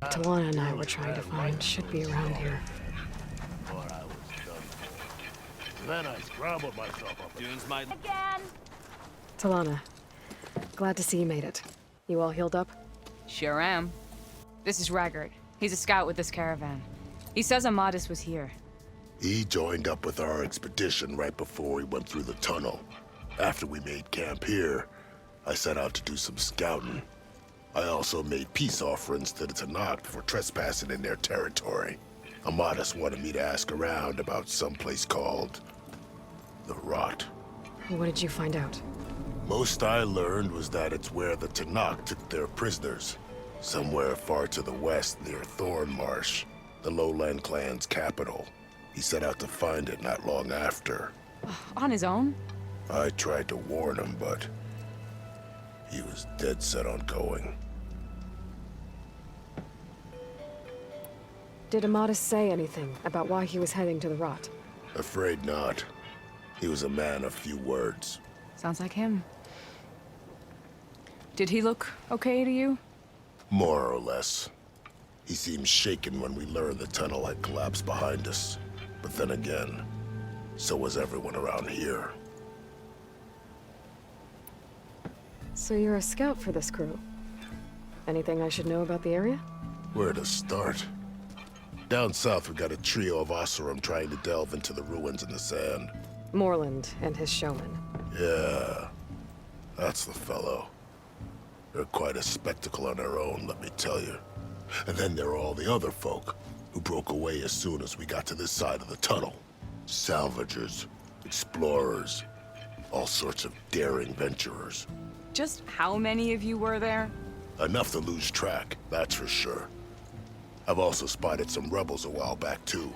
rock Talanah and I were trying to find should be around here. Then I scrambled myself up. Again! Talanah, glad to see you made it. You all healed up? Sure am. This is Raggart. He's a scout with this caravan. He says Amadis was here. He joined up with our expedition right before we went through the tunnel. After we made camp here, I set out to do some scouting. I also made peace offerings to the Tanakh for trespassing in their territory. Amadis wanted me to ask around about someplace called the Rot. What did you find out? Most I learned was that it's where the Tanakh took their prisoners. Somewhere far to the west near Thornmarsh, the lowland clan's capital. He set out to find it not long after. On his own? I tried to warn him, but he was dead set on going. Did Amadis say anything about why he was heading to the Rot? Afraid not. He was a man of few words. Sounds like him. Did he look okay to you? More or less. He seemed shaken when we learned the tunnel had collapsed behind us. But then again, so was everyone around here. So you're a scout for this crew. Anything I should know about the area? Where to start? Down south, we got a trio of Oseram trying to delve into the ruins in the sand. Moreland and his showman. Yeah, that's the fellow. They're quite a spectacle on their own, let me tell you. And then there are all the other folk, who broke away as soon as we got to this side of the tunnel. Salvagers, explorers, all sorts of daring venturers. Just how many of you were there? Enough to lose track, that's for sure. I've also spotted some rebels a while back, too.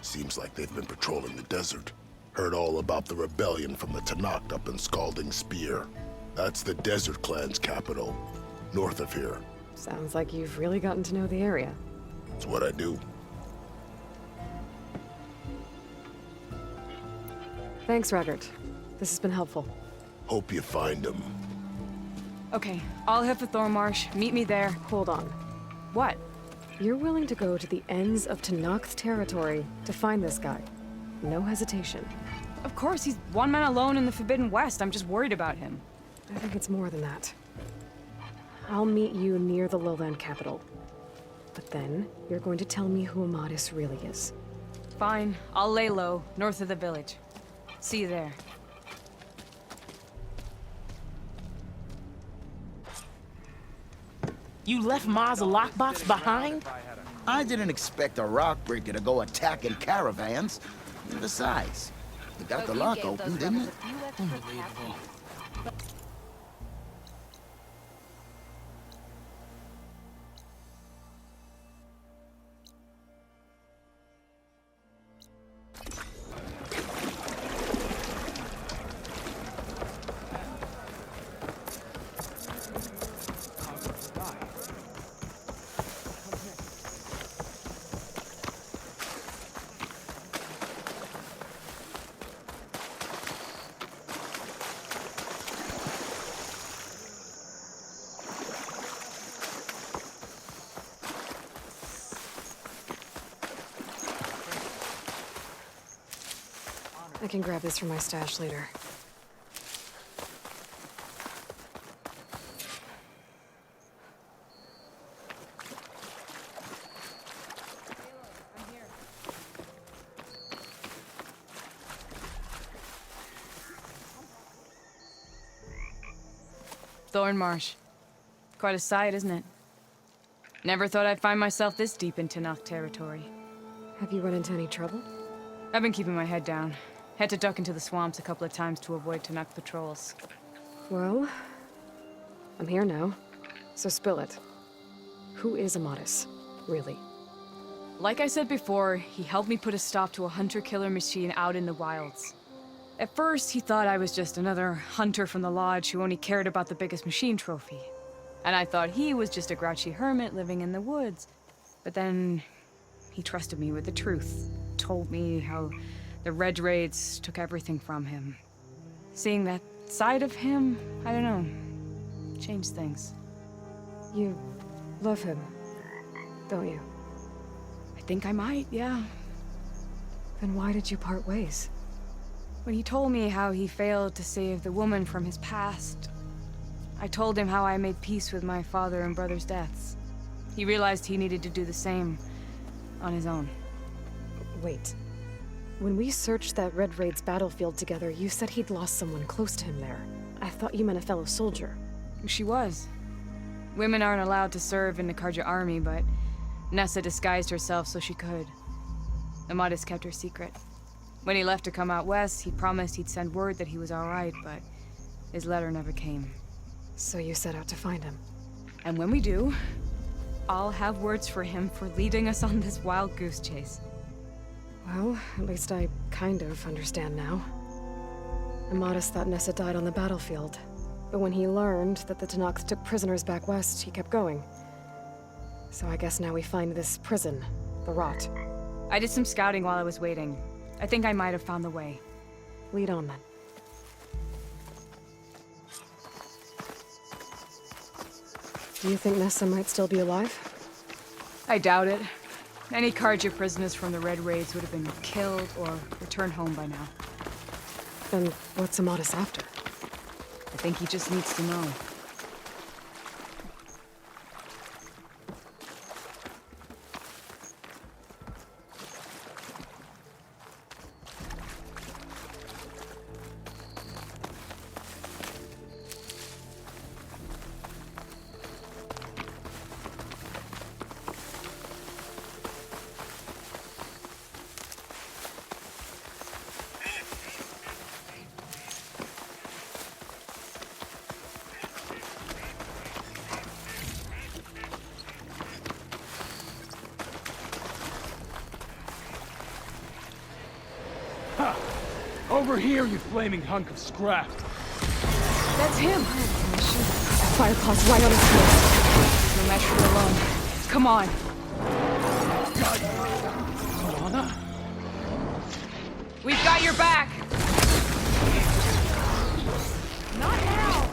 Seems like they've been patrolling the desert. Heard all about the rebellion from the Tanakh up in Scalding Spear. That's the Desert Clan's capital, north of here. Sounds like you've really gotten to know the area. It's what I do. Thanks, Raggart. This has been helpful. Hope you find him. Okay, I'll head for Thornmarsh. Meet me there. Hold on. What? You're willing to go to the ends of Tanakh's territory to find this guy. No hesitation. Of course, he's one man alone in the Forbidden West. I'm just worried about him. I think it's more than that. I'll meet you near the lowland capital. But then, you're going to tell me who Amadis really is. Fine, I'll lay low, north of the village. See you there. You left Mars a lockbox behind? I didn't expect a rockbreaker to go attacking caravans. And besides, you got the lock open, didn't it? Unbelievable. I can grab this from my stash later. Thornmarsh. Quite a sight, isn't it? Never thought I'd find myself this deep in Tanakh territory. Have you run into any trouble? I've been keeping my head down. Had to duck into the swamps a couple of times to avoid Tanakh patrols. Well, I'm here now, so spill it. Who is Amadis, really? Like I said before, he helped me put a stop to a hunter-killer machine out in the wilds. At first, he thought I was just another hunter from the lodge who only cared about the biggest machine trophy. And I thought he was just a grouchy hermit living in the woods. But then, he trusted me with the truth. Told me how the Red Raids took everything from him. Seeing that side of him, I don't know, changed things. You love him. don't you? I think I might, yeah. Then why did you part ways? When he told me how he failed to save the woman from his past, I told him how I made peace with my father and brother's deaths. He realized he needed to do the same on his own. Wait. When we searched that Red Raid's battlefield together, you said he'd lost someone close to him there. I thought you meant a fellow soldier. She was. Women aren't allowed to serve in the Karja army, but Nessa disguised herself so she could. Amadis kept her secret. When he left to come out west, he promised he'd send word that he was alright, but his letter never came. So you set out to find him. And when we do, I'll have words for him for leading us on this wild goose chase. Well, at least I kind of understand now. Amadis thought Nessa died on the battlefield, but when he learned that the Tanakhs took prisoners back west, he kept going. So I guess now we find this prison, the Rot. I did some scouting while I was waiting. I think I might have found the way. Lead on then. Do you think Nessa might still be alive? I doubt it. Any Karja prisoners from the Red Raids would have been killed or returned home by now. Then what's Amadis after? I think he just needs to know. Over here, you flaming hunk of scrap. That's him! Fireclaw's right on his heels. No match for you alone. Come on! Talanah? We've got your back! Not now!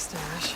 stash.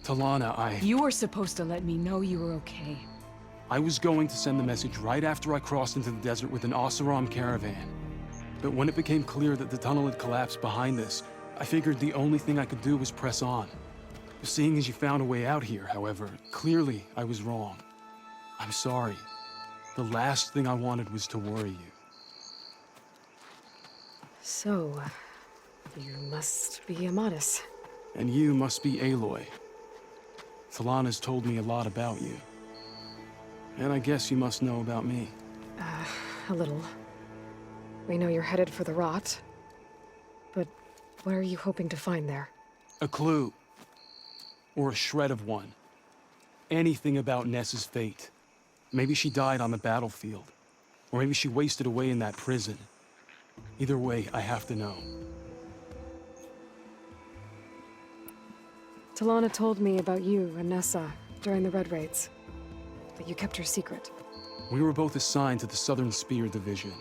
Talanah, You were supposed to let me know you were okay. I was going to send the message right after I crossed into the desert with an Oseram caravan. But when it became clear that the tunnel had collapsed behind us, I figured the only thing I could do was press on. Seeing as you found a way out here, however, clearly I was wrong. I'm sorry. The last thing I wanted was to worry you. So, you must be Amadis. And you must be Aloy. Talanah's told me a lot about you. And I guess you must know about me. A little. We know you're headed for the rot. But what are you hoping to find there? A clue. Or a shred of one. Anything about Ness's fate. Maybe she died on the battlefield. Or maybe she wasted away in that prison. Either way, I have to know. Talanah told me about you and Nessa during the Red Raids. But you kept her secret. We were both assigned to the Southern Spear Division.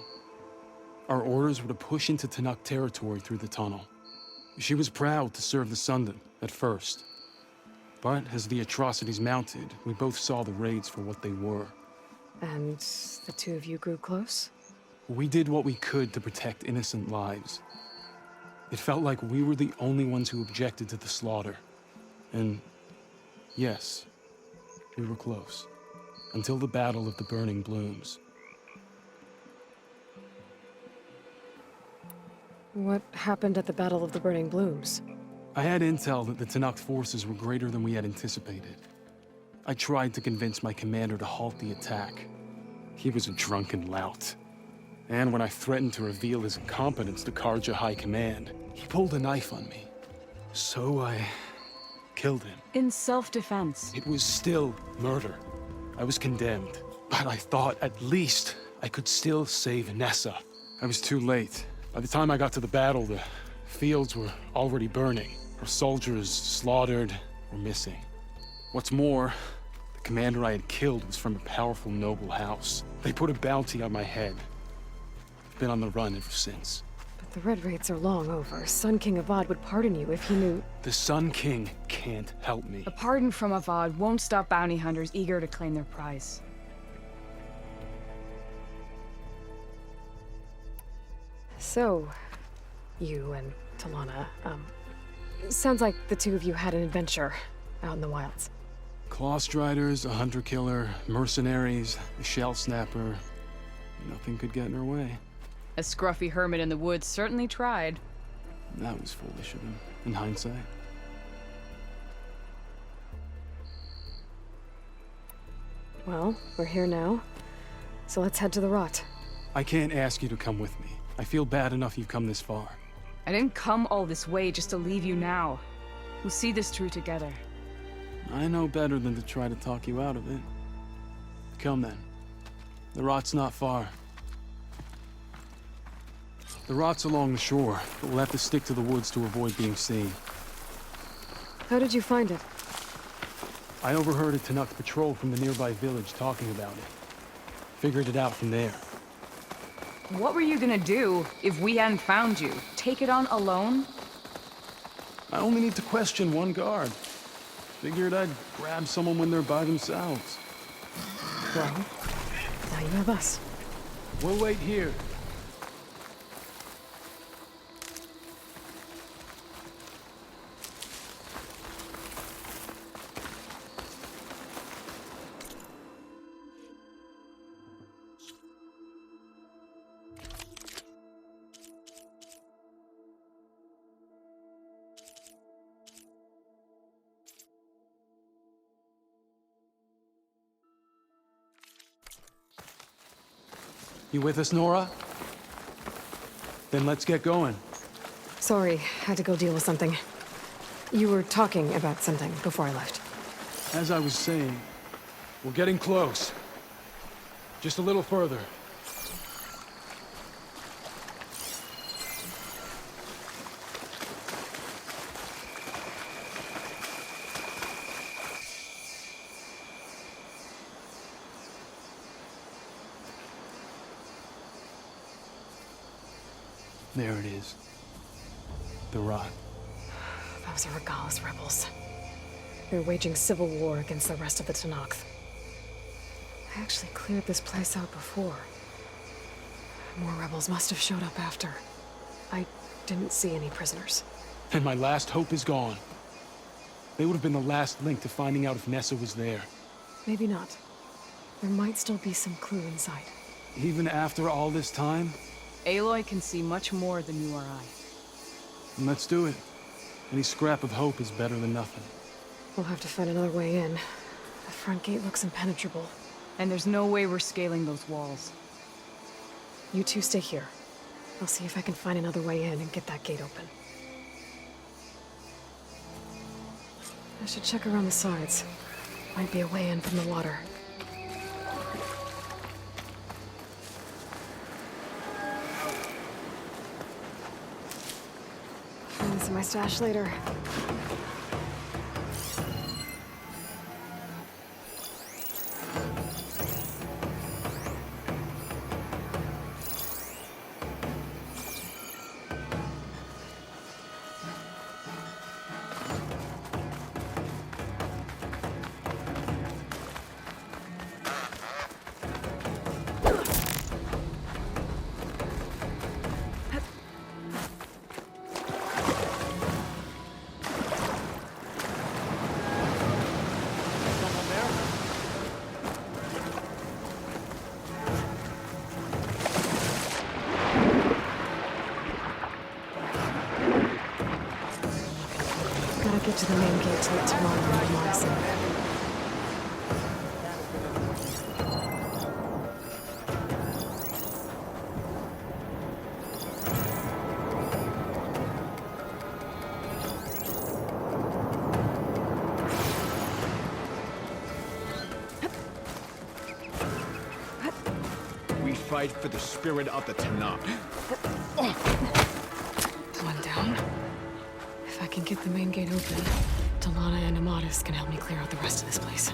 Our orders were to push into Tanuk territory through the tunnel. She was proud to serve the Sundom at first. But as the atrocities mounted, we both saw the raids for what they were. And the two of you grew close? We did what we could to protect innocent lives. It felt like we were the only ones who objected to the slaughter. And yes, we were close. Until the Battle of the Burning Blooms. What happened at the Battle of the Burning Blooms? I had intel that the Tanuk forces were greater than we had anticipated. I tried to convince my commander to halt the attack. He was a drunken lout. And when I threatened to reveal his incompetence to Karja High Command, he pulled a knife on me. So I killed him. In self-defense. It was still murder. I was condemned. But I thought at least I could still save Nessa. I was too late. By the time I got to the battle, the fields were already burning. Our soldiers slaughtered or missing. What's more, the commander I had killed was from a powerful noble house. They put a bounty on my head. I've been on the run ever since. But the Red Raids are long over. Sun King Avad would pardon you if he knew... The Sun King can't help me. A pardon from Avad won't stop bounty hunters eager to claim their prize. So, you and Talanah, sounds like the two of you had an adventure out in the wilds. Clawstriders, a hunter-killer, mercenaries, a Shellsnapper. Nothing could get in her way. A scruffy hermit in the woods certainly tried. That was foolish of him, in hindsight. Well, we're here now, so let's head to the rot. I can't ask you to come with me. I feel bad enough you've come this far. I didn't come all this way just to leave you now. We'll see this through together. I know better than to try to talk you out of it. Come then. The rot's not far. The rot's along the shore, but we'll have to stick to the woods to avoid being seen. How did you find it? I overheard a Tanuk patrol from the nearby village talking about it. Figured it out from there. What were you gonna do if we hadn't found you? Take it on alone? I only need to question one guard. Figured I'd grab someone when they're by themselves. Well, now you have us. We'll wait here. You with us, Nora? Then let's get going. Sorry, had to go deal with something. You were talking about something before I left. As I was saying, we're getting close. Just a little further. There it is. The rock. Those are Regalis rebels. They're waging civil war against the rest of the Tenakth. I actually cleared this place out before. More rebels must have showed up after. I didn't see any prisoners. And my last hope is gone. They would have been the last link to finding out if Nessa was there. Maybe not. There might still be some clue inside. Even after all this time? Aloy can see much more than you or I. Then let's do it. Any scrap of hope is better than nothing. We'll have to find another way in. The front gate looks impenetrable. And there's no way we're scaling those walls. You two stay here. I'll see if I can find another way in and get that gate open. I should check around the sides. Might be a way in from the water. Find this in my stash later. Get to the main gate to let Talanah and Amadis in. We fight for the spirit of the Tenakth. One down. If I can get the main gate open, Talanah and Amadis can help me clear out the rest of this place.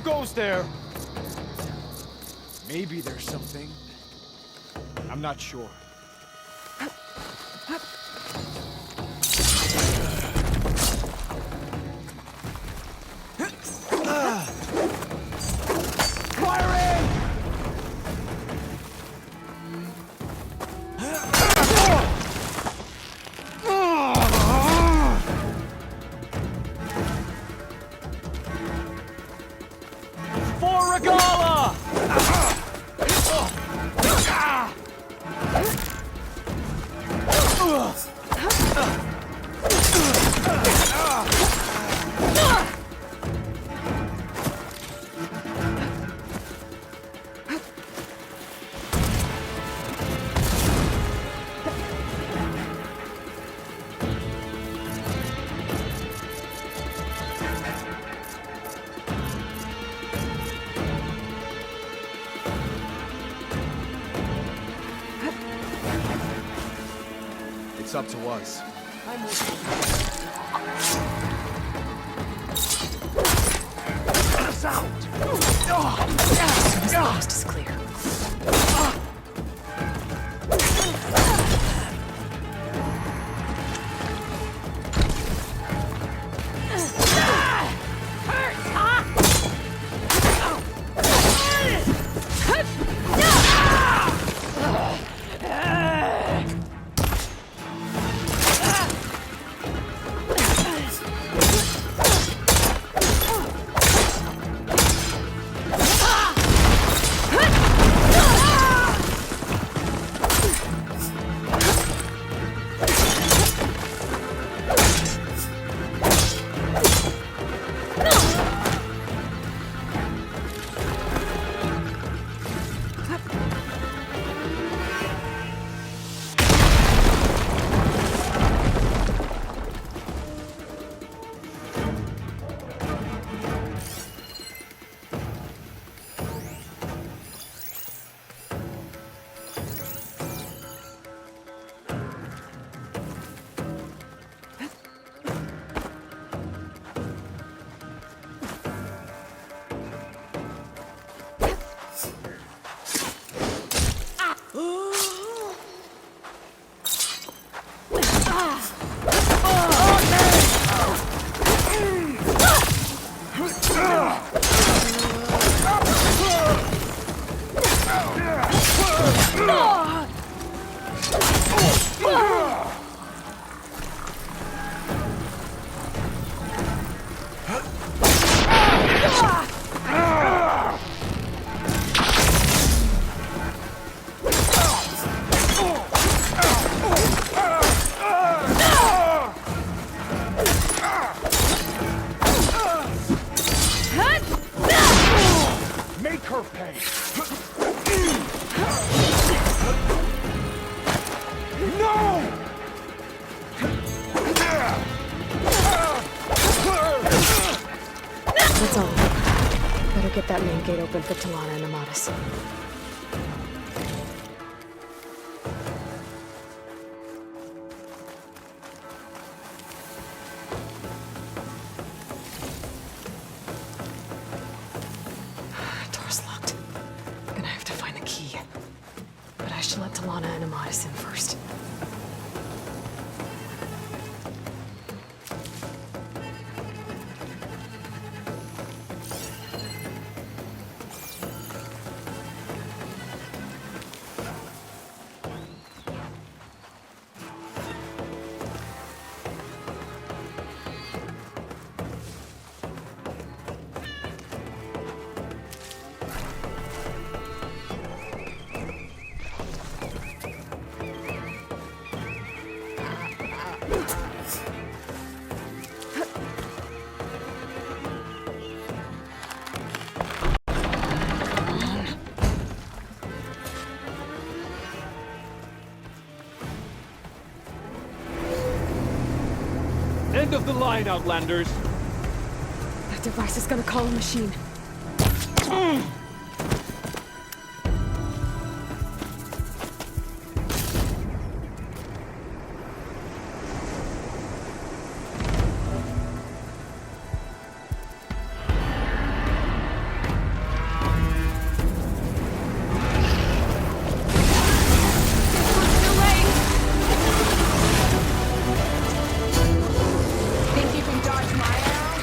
Goes there. Maybe there's something. I'm not sure. Magala! It's up to us. Get us out! As soon as the coast is clear. That's all. Better get that main gate open for Talanah and Amadis. Door's locked. I'm gonna have to find the key. But I should let Talanah and Amadis in first. End of the line, Outlanders! That device is gonna call a machine. Think you can dodge my arrow?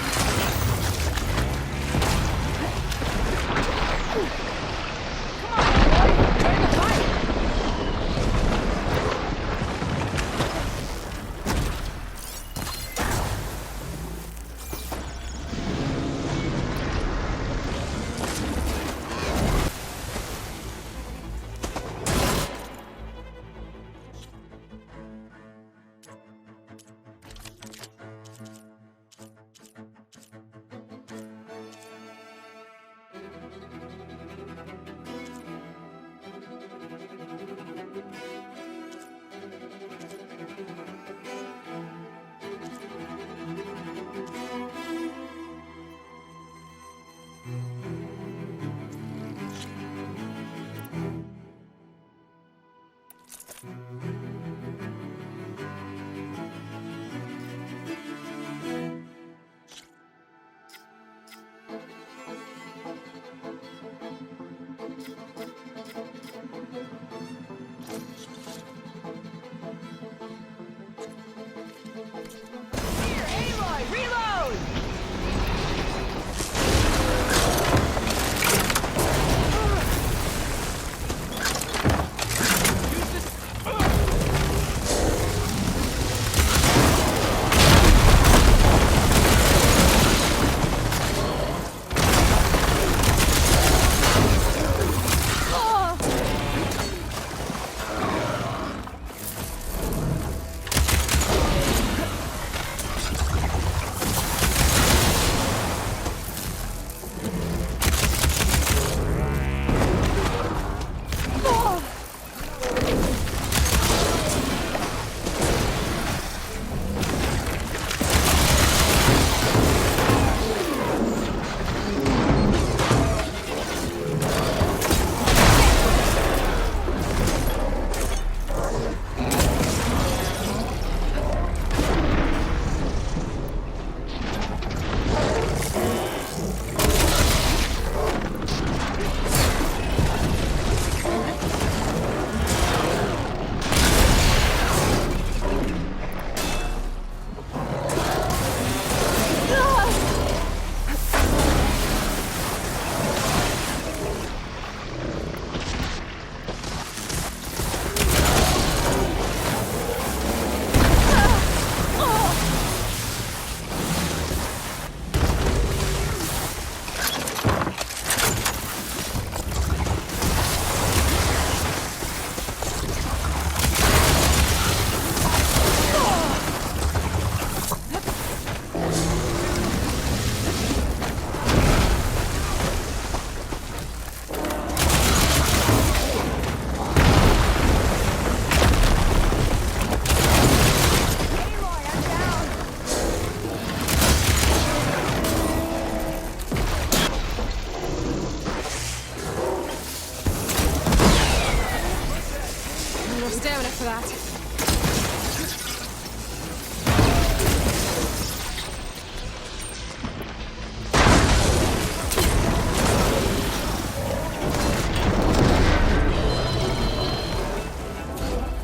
for that.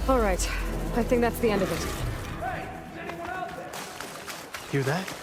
All right. I think that's the end of it. Hear that?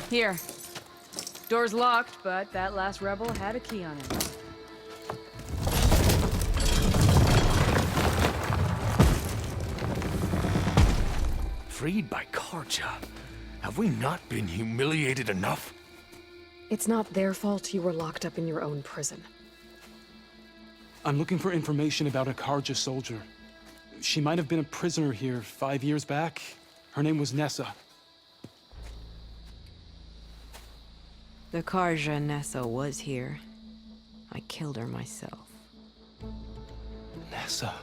Here. Door's locked, but that last rebel had a key on it. Freed by Karja? Have we not been humiliated enough? It's not their fault you were locked up in your own prison. I'm looking for information about a Karja soldier. She might have been a prisoner here 5 years back. Her name was Nessa. The Karja Nessa was here. I killed her myself. Nessa.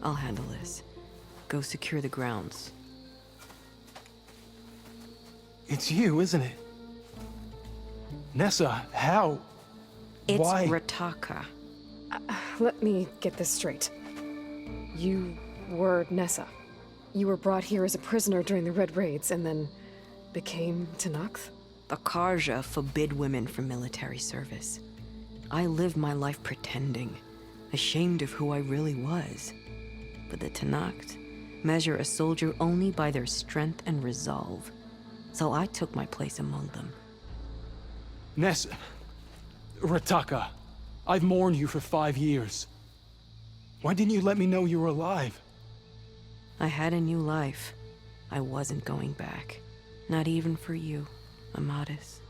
I'll handle this. Go secure the grounds. It's you, isn't it? Nessa, how? It's Why? Rataka. Let me get this straight. You were Nessa. You were brought here as a prisoner during the Red Raids and then became Tenakth? The Karja forbid women from military service. I lived my life pretending, ashamed of who I really was. But the Tenakth measure a soldier only by their strength and resolve. So I took my place among them. Nessa. Rataka. I've mourned you for 5 years. Why didn't you let me know you were alive? I had a new life. I wasn't going back. Not even for you, Amadis.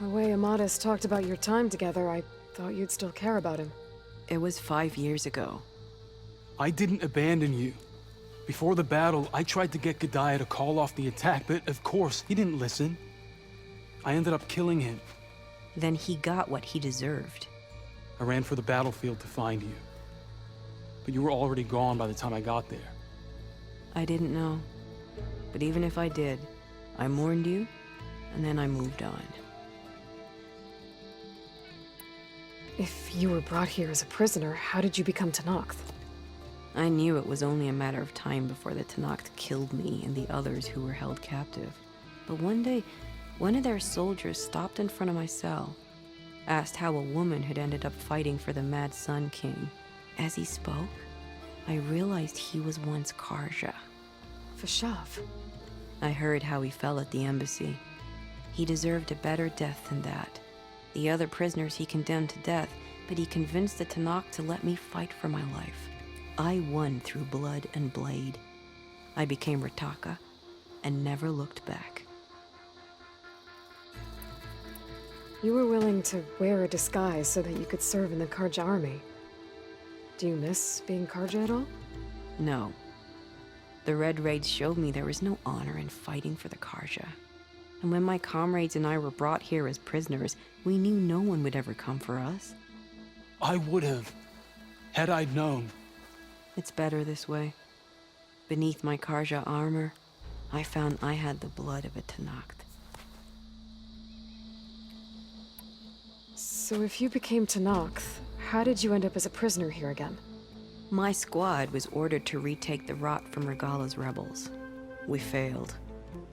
The way Amadis talked about your time together, I thought you'd still care about him. It was 5 years ago. I didn't abandon you. Before the battle, I tried to get G'daiah to call off the attack, but of course, he didn't listen. I ended up killing him. Then he got what he deserved. I ran for the battlefield to find you. But you were already gone by the time I got there. I didn't know. But even if I did, I mourned you, and then I moved on. If you were brought here as a prisoner, how did you become Tenakth? I knew it was only a matter of time before the Tenakth killed me and the others who were held captive. But one day, one of their soldiers stopped in front of my cell, asked how a woman had ended up fighting for the Mad Sun King. As he spoke, I realized he was once Karja. Vashav. I heard how he fell at the embassy. He deserved a better death than that. The other prisoners he condemned to death, but he convinced the Tenakth to let me fight for my life. I won through blood and blade. I became Rataka and never looked back. You were willing to wear a disguise so that you could serve in the Karja army. Do you miss being Karja at all? No. The Red Raids showed me there was no honor in fighting for the Karja. And when my comrades and I were brought here as prisoners, we knew no one would ever come for us. I would have, had I known. It's better this way. Beneath my Karja armor, I found I had the blood of a Tenakth. So if you became Tenakth, how did you end up as a prisoner here again? My squad was ordered to retake the Rot from Regala's rebels. We failed.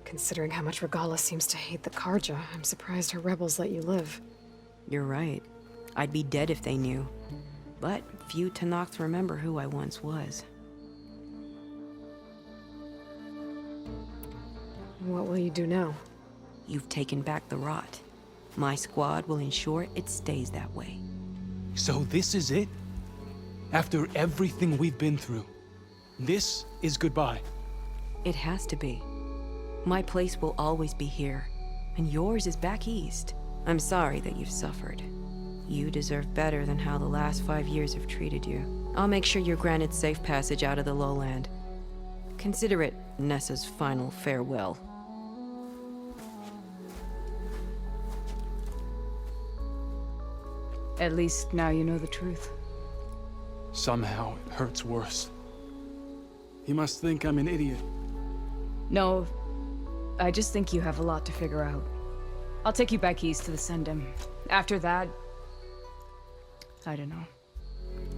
Considering how much Regala seems to hate the Karja, I'm surprised her rebels let you live. You're right. I'd be dead if they knew. But few Tanoks remember who I once was. What will you do now? You've taken back the rot. My squad will ensure it stays that way. So this is it? After everything we've been through, this is goodbye. It has to be. My place will always be here, and yours is back east. I'm sorry that you've suffered. You deserve better than how the last 5 years have treated you. I'll make sure you're granted safe passage out of the lowland. Consider it Nessa's final farewell. At least now you know the truth. Somehow it hurts worse. He must think I'm an idiot. No, I just think you have a lot to figure out. I'll take you back east to the Sendem. After that, I don't know.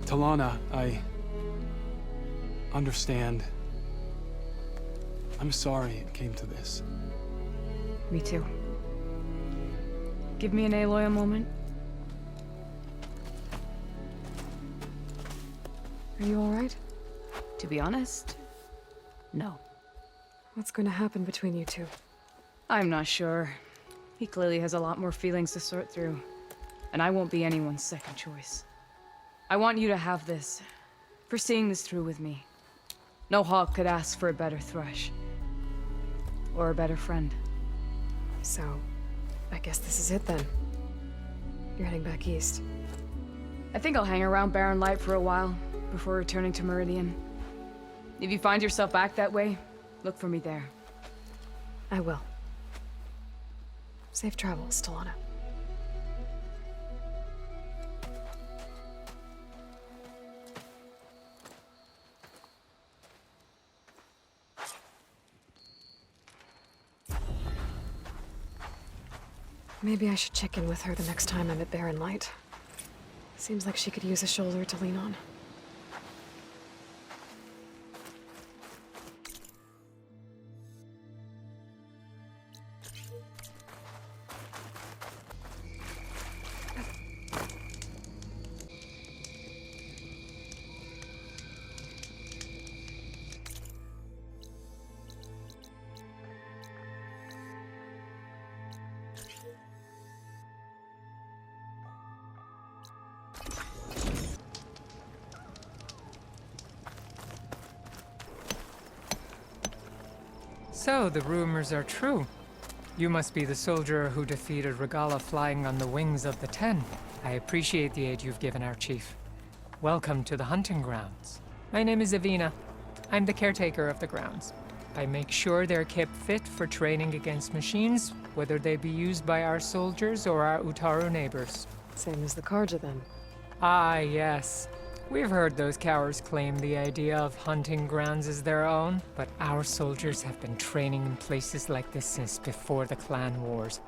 Talanah, I understand. I'm sorry it came to this. Me too. Give me an Aloy a moment. Are you alright? To be honest, no. What's going to happen between you two? I'm not sure. He clearly has a lot more feelings to sort through. And I won't be anyone's second choice. I want you to have this, for seeing this through with me. No hawk could ask for a better thrush. Or a better friend. So, I guess this is it then. You're heading back east. I think I'll hang around Barren Light for a while, before returning to Meridian. If you find yourself back that way, look for me there. I will. Safe travels, Talanah. Maybe I should check in with her the next time I'm at Barren Light. Seems like she could use a shoulder to lean on. So, the rumors are true. You must be the soldier who defeated Regala flying on the wings of the Ten. I appreciate the aid you've given our chief. Welcome to the hunting grounds. My name is Ivinna. I'm the caretaker of the grounds. I make sure they're kept fit for training against machines, whether they be used by our soldiers or our Utaru neighbors. Same as the Karja then. Ah, yes. We've heard those cowards claim the idea of hunting grounds as their own, but our soldiers have been training in places like this since before the clan wars.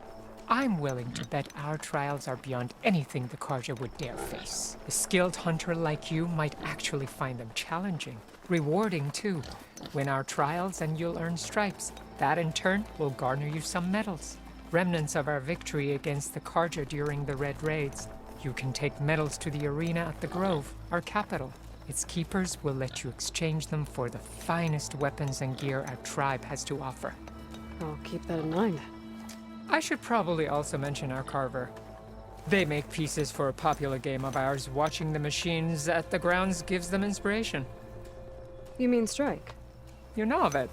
I'm willing to bet our trials are beyond anything the Karja would dare face. A skilled hunter like you might actually find them challenging. Rewarding, too. Win our trials and you'll earn stripes. That, in turn, will garner you some medals. Remnants of our victory against the Karja during the Red Raids. You can take medals to the arena at the Grove, our capital. Its keepers will let you exchange them for the finest weapons and gear our tribe has to offer. I'll keep that in mind. I should probably also mention our carver. They make pieces for a popular game of ours. Watching the machines at the grounds gives them inspiration. You mean strike? You know of it.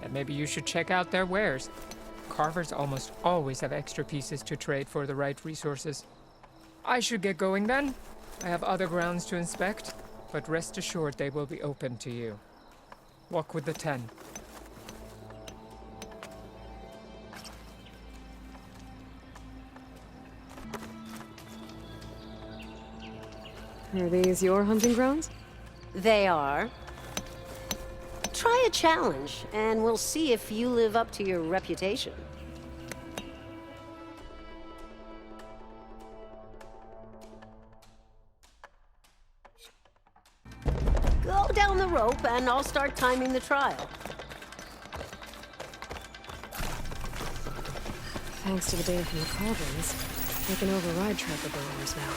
And maybe you should check out their wares. Carvers almost always have extra pieces to trade for the right resources. I should get going then. I have other grounds to inspect, but rest assured they will be open to you. Walk with the 10. Are these your hunting grounds? They are. Try a challenge, and we'll see if you live up to your reputation. Go down the rope, and I'll start timing the trial. Thanks to the data from the cauldrons, I can override tracker burrowers now.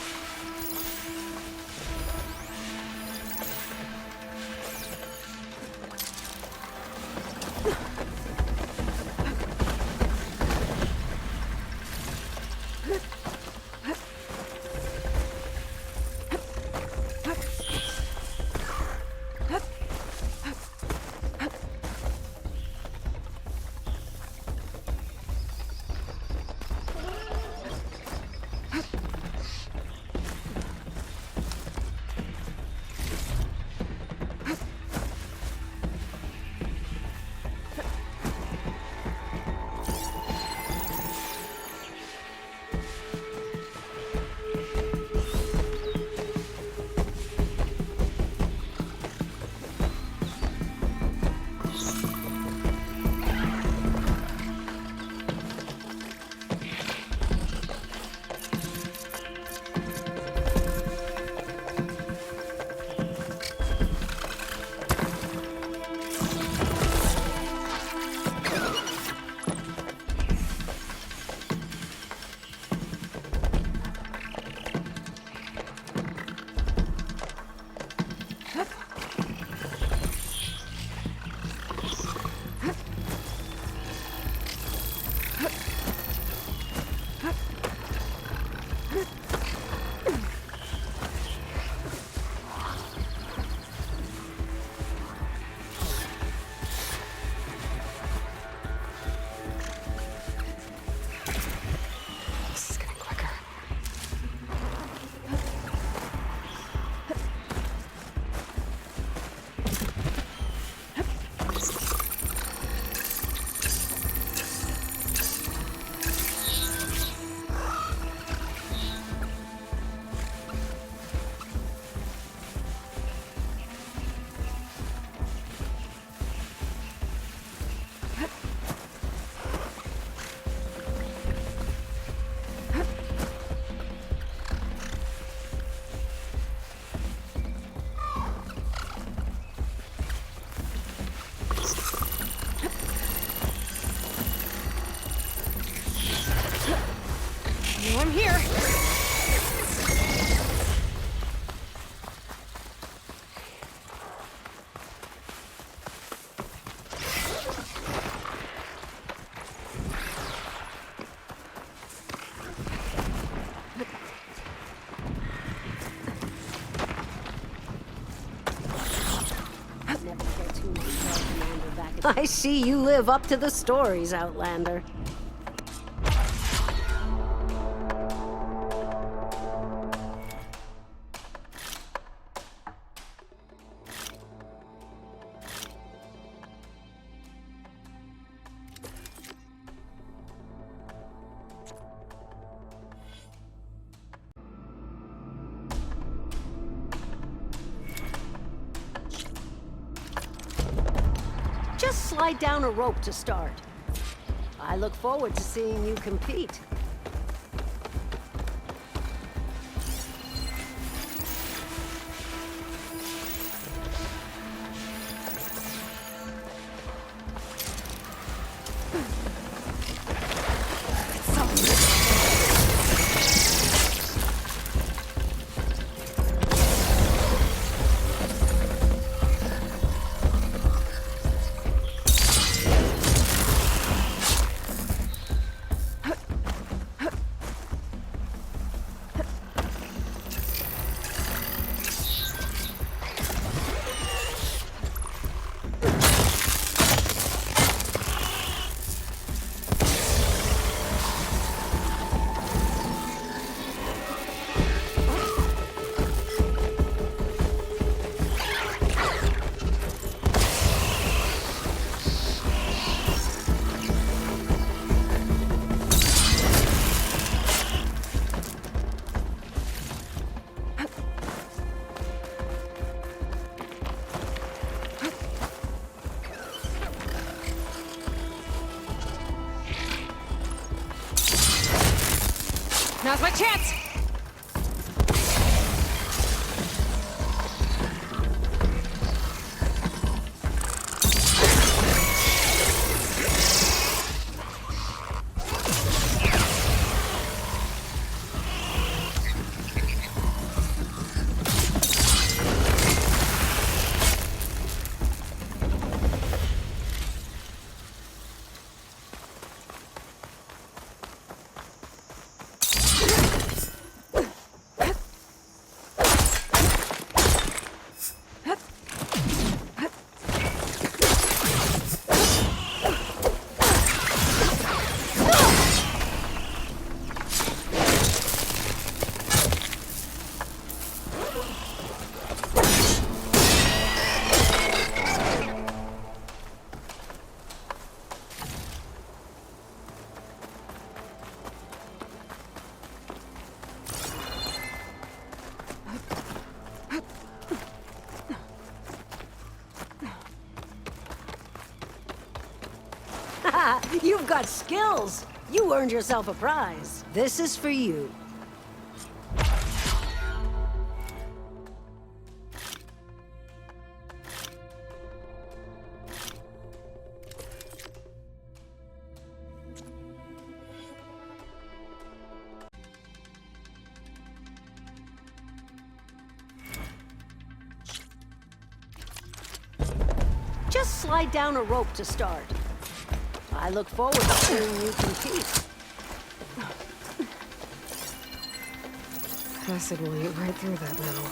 know I'm here. I see you live up to the stories, Outlander. Just slide down a rope to start. I look forward to seeing you compete. Now's my chance! You've got skills. You earned yourself a prize. This is for you. Just slide down a rope to start. I look forward to seeing you compete. Acid will eat right through that metal.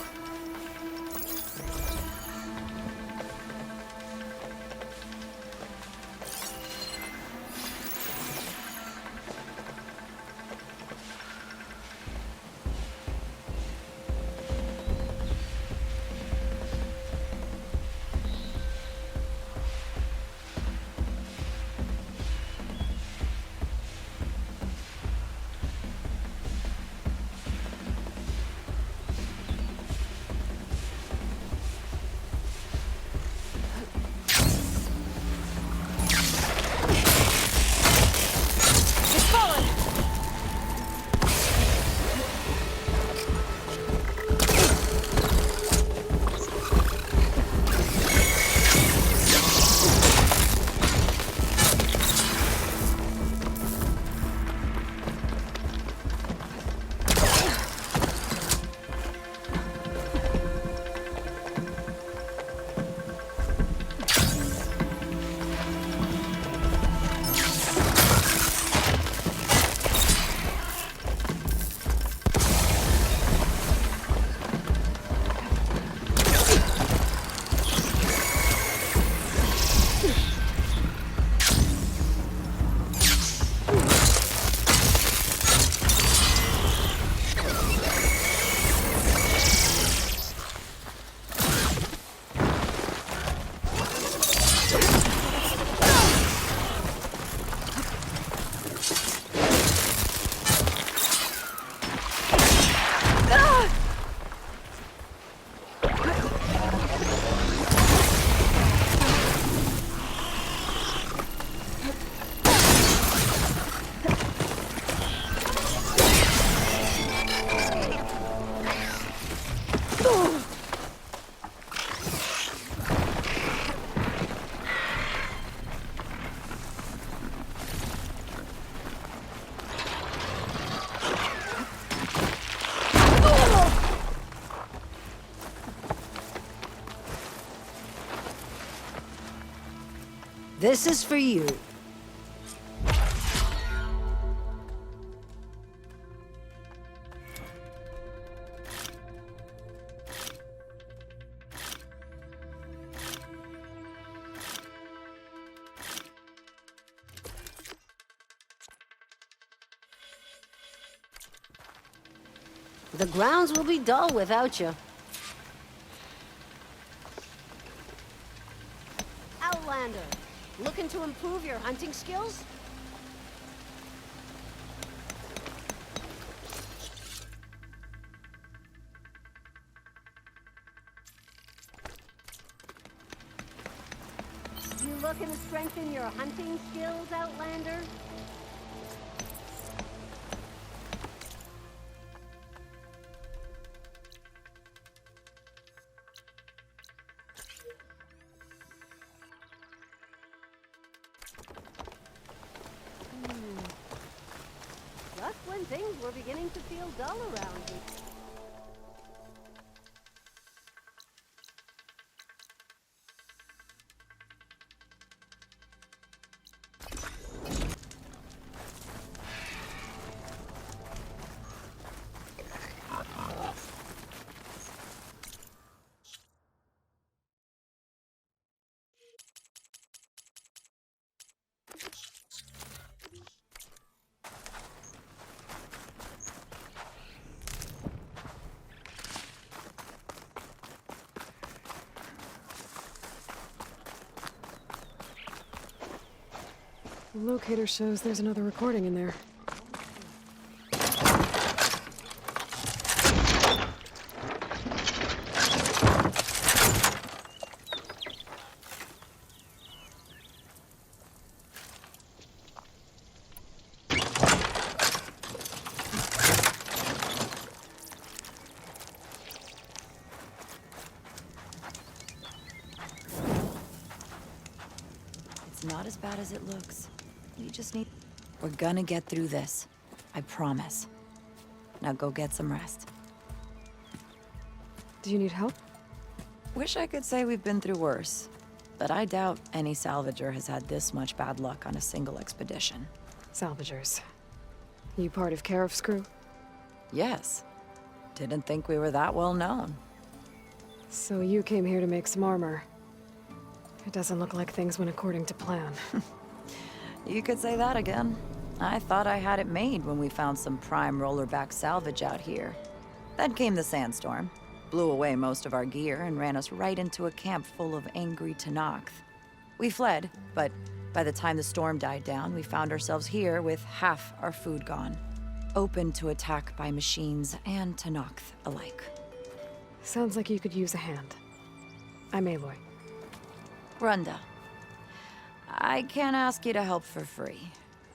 This is for you. The grounds will be dull without you. Outlander, looking to improve your hunting skills? You looking to strengthen your hunting skills, Outlander? Just when things were beginning to feel dull around you. The locator shows there's another recording in there. It's not as bad as it looks. You just need... We're gonna get through this. I promise. Now go get some rest. Do you need help? Wish I could say we've been through worse. But I doubt any salvager has had this much bad luck on a single expedition. Salvagers. You part of Carif's crew? Yes. Didn't think we were that well known. So you came here to make some armor. It doesn't look like things went according to plan. You could say that again. I thought I had it made when we found some prime rollerback salvage out here. Then came the sandstorm, blew away most of our gear, and ran us right into a camp full of angry Tenakth. We fled, but by the time the storm died down, we found ourselves here with half our food gone. Open to attack by machines and Tenakth alike. Sounds like you could use a hand. I'm Aloy. Runda. I can't ask you to help for free.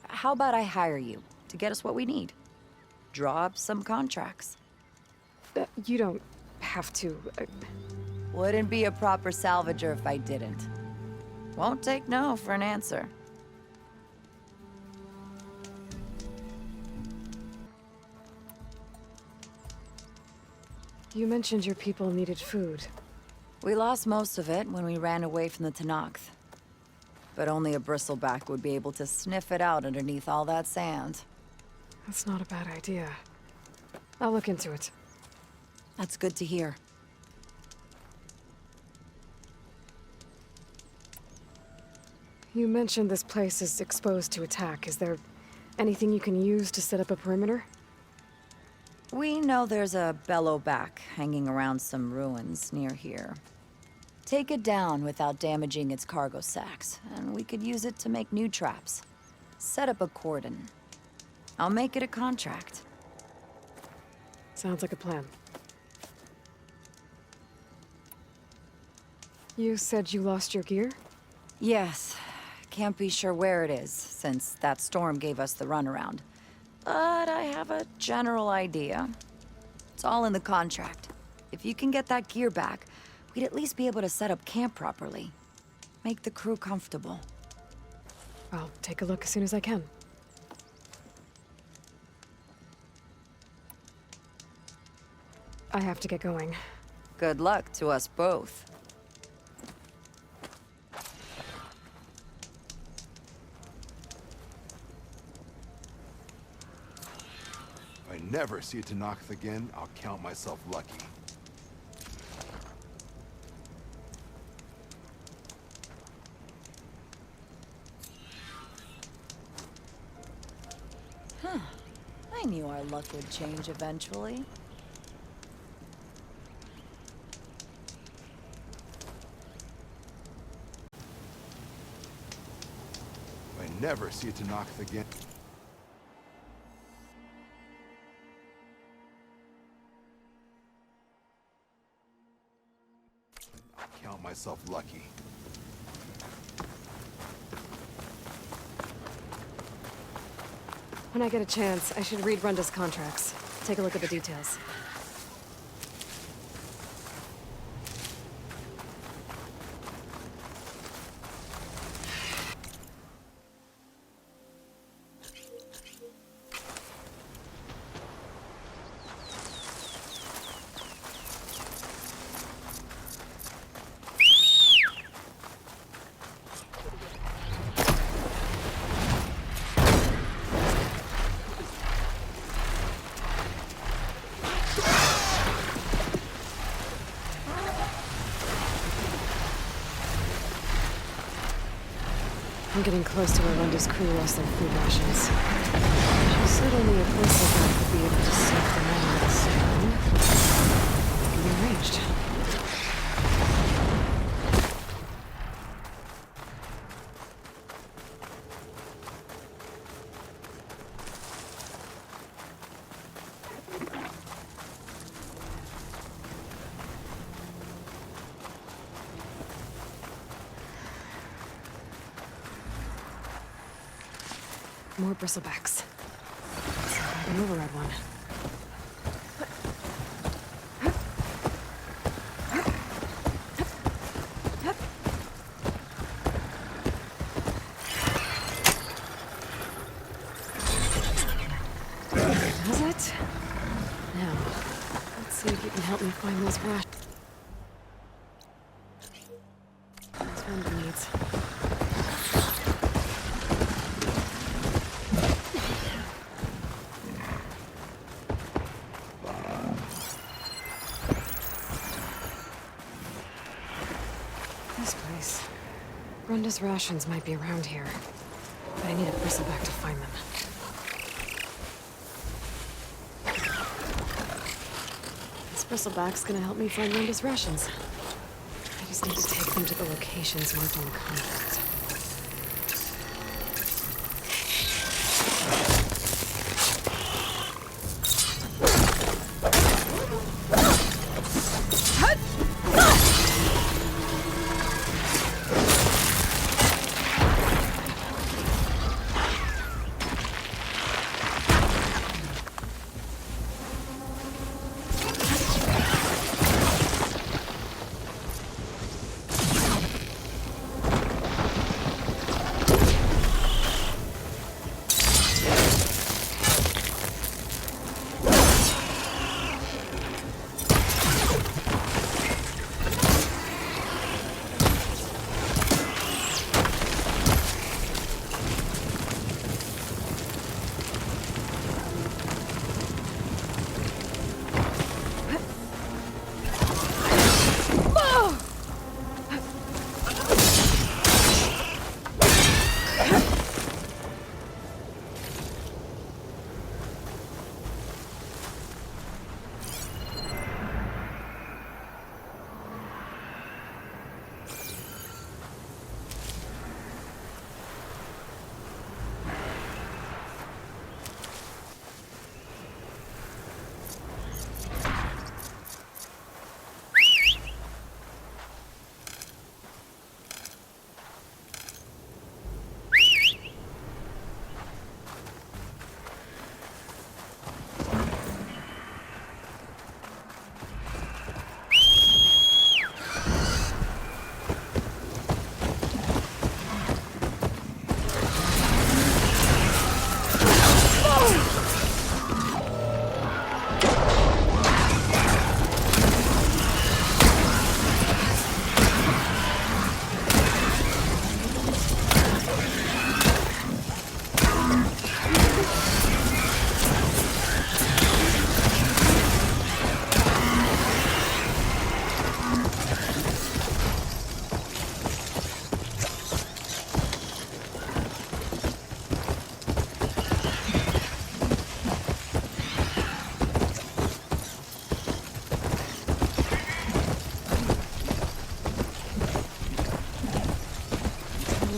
How about I hire you to get us what we need? Draw up some contracts. You don't have to. Wouldn't be a proper salvager if I didn't. Won't take no for an answer. You mentioned your people needed food. We lost most of it when we ran away from the Tenakth. But only a bristleback would be able to sniff it out underneath all that sand. That's not a bad idea. I'll look into it. That's good to hear. You mentioned this place is exposed to attack. Is there anything you can use to set up a perimeter? We know there's a bellowback hanging around some ruins near here. Take it down without damaging its cargo sacks, and we could use it to make new traps. Set up a cordon. I'll make it a contract. Sounds like a plan. You said you lost your gear? Yes. Can't be sure where it is, since that storm gave us the runaround. But I have a general idea. It's all in the contract. If you can get that gear back, we'd at least be able to set up camp properly. Make the crew comfortable. I'll take a look as soon as I can. I have to get going. Good luck to us both. If I never see a Tenakth again, I'll count myself lucky. Huh. I knew our luck would change eventually. If I never see a Tenakth again... I'll count myself lucky. When I get a chance, I should read Runda's contracts. Take a look at the details. I'm getting close to where Runda's crew lost their food rations. She said only a Bristleback would be able to save them all with a stone. It can be arranged. More bristlebacks. An override one. Does it? Now, let's see if you can help me find those rations. That's Runda needs. Runda's rations might be around here, but I need a bristleback to find them. This bristleback's gonna help me find Runda's rations. I just need to take them to the locations marked on the contract.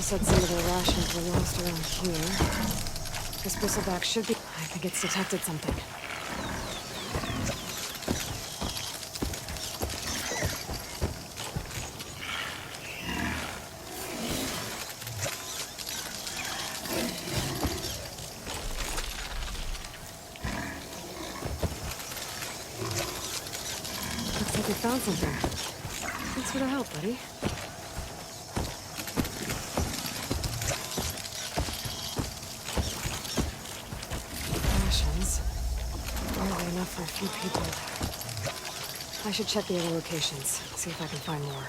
said some of their rations were lost around here. This Bristleback should be... I think it's detected something. Looks like we found something. Thanks for the help, buddy. Rations. Barely enough for a few people. I should check the other locations, see if I can find more.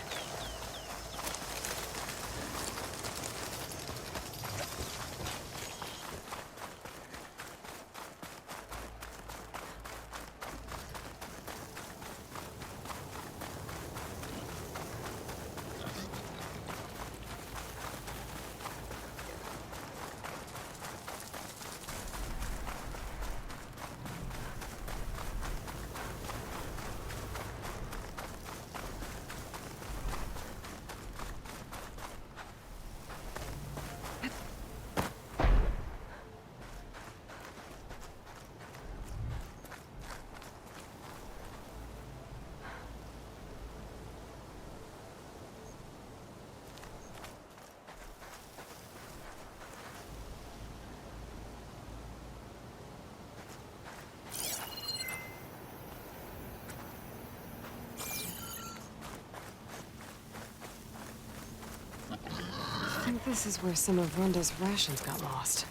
I think this is where some of Runda's rations got lost.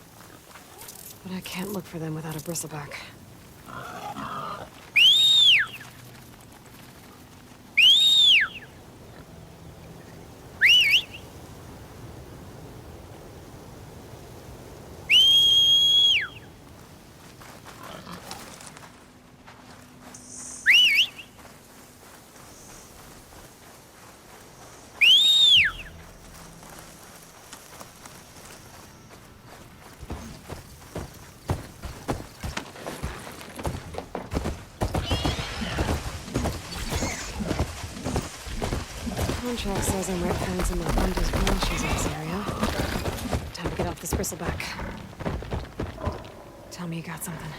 But I can't look for them without a Bristleback. Contract says I might find some of Runda's rations in this area. Time to get off this Bristleback. Tell me you got something.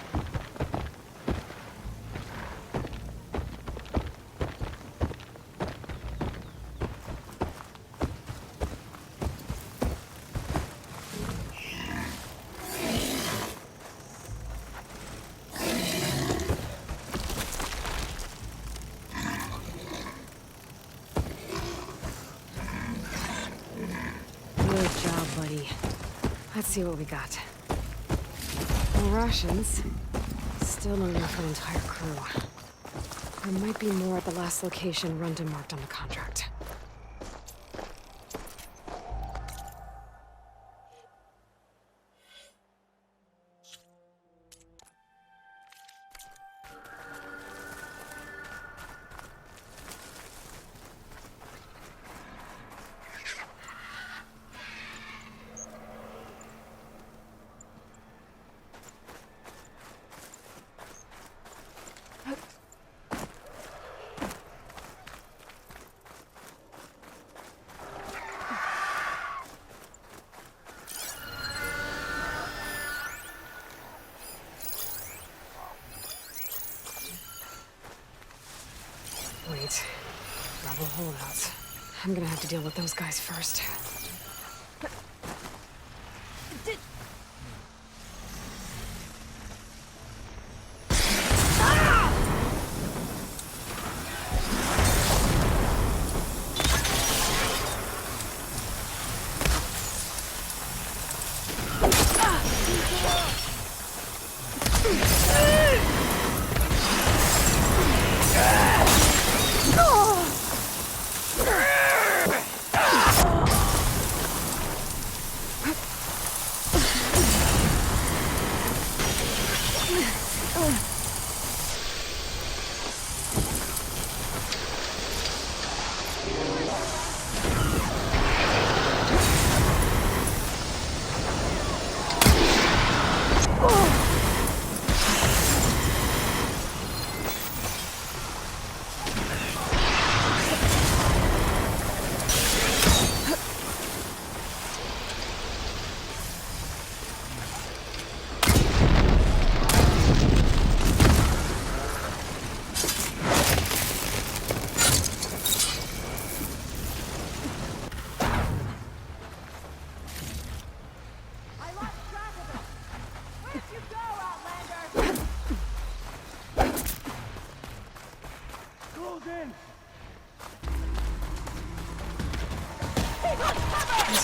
Let's see what we got. More rations. Still not enough for an entire crew. There might be more at the last location Runda marked on the contract. Wait. Rebel holdouts. I'm gonna have to deal with those guys first.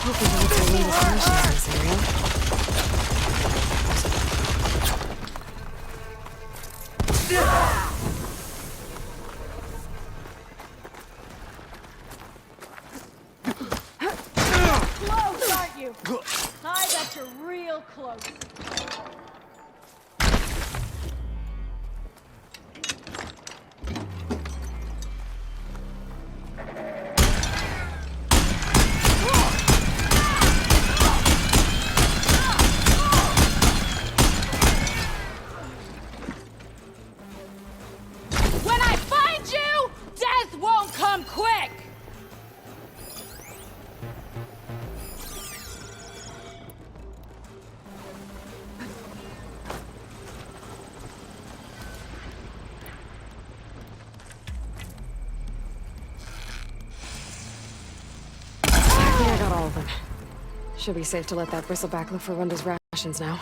hoping to look for Runda's rations in this area. Close, aren't you? I bet you're real close. When I find you, death won't come quick! I think I got all of them. Should be safe to let that Bristleback look for Runda's rations now.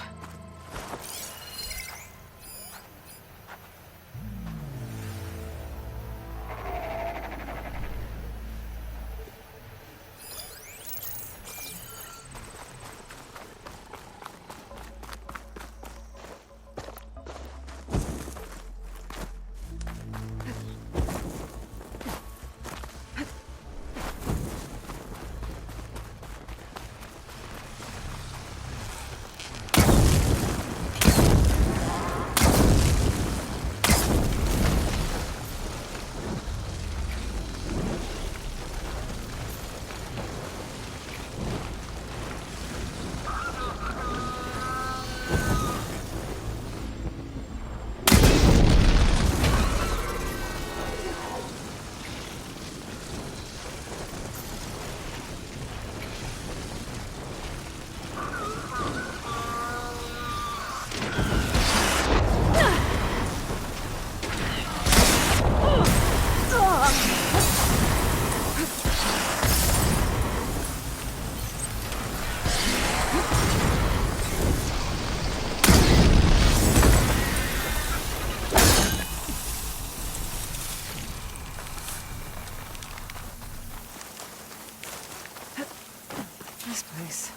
This place.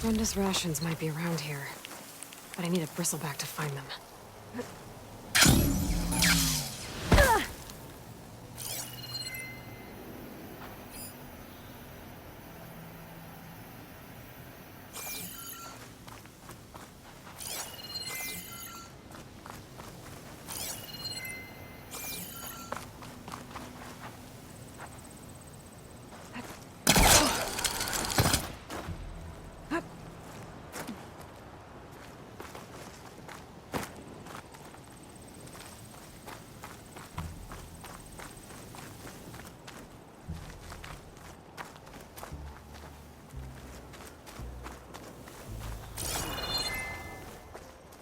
Runda's rations might be around here, but I need a Bristleback to find them.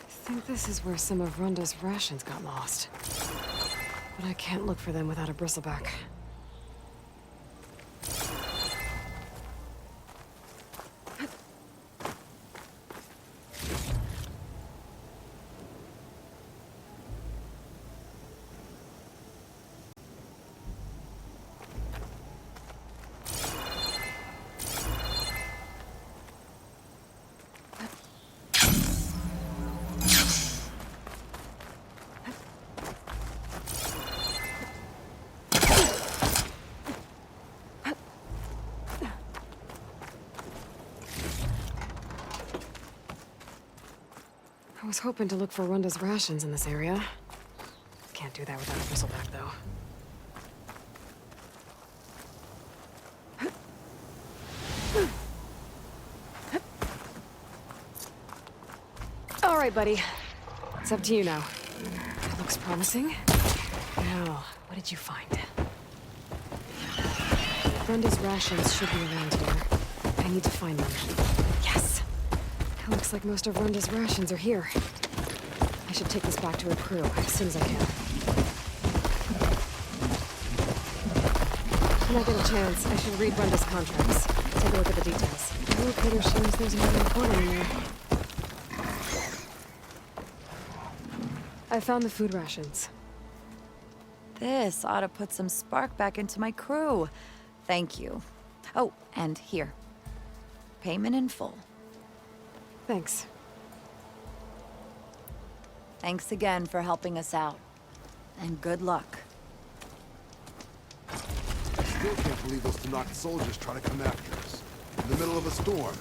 I think this is where some of Runda's rations got lost. But I can't look for them without a Bristleback. I was hoping to look for Runda's rations in this area. Can't do that without a Bristleback, though. All right, buddy. It's up to you now. That looks promising. Now, what did you find? Runda's rations should be around here. I need to find them. Yes! It looks like most of Runda's rations are here. I should take this back to her crew as soon as I can. When I get a chance, I should read Runda's contracts. Take a look at the details. The locator shows there's another recording in there. I found the food rations. This ought to put some spark back into my crew. Thank you. Oh, and here. Payment in full. Thanks. Thanks again for helping us out. And good luck. I still can't believe those Tanakh soldiers try to come after us. In the middle of a storm.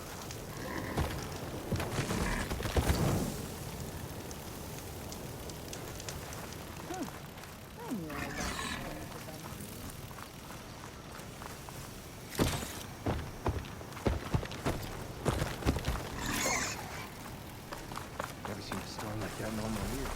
Never seen a storm like that in all my years.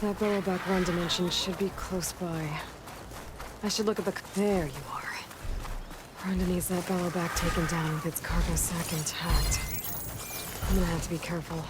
That Bellowback run dimension should be close by. I should look at the... There you are. Runda needs that Bellowback taken down with its cargo sack intact. I'm gonna have to be careful.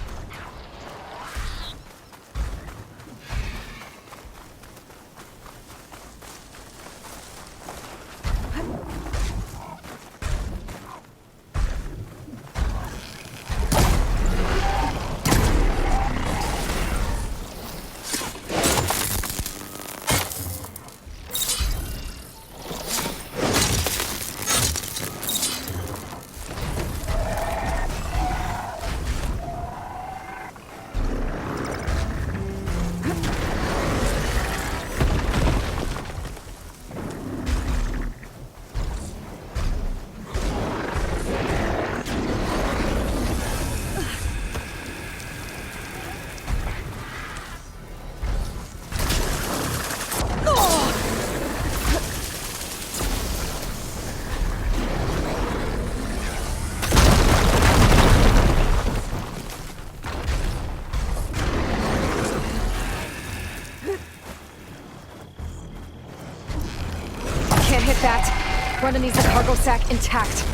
That. Runda needs the cargo sack intact.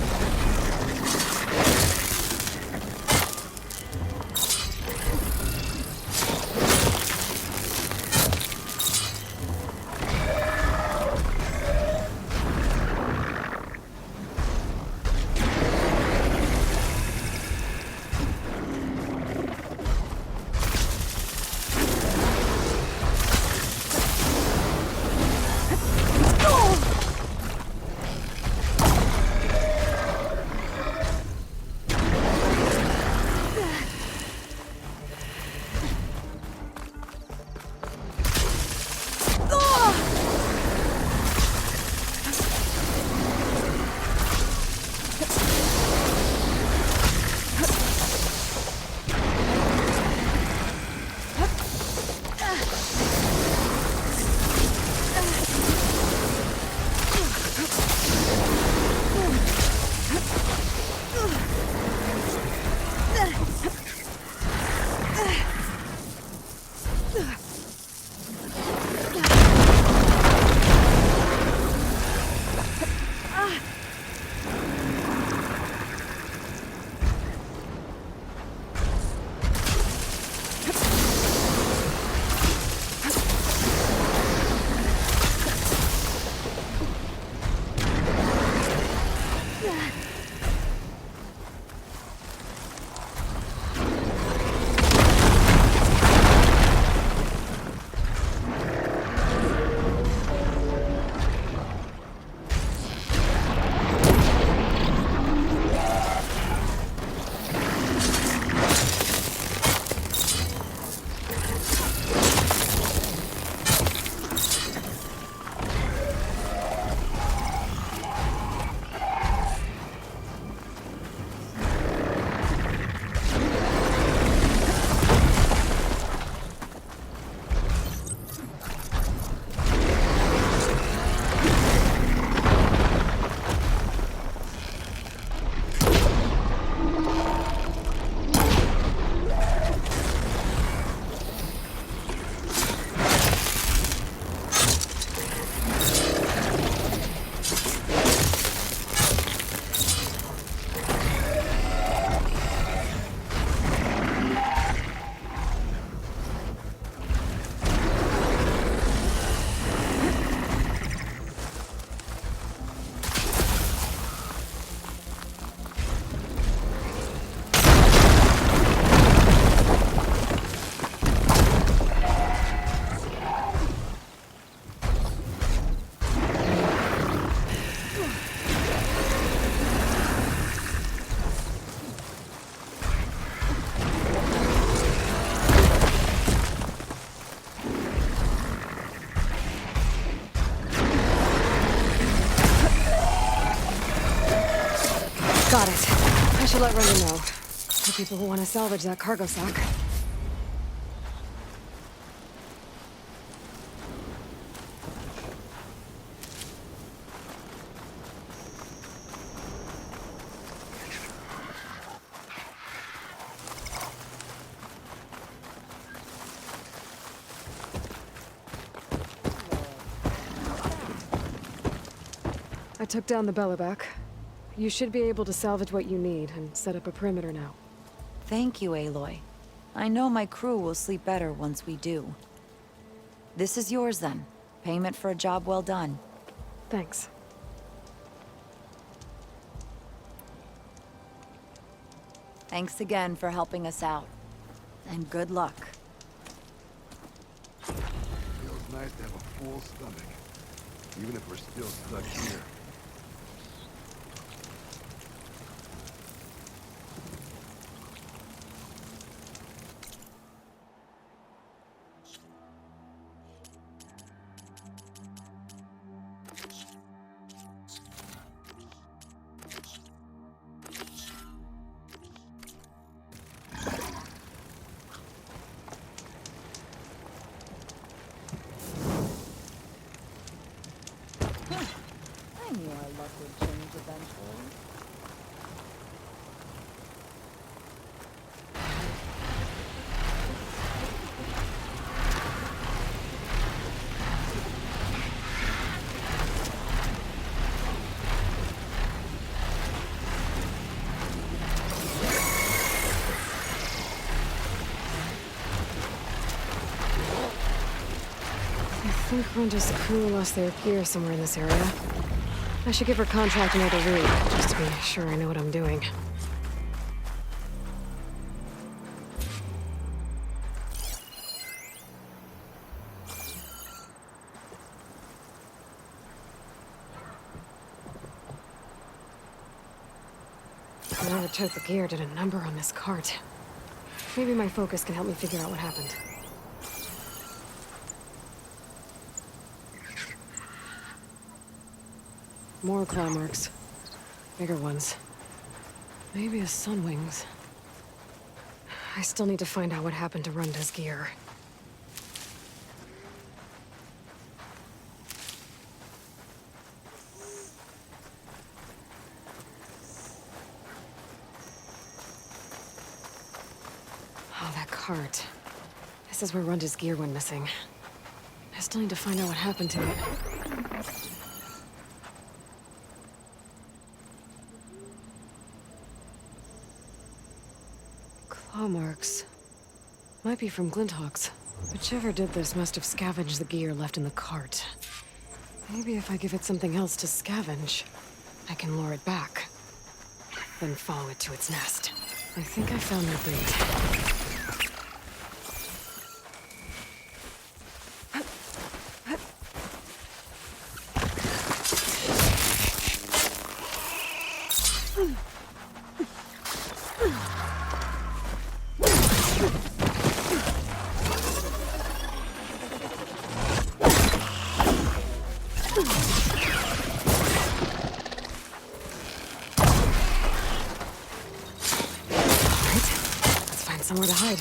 should let Runda know. For people who want to salvage that cargo sack. I took down the Bellowback. You should be able to salvage what you need and set up a perimeter now. Thank you, Aloy. I know my crew will sleep better once we do. This is yours then. Payment for a job well done. Thanks. Thanks again for helping us out. And good luck. Feels nice to have a full stomach, even if we're still stuck here. I knew our luck would change eventually. I think Runda's crew lost their gear somewhere in this area. I should give her contract another route, just to be sure I know what I'm doing. Whoever took the gear did a number on this cart. Maybe my focus can help me figure out what happened. More claw marks. Bigger ones. Maybe a Sunwing's. I still need to find out what happened to Runda's gear. Oh, that cart. This is where Runda's gear went missing. I still need to find out what happened to it. Claw marks. Might be from Glinthawks. Whichever did this must have scavenged the gear left in the cart. Maybe if I give it something else to scavenge, I can lure it back. Then follow it to its nest. I think I found their bait. Somewhere to hide.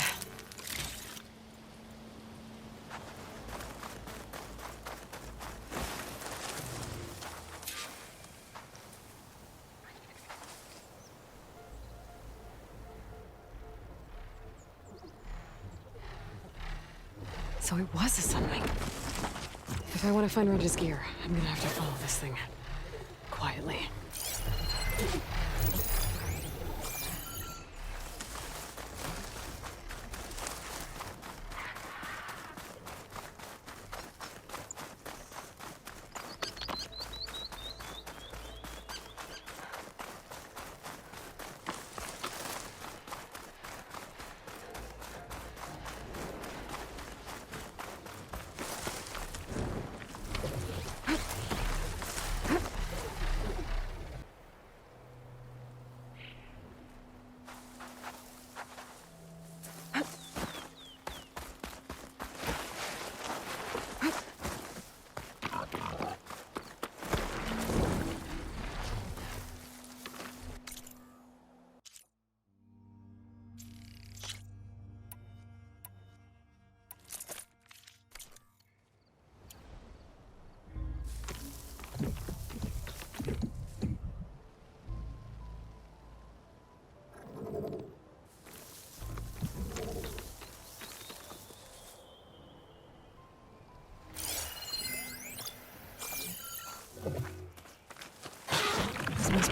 So it was a Sunwing. If I want to find Runda's gear, I'm gonna have to follow this thing quietly.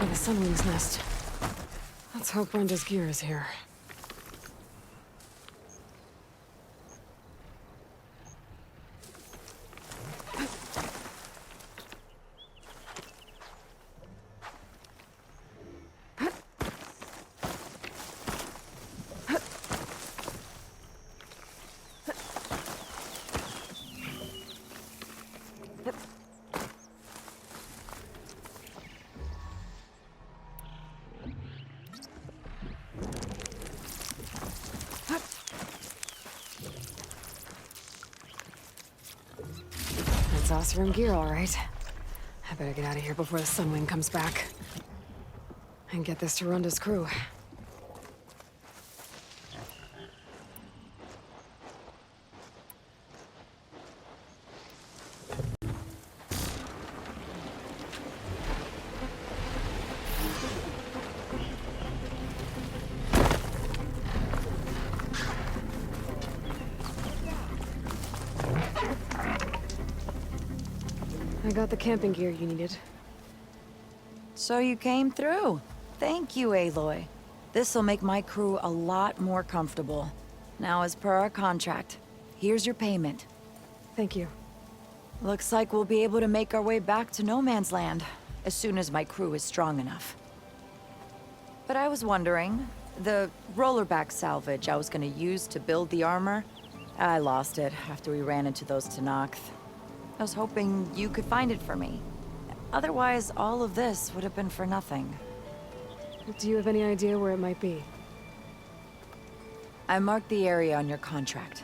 by the Sunwing's nest. Let's hope Runda's gear is here. That's Oseram gear, all right. I better get out of here before the Sunwing comes back. And get this to Runda's crew. I got the camping gear you needed. So you came through. Thank you, Aloy. This'll make my crew a lot more comfortable. Now, as per our contract, here's your payment. Thank you. Looks like we'll be able to make our way back to No Man's Land as soon as my crew is strong enough. But I was wondering, the Rollerback salvage I was gonna use to build the armor, I lost it after we ran into those Tenakth. I was hoping you could find it for me. Otherwise, all of this would have been for nothing. Do you have any idea where it might be? I marked the area on your contract.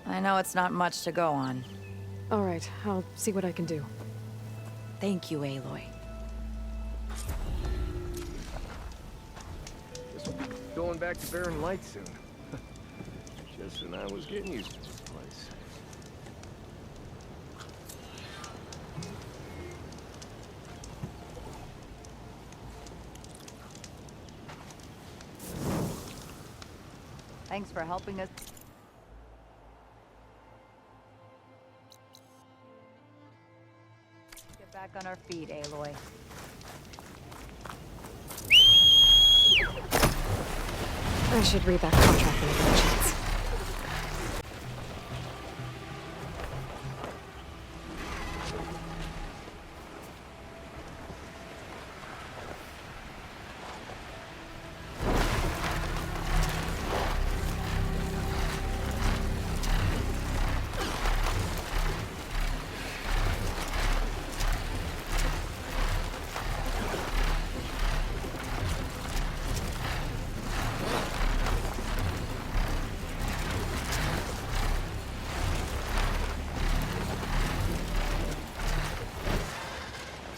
I know it's not much to go on. All right, I'll see what I can do. Thank you, Aloy. Guess we'll be going back to Barren Light soon. Just when I was getting used to this place. Thanks for helping us. Get back on our feet, Aloy. I should read that contract when I get a chance.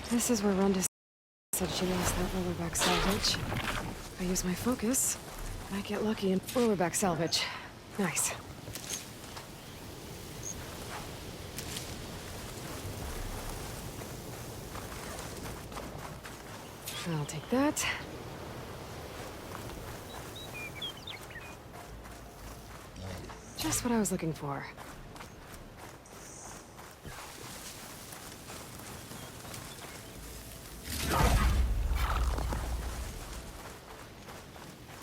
This is where Runda said she lost that Rollerback salvage. If I use my focus, I might get lucky and Rollerback salvage. Nice. I'll take that. Just what I was looking for.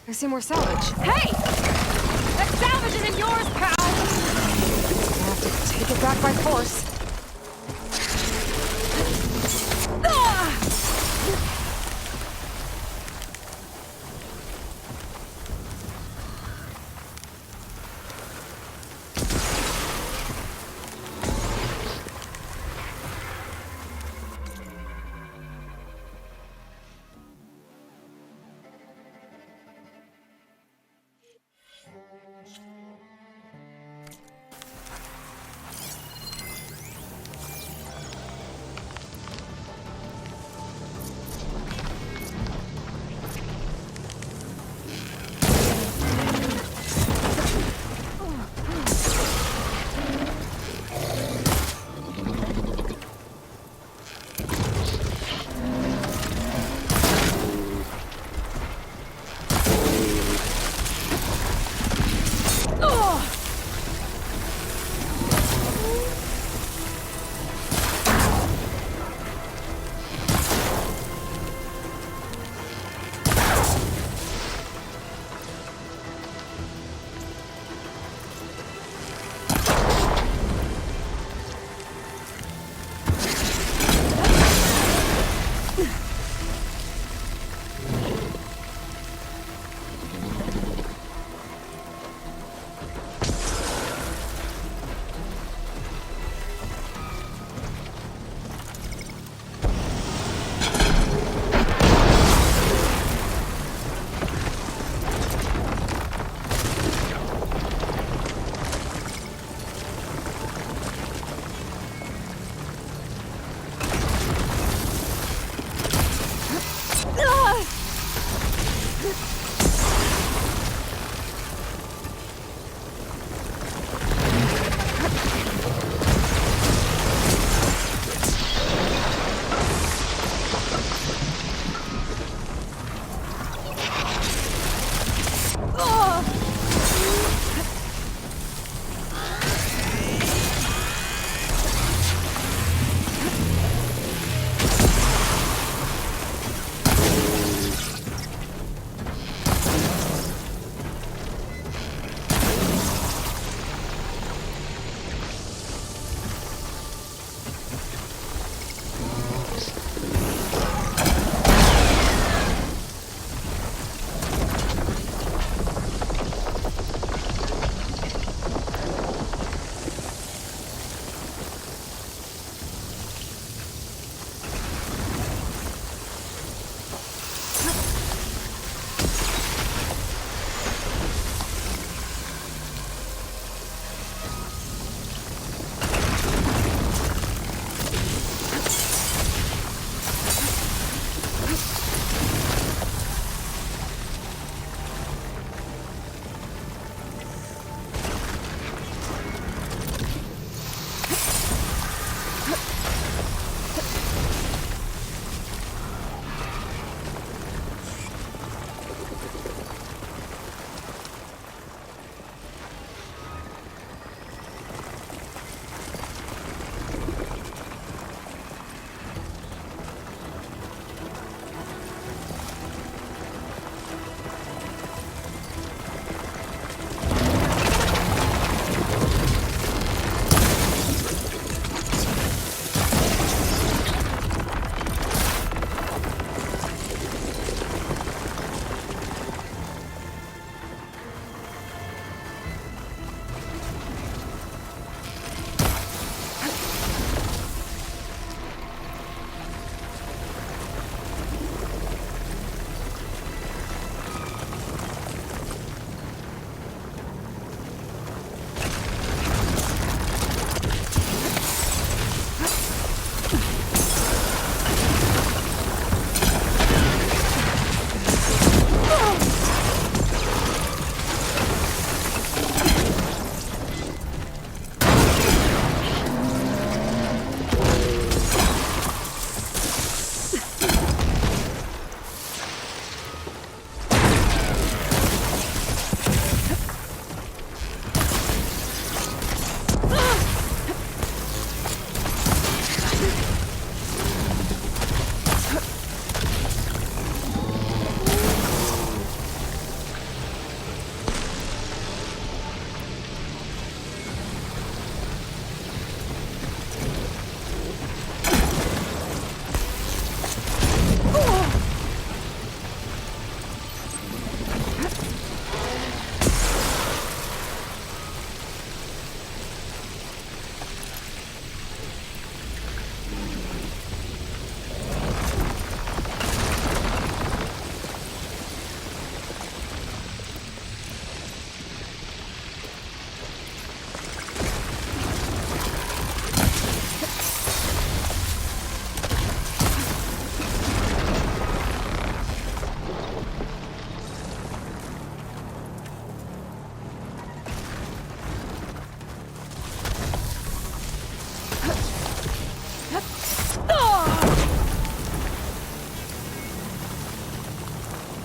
I see more salvage. Hey! That salvage isn't yours, pal! I have to take it back by force.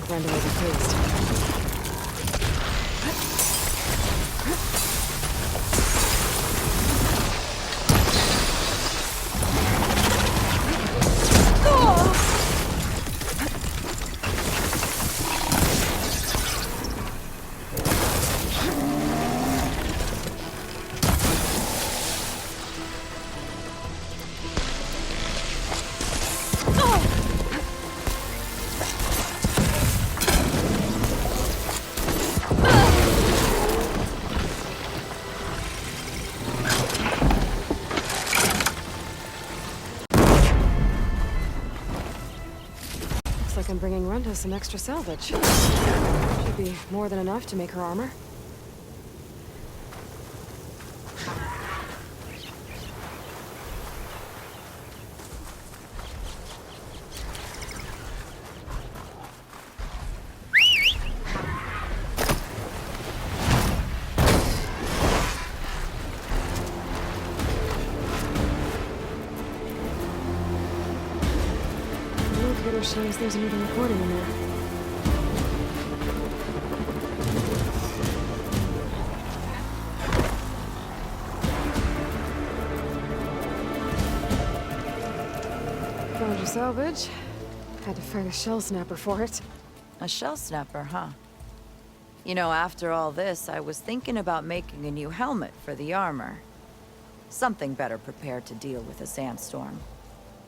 Runda will be pleased. I'm bringing Runda some extra salvage. Should be more than enough to make her armor. Shows there's another recording in there. Found your salvage. Had to fight a Shellsnapper for it. A Shellsnapper, huh? You know, after all this, I was thinking about making a new helmet for the armor. Something better prepared to deal with a sandstorm.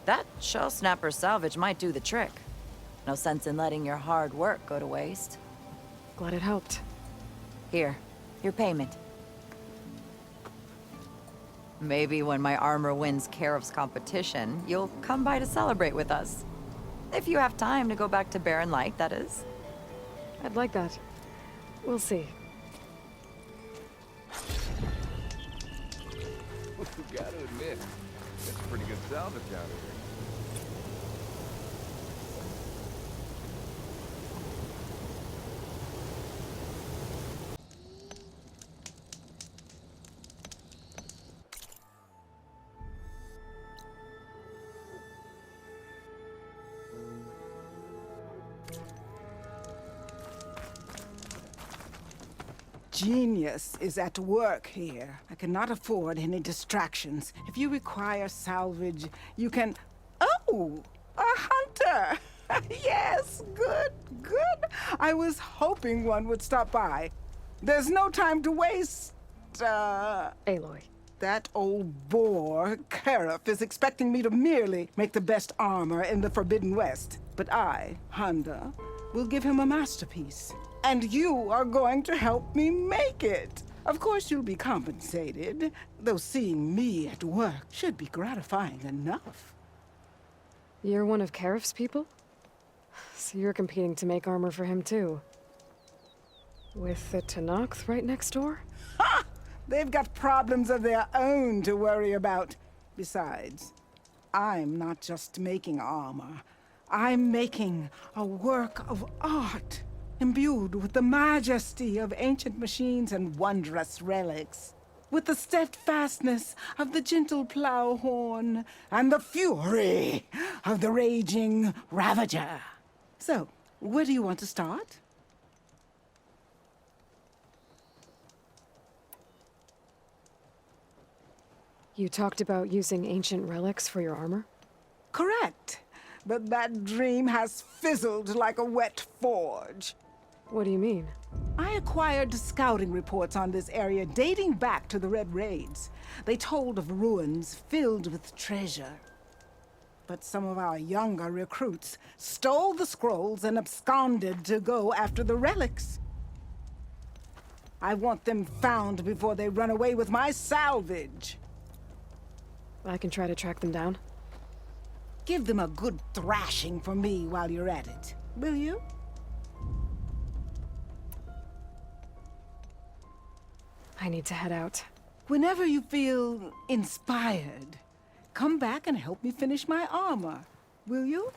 That Shellsnapper salvage might do the trick. No sense in letting your hard work go to waste. Glad it helped. Here, your payment. Maybe when my armor wins Karif's competition, you'll come by to celebrate with us. If you have time to go back to Barren Light, that is. I'd like that. We'll see. Gotta admit, that's pretty good salvage out of here. Genius is at work here. I cannot afford any distractions. If you require salvage, you can... Oh! A hunter! Yes, good, good. I was hoping one would stop by. There's no time to waste, Aloy. That old boar, Karif, is expecting me to merely make the best armor in the Forbidden West. But I, Runda, will give him a masterpiece. And you are going to help me make it. Of course you'll be compensated, though seeing me at work should be gratifying enough. You're one of Karif's people? So you're competing to make armor for him too. With the Tenakth right next door? Ha! They've got problems of their own to worry about. Besides, I'm not just making armor. I'm making a work of art, imbued with the majesty of ancient machines and wondrous relics, with the steadfastness of the gentle Plowhorn and the fury of the raging Ravager. So, where do you want to start? You talked about using ancient relics for your armor? Correct. But that dream has fizzled like a wet forge. What do you mean? I acquired scouting reports on this area dating back to the Red Raids. They told of ruins filled with treasure. But some of our younger recruits stole the scrolls and absconded to go after the relics. I want them found before they run away with my salvage. I can try to track them down. Give them a good thrashing for me while you're at it, will you? I need to head out. Whenever you feel inspired, come back and help me finish my armor, will you?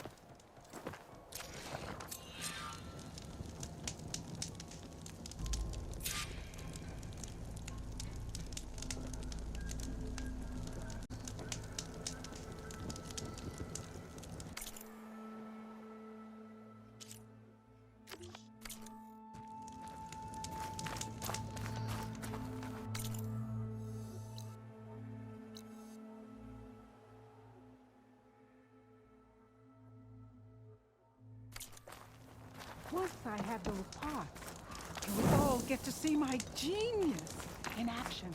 I had those parts, you would all get to see my genius in action.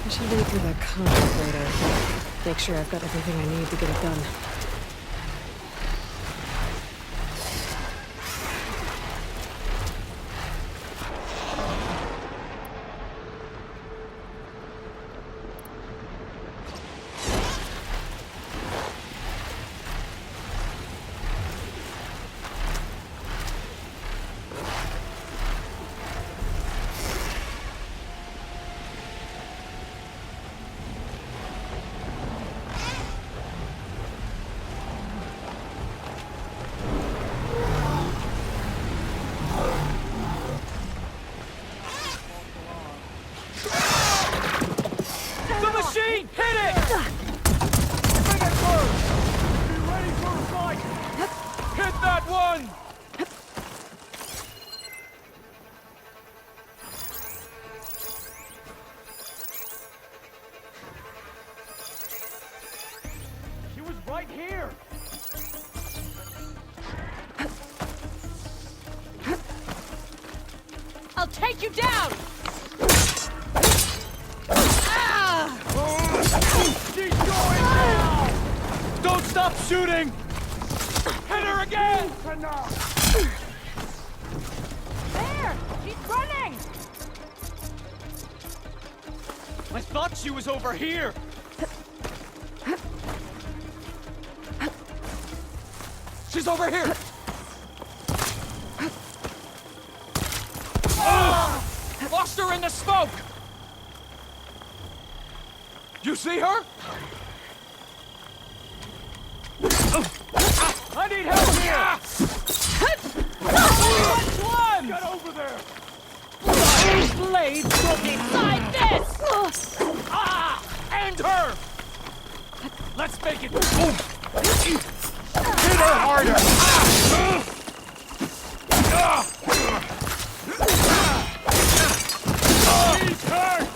I should read through that contract later. Make sure I've got everything I need to get it done. Right here! I'll take you down! She's going down! Don't stop shooting! Hit her again! There! She's running! I thought she was over here! She's over here! Lost her in the smoke! You see her? I need help here! Which one? Get over there! These blades will decide this! And her! Let's make it... Hit her harder! He's hurt!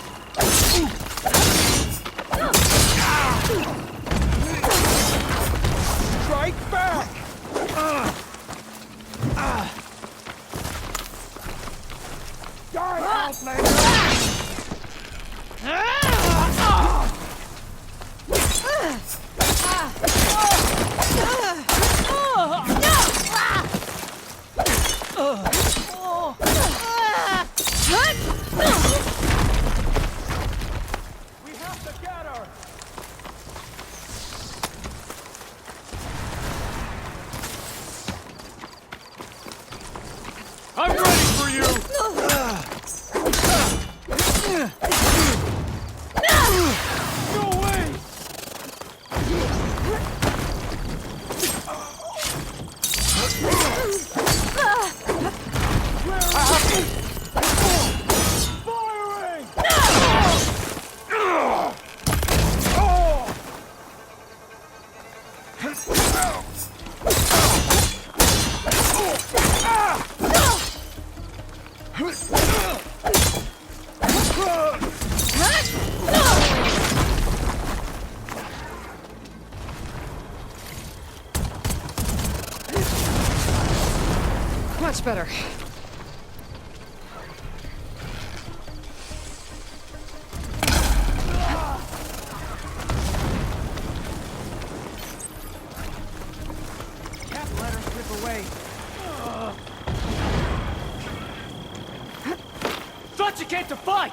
Strike back! Die out, later! We have to get her! I'm ready for you! No way! Firing! Much better. Can't let her slip away. Thought you came to fight!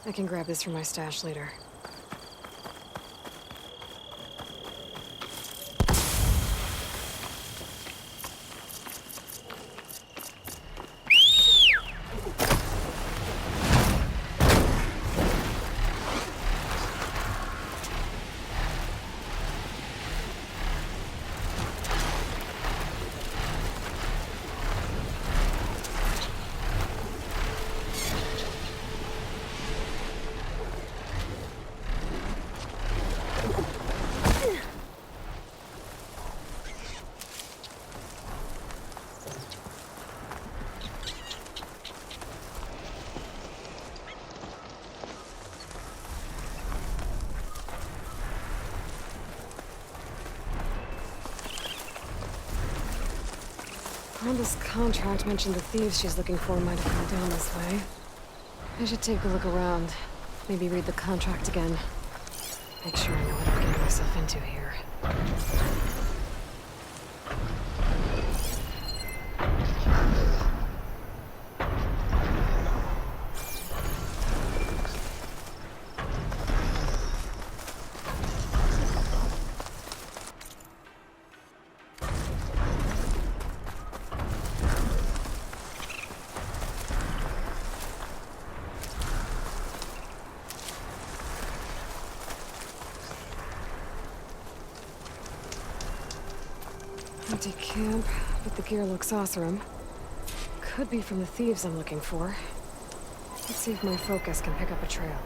I can grab this from my stash later. Honda's contract mentioned the thieves she's looking for might have come down this way. I should take a look around. Maybe read the contract again. Make sure I know what I'm getting myself into here. Empty camp, but the gear looks Oseram. Could be from the thieves I'm looking for. Let's see if my focus can pick up a trail.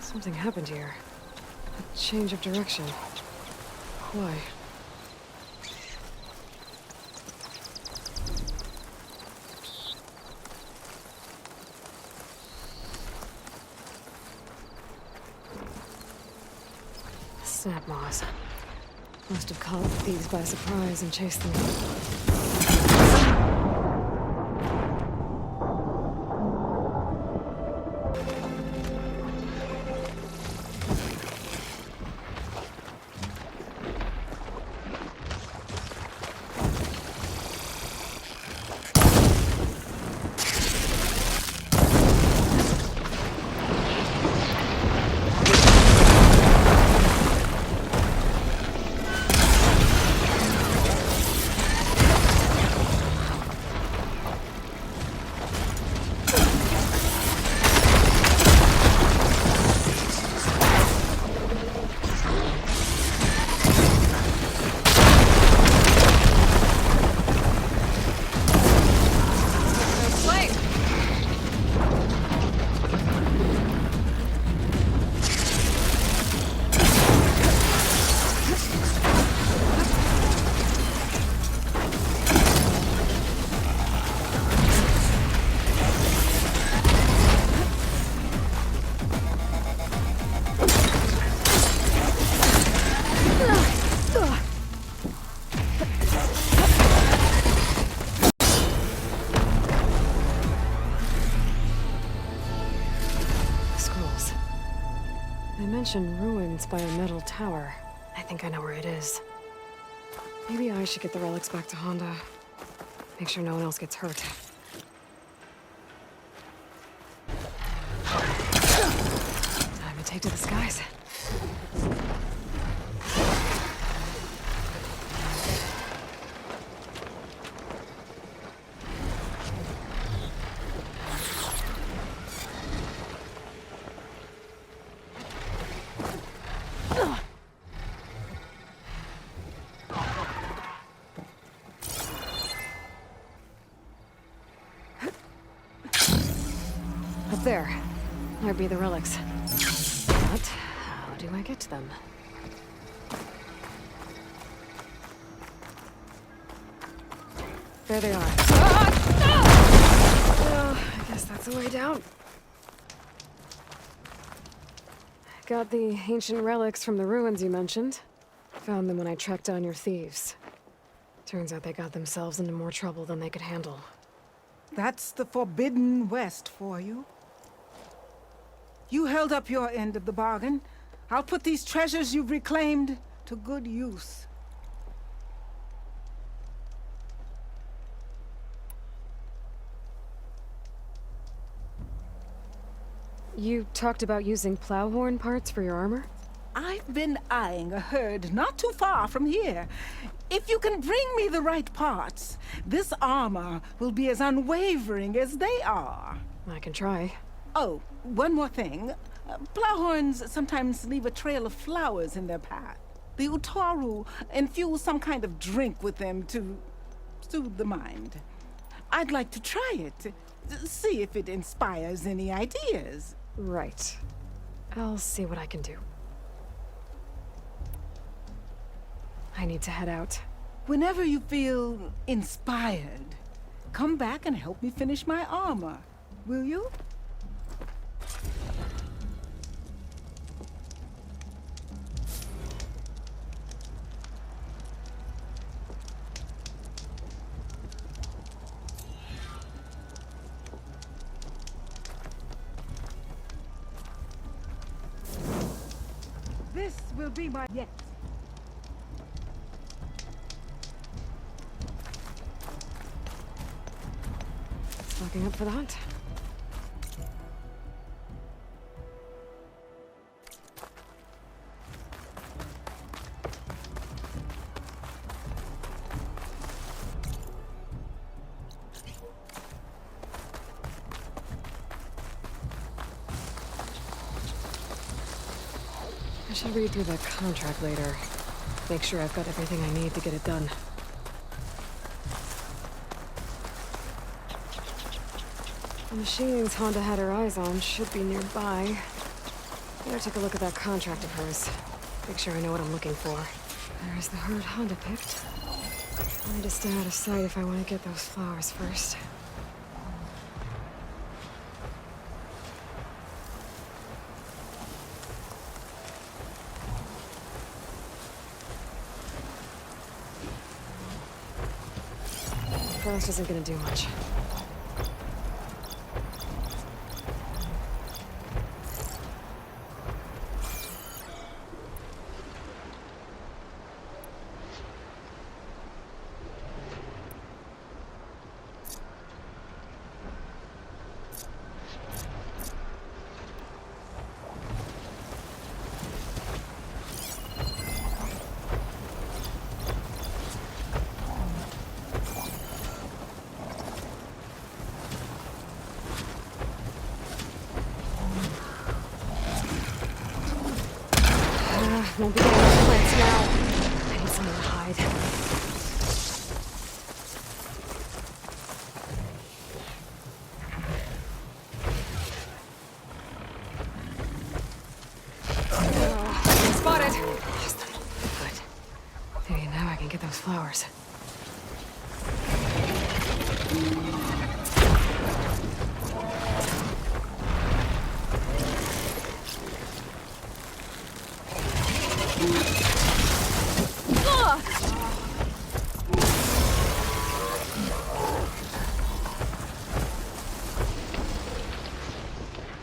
Something happened here. A change of direction. Why? Snap moss. Must have caught the thieves by surprise and chased them. Ruins by a metal tower. I think I know where it is. Maybe I should get the relics back to Honda. Make sure no one else gets hurt. Time to take to the skies. There. Might be the relics. But how do I get to them? There they are. Well, I guess that's the way down. Got the ancient relics from the ruins you mentioned. Found them when I tracked down your thieves. Turns out they got themselves into more trouble than they could handle. That's the Forbidden West for you. You held up your end of the bargain. I'll put these treasures you've reclaimed to good use. You talked about using Plowhorn parts for your armor? I've been eyeing a herd not too far from here. If you can bring me the right parts, this armor will be as unwavering as they are. I can try. Oh, one more thing. Plowhorns sometimes leave a trail of flowers in their path. The Utaru infuse some kind of drink with them to soothe the mind. I'd like to try it, see if it inspires any ideas. Right. I'll see what I can do. I need to head out. Whenever you feel inspired, come back and help me finish my armor, will you? This will be my... Yes. Looking up for the hunt. I should read through the contract later. Make sure I've got everything I need to get it done. The machines Honda had her eyes on should be nearby. Better take a look at that contract of hers. Make sure I know what I'm looking for. There's the herd Honda picked. I need to stay out of sight if I want to get those flowers first. Frost isn't gonna do much. Won't be getting much plants now. I need somewhere to hide. Spotted! Awesome. Good. Maybe now I can get those flowers.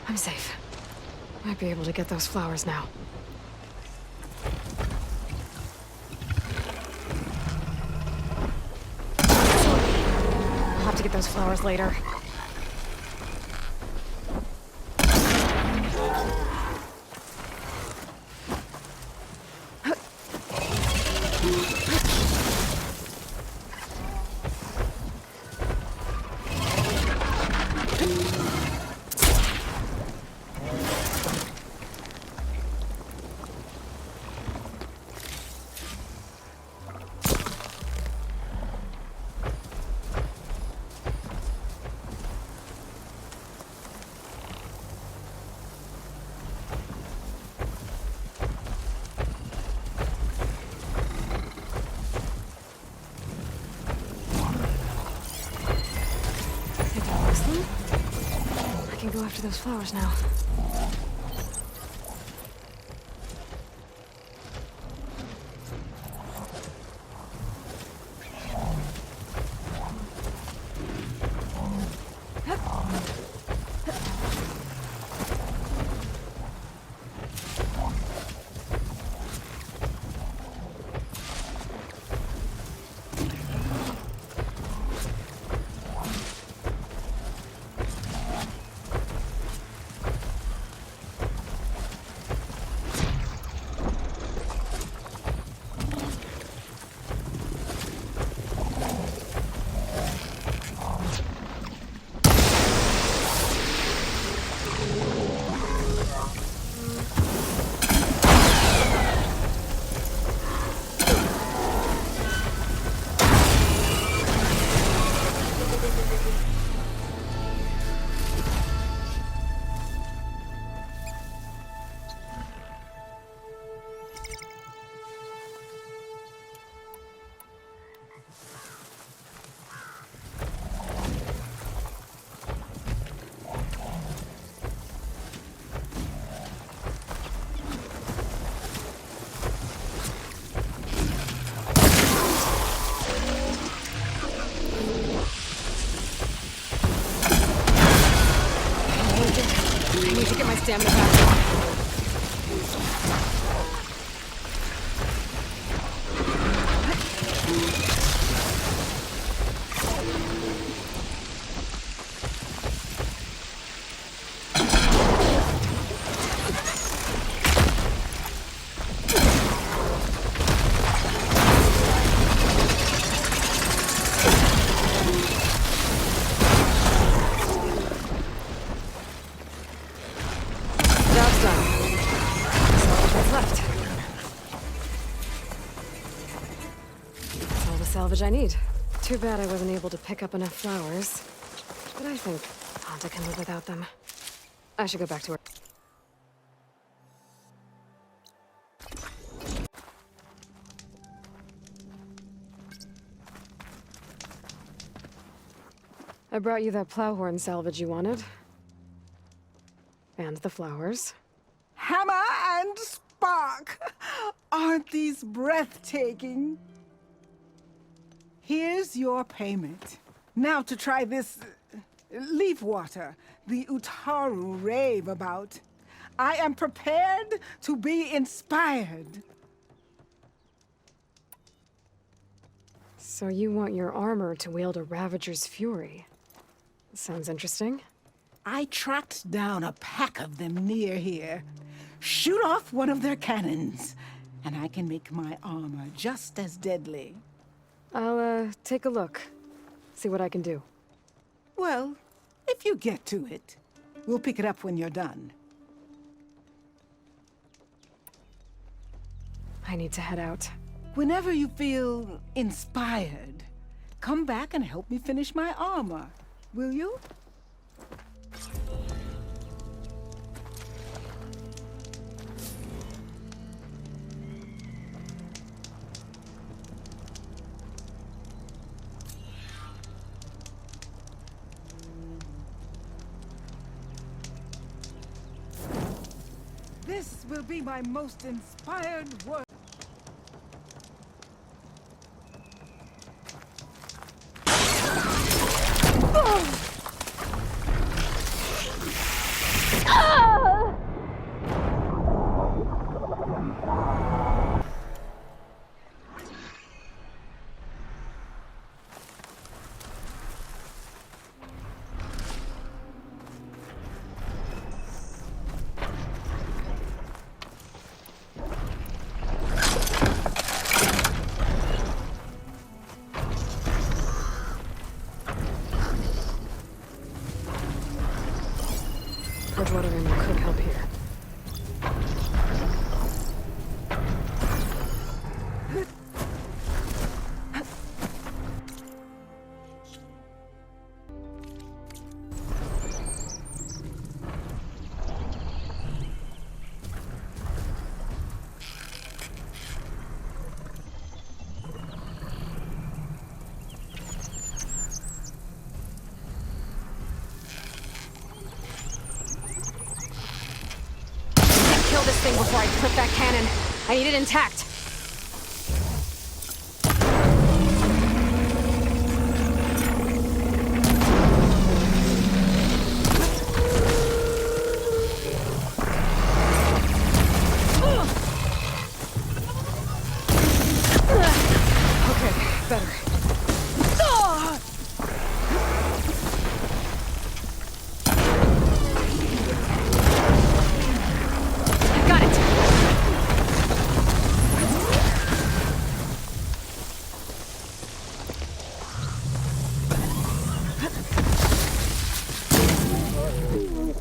I'm safe. Might be able to get those flowers now. I'll have to get those flowers later. I can go after those flowers now. get my stamina back. Salvage I need. Too bad I wasn't able to pick up enough flowers. But I think Anta can live without them. I should go back to her. I brought you that plowhorn salvage you wanted. And the flowers. Hammer and spark! Aren't these breathtaking? Here's your payment. Now to try this leaf water the Utaru rave about. I am prepared to be inspired. So you want your armor to wield a Ravager's fury? Sounds interesting. I tracked down a pack of them near here. Shoot off one of their cannons, and I can make my armor just as deadly. I'll, take a look. See what I can do. Well, if you get to it, we'll pick it up when you're done. I need to head out. Whenever you feel inspired, come back and help me finish my armor, will you? This will be my most inspired work. Water ammo could help here. This thing before I clip that cannon. I need it intact. Okay, better.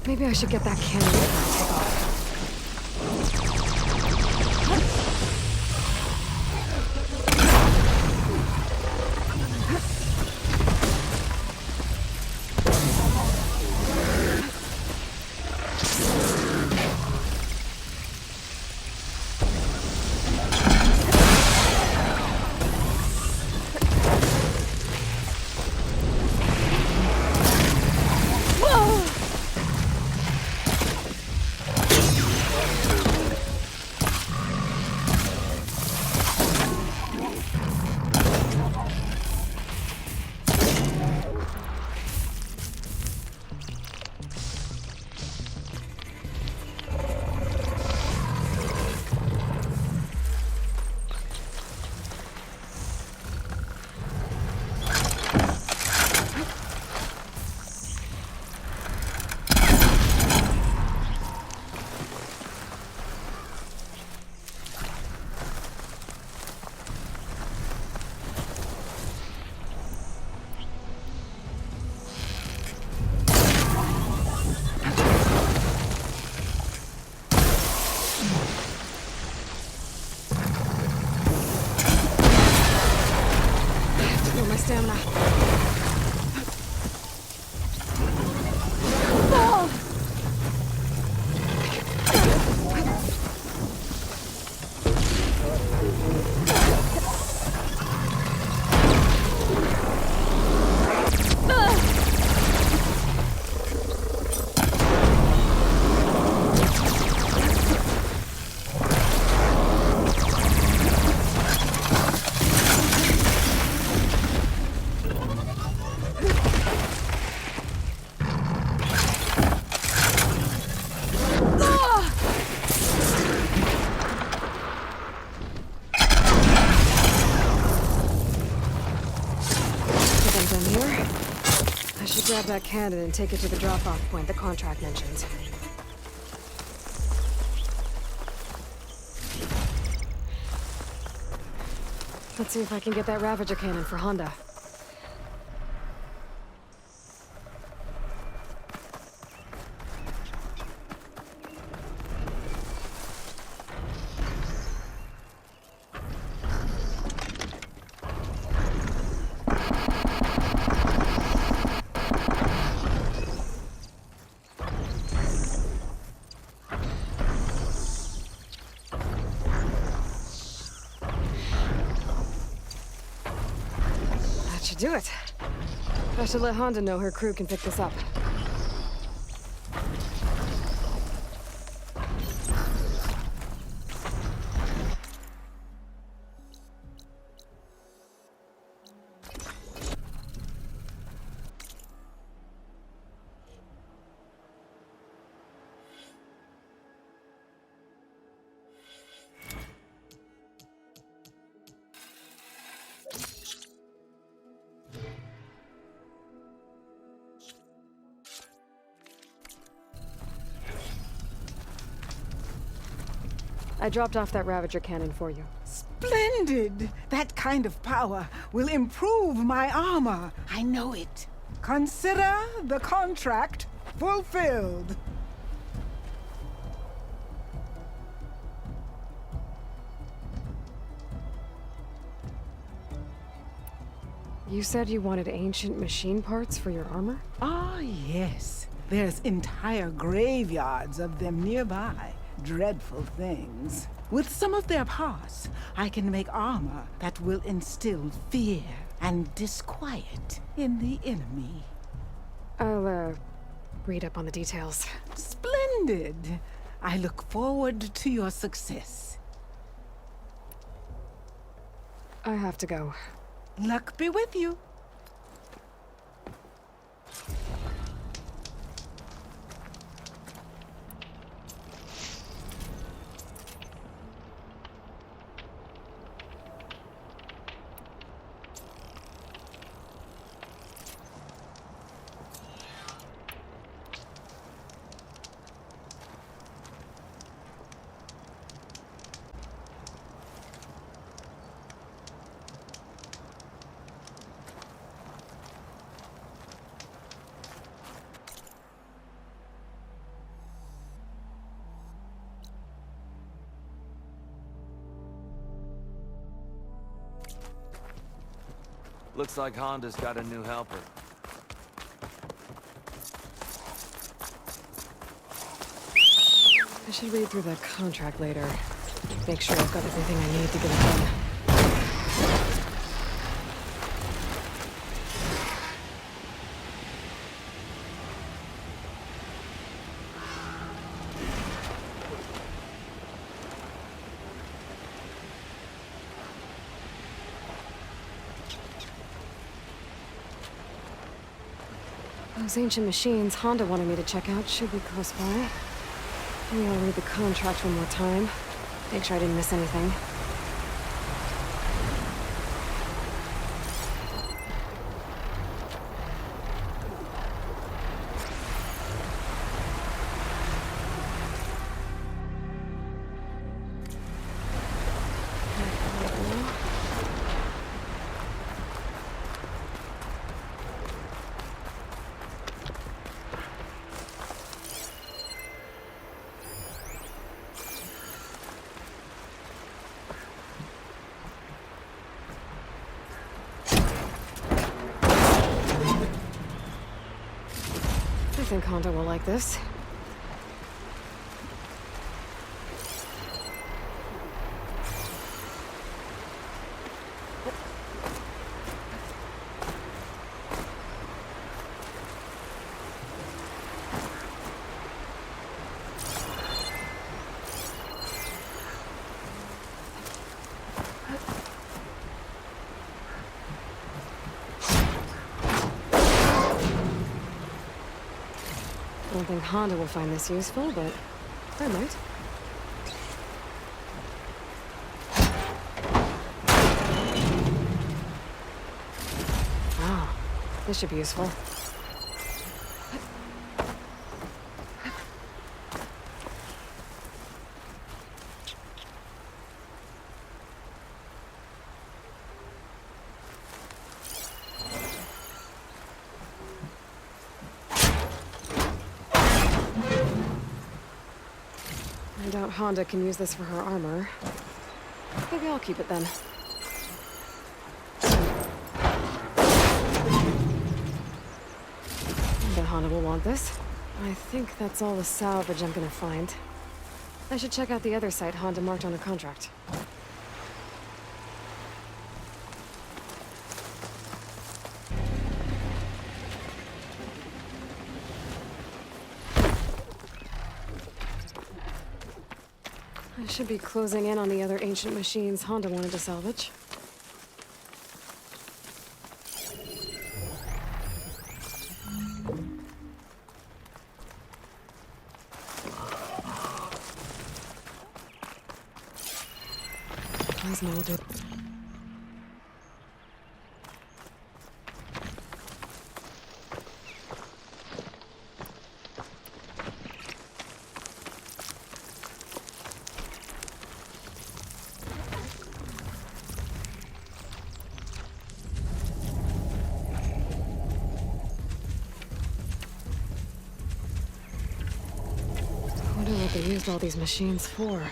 Maybe I should get that cannon before I take off. grab that cannon and take it to the drop-off point the contract mentions. Let's see if I can get that Ravager cannon for Honda. Do it. I should let Honda know her crew can pick this up. I dropped off that Ravager cannon for you. Splendid! That kind of power will improve my armor. I know it. Consider the contract fulfilled. You said you wanted ancient machine parts for your armor? Ah, yes. There's entire graveyards of them nearby. Dreadful things. With some of their parts, I can make armor that will instill fear and disquiet in the enemy. I'll, read up on the details. Splendid! I look forward to your success. I have to go. Luck be with you. Looks like Honda's got a new helper. I should read through that contract later. Make sure I've got everything I need to get it done. Those ancient machines Honda wanted me to check out should be close by. Maybe I'll read the contract one more time. Make sure I didn't miss anything. I think Honda will like this. I don't think Honda will find this useful, but I might. Ah, this should be useful. I doubt Honda can use this for her armor. Maybe I'll keep it then. I bet Honda will want this. I think that's all the salvage I'm gonna find. I should check out the other site Honda marked on her contract. I should be closing in on the other ancient machines Honda wanted to salvage. Those molded. I wonder what they used all these machines for.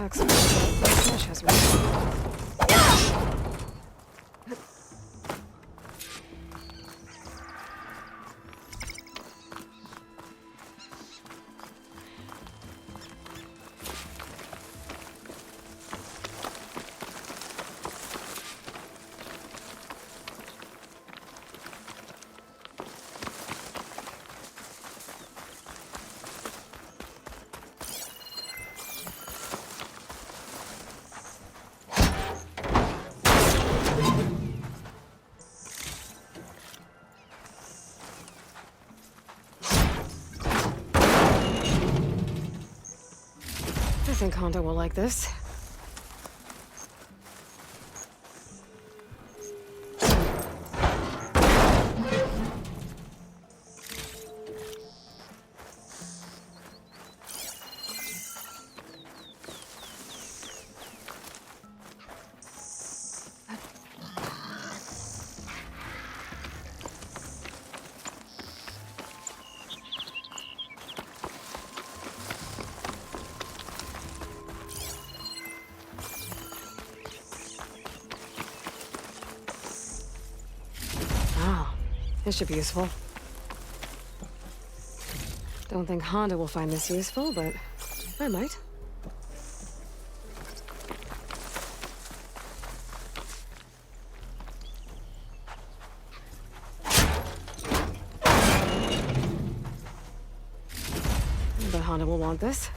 attacks when the flesh has reached. I think Honda will like this. This should be useful. Don't think Honda will find this useful, but I might. But Honda will want this.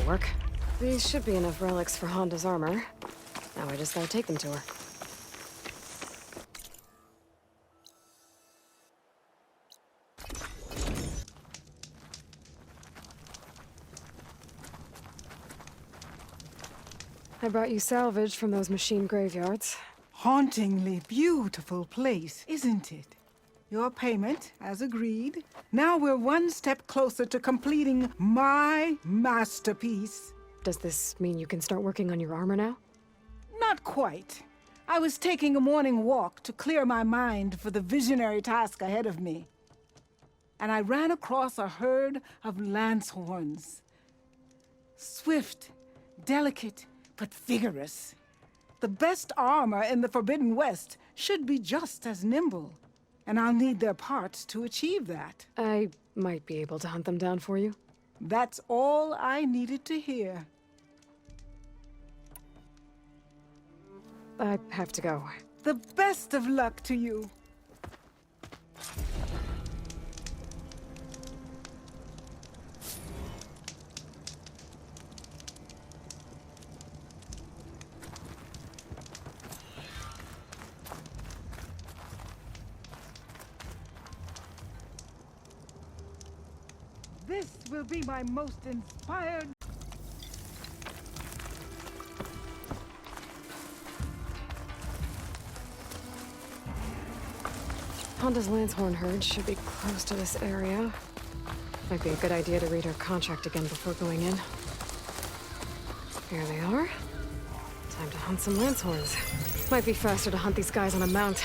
Work. These should be enough relics for Honda's armor. Now I just gotta take them to her. I brought you salvage from those machine graveyards. Hauntingly beautiful place, isn't it? Your payment, as agreed. Now we're one step closer to completing my masterpiece. Does this mean you can start working on your armor now? Not quite. I was taking a morning walk to clear my mind for the visionary task ahead of me. And I ran across a herd of lancehorns. Swift, delicate, but vigorous. The best armor in the Forbidden West should be just as nimble. And I'll need their parts to achieve that. I might be able to hunt them down for you. That's all I needed to hear. I have to go. The best of luck to you. This will be my most inspired... Honda's Lancehorn herd should be close to this area. Might be a good idea to read her contract again before going in. Here they are. Time to hunt some Lancehorns. Might be faster to hunt these guys on a mount.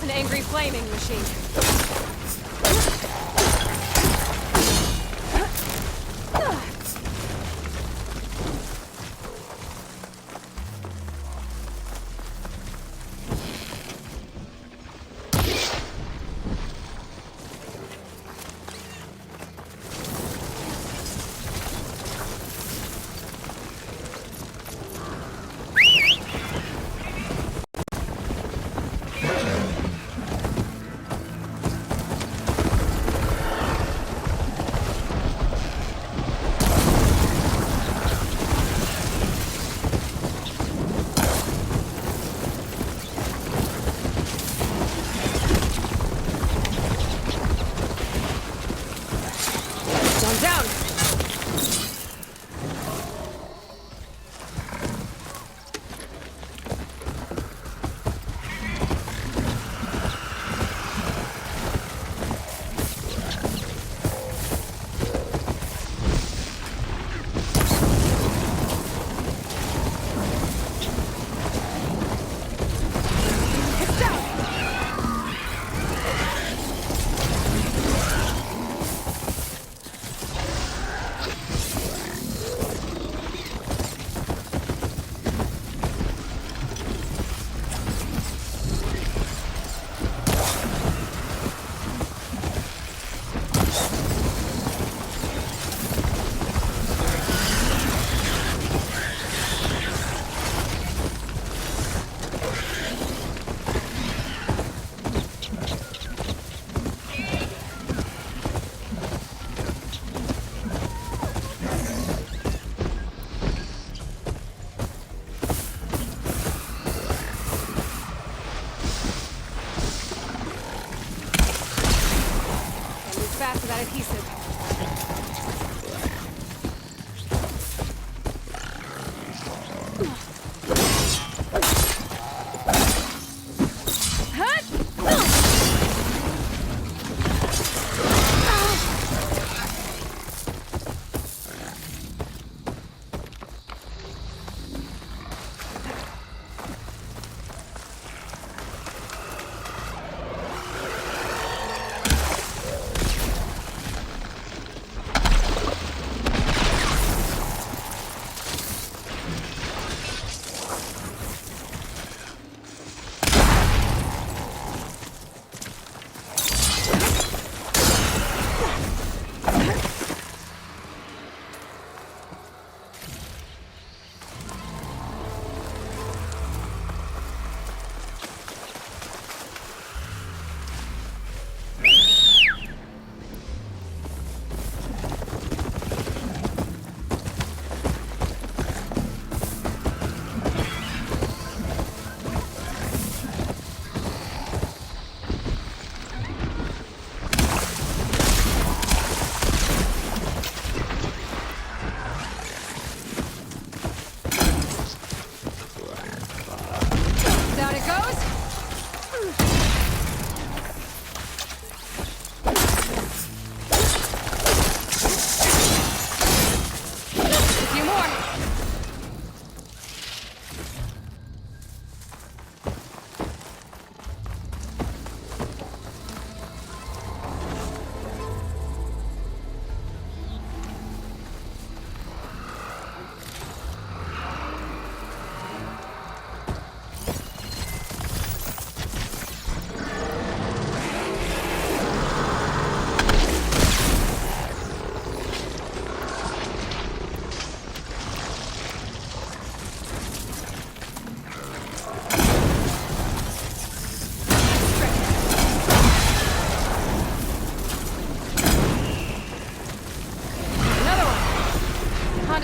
An angry flaming machine.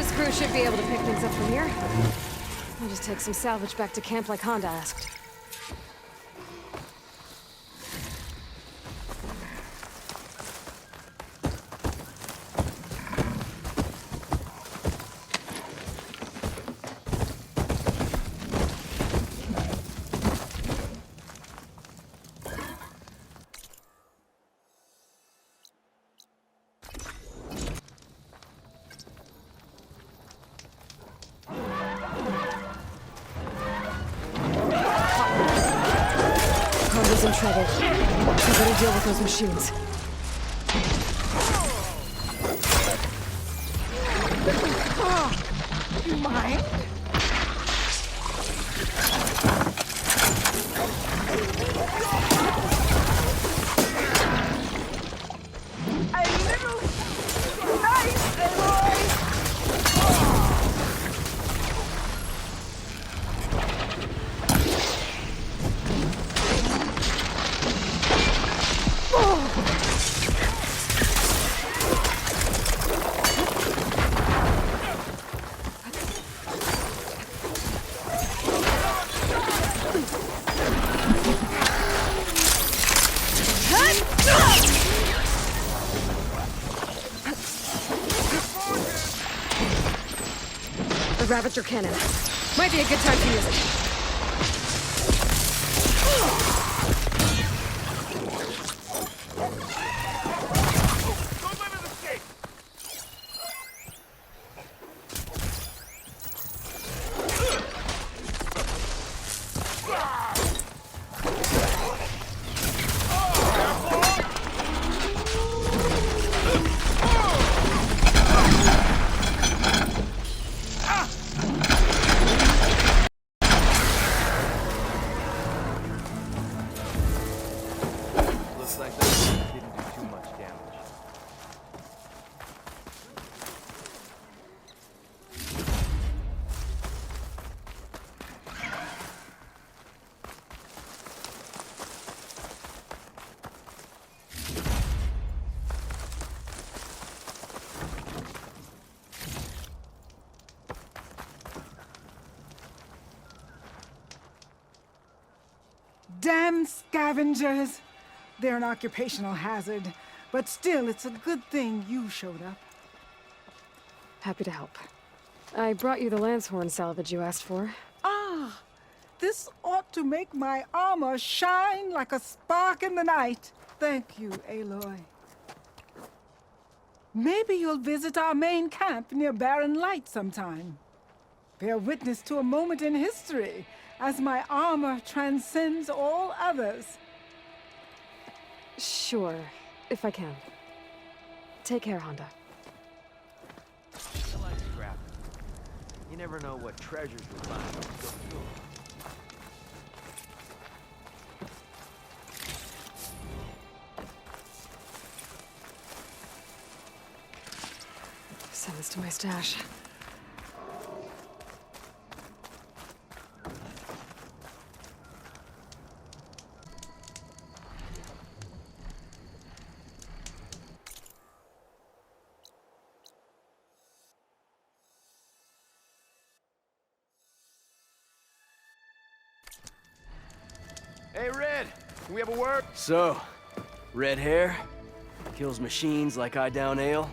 Honda's crew should be able to pick things up from here. I'll just take some salvage back to camp like Honda asked. Honda's in trouble. I better deal with those machines. You mind? A little nice, Aloy! The Ravager cannon. Might be a good time to use it. Looks like that didn't do too much damage. Damn scavengers! They're an occupational hazard, but still, it's a good thing you showed up. Happy to help. I brought you the Lancehorn salvage you asked for. Ah, this ought to make my armor shine like a spark in the night. Thank you, Aloy. Maybe you'll visit our main camp near Barren Light sometime. Bear witness to a moment in history as my armor transcends all others. Sure, if I can. Take care, Honda. I like scrap. You never know what treasures you'll find when you go through 'em. Send this to my stash. Hey, Red! Can we have a word? So, red hair? Kills machines like I down ale?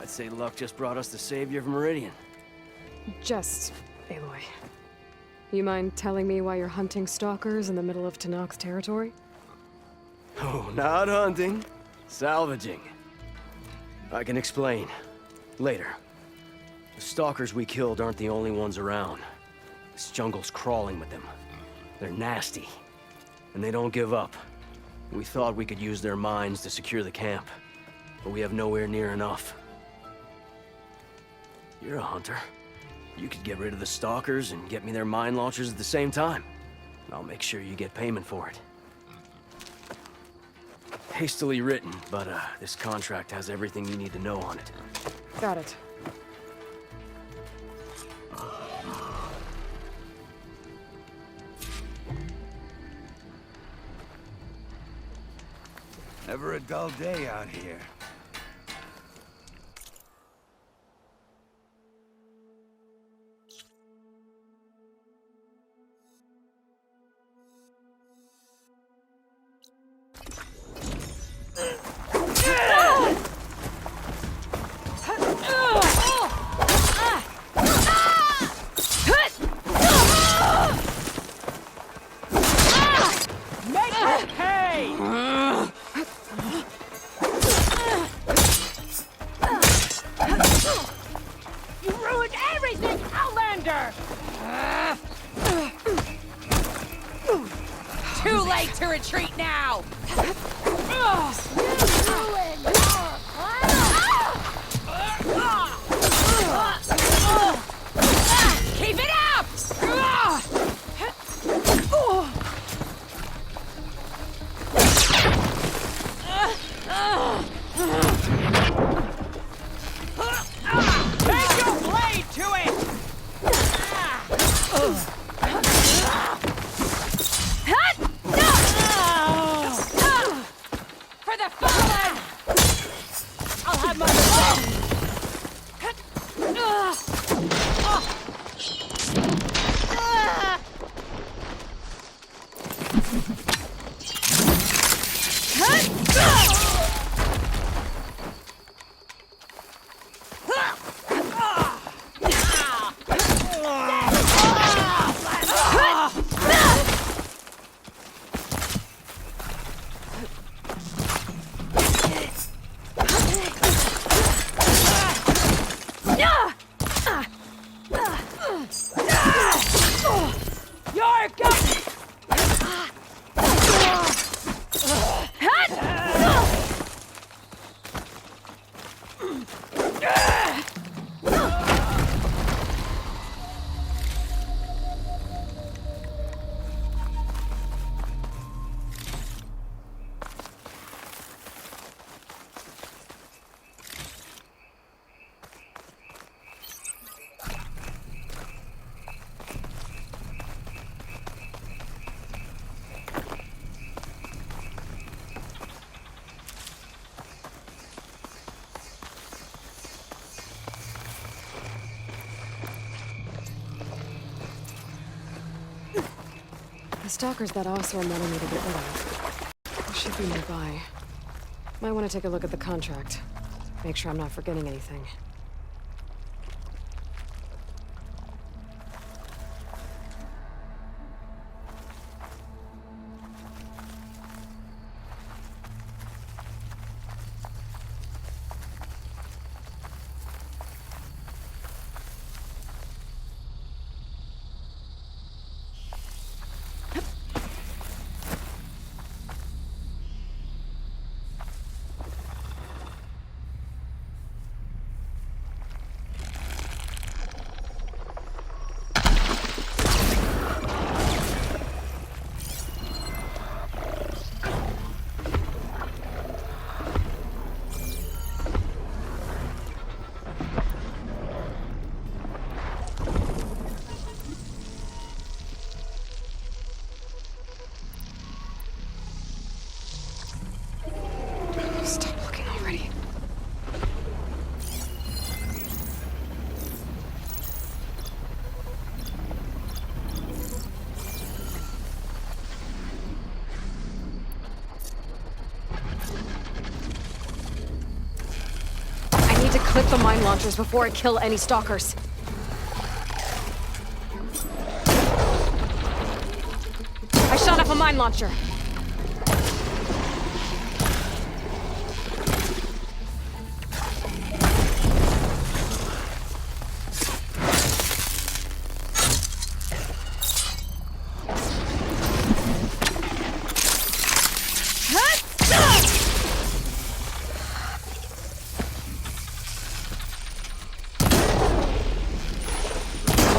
I'd say luck just brought us the savior of Meridian. Just, Aloy. You mind telling me why you're hunting stalkers in the middle of Tanoch's territory? Oh, not hunting. Salvaging. I can explain. Later. The stalkers we killed aren't the only ones around. This jungle's crawling with them. They're nasty. And they don't give up. We thought we could use their mines to secure the camp. But we have nowhere near enough. You're a hunter. You could get rid of the stalkers and get me their mine launchers at the same time. And I'll make sure you get payment for it. Hastily written, but this contract has everything you need to know on it. Got it. Never a dull day out here. surrender! Too late to retreat now! Keep it up! Take your blade to it! For the fallen! I'll have my revenge! The stalkers that Oseram wanted me to get rid of. They should be nearby. Might want to take a look at the contract. Make sure I'm not forgetting anything. Stop looking already. I need to click the mine launchers before I kill any stalkers. I shot off a mine launcher.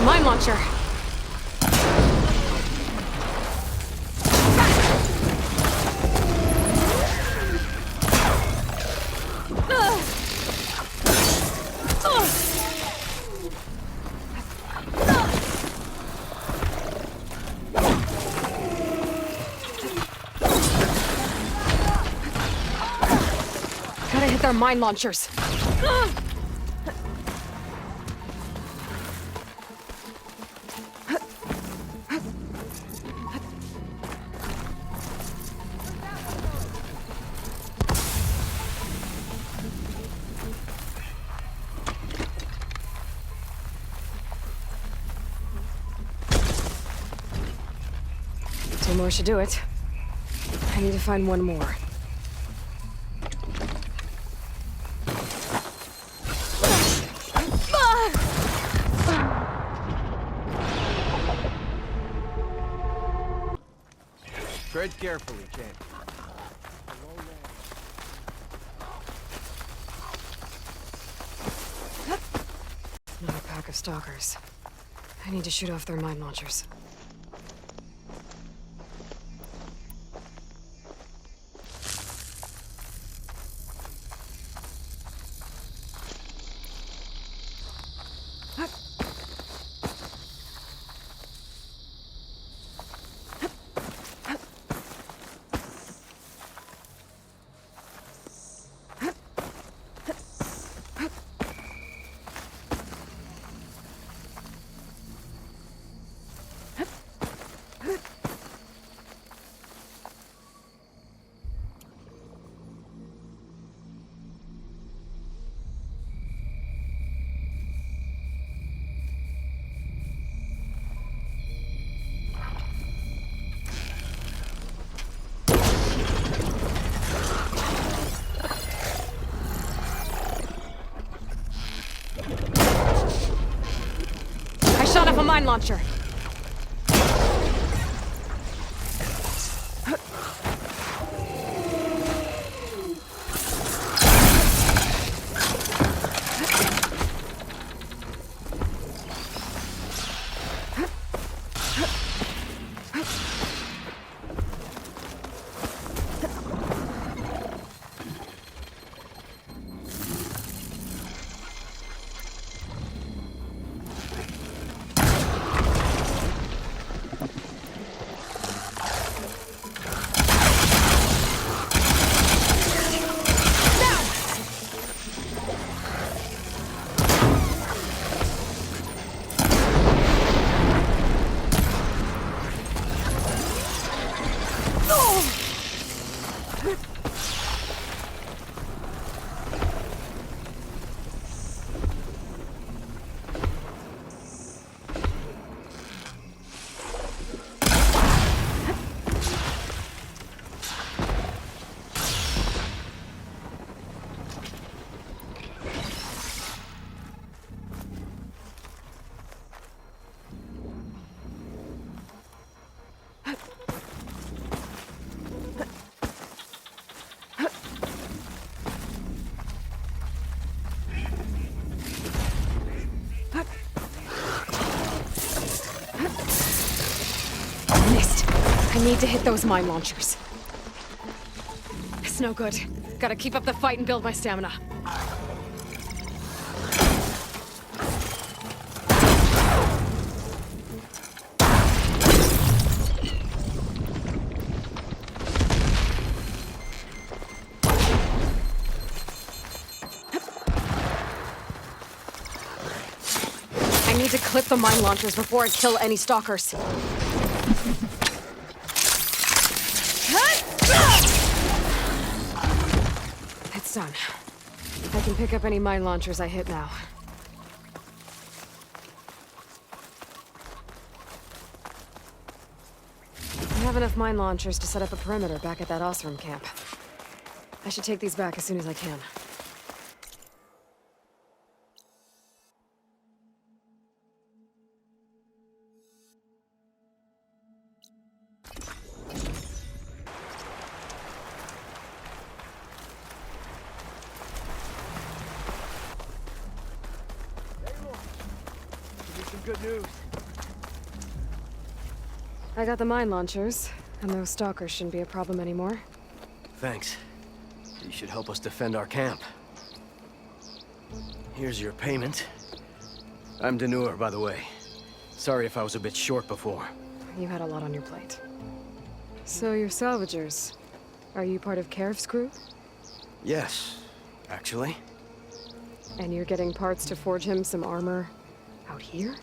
Mine launcher. Gotta hit their mine launchers. Two more should do it. I need to find one more. Tread carefully, champ. Another pack of stalkers. I need to shoot off their mine launchers. Shot off a mine launcher. I need to hit those mine launchers. It's no good. Gotta keep up the fight and build my stamina. I need to clip the mine launchers before I kill any stalkers. It's done. I can pick up any mine launchers I hit now. I have enough mine launchers to set up a perimeter back at that Oseram camp. I should take these back as soon as I can. Good news. I got the mine launchers, and those stalkers shouldn't be a problem anymore. Thanks. You should help us defend our camp. Here's your payment. I'm Denur, by the way. Sorry if I was a bit short before. You had a lot on your plate. So you're salvagers. Are you part of Karif's crew? Yes, actually. And you're getting parts to forge him some armor out here?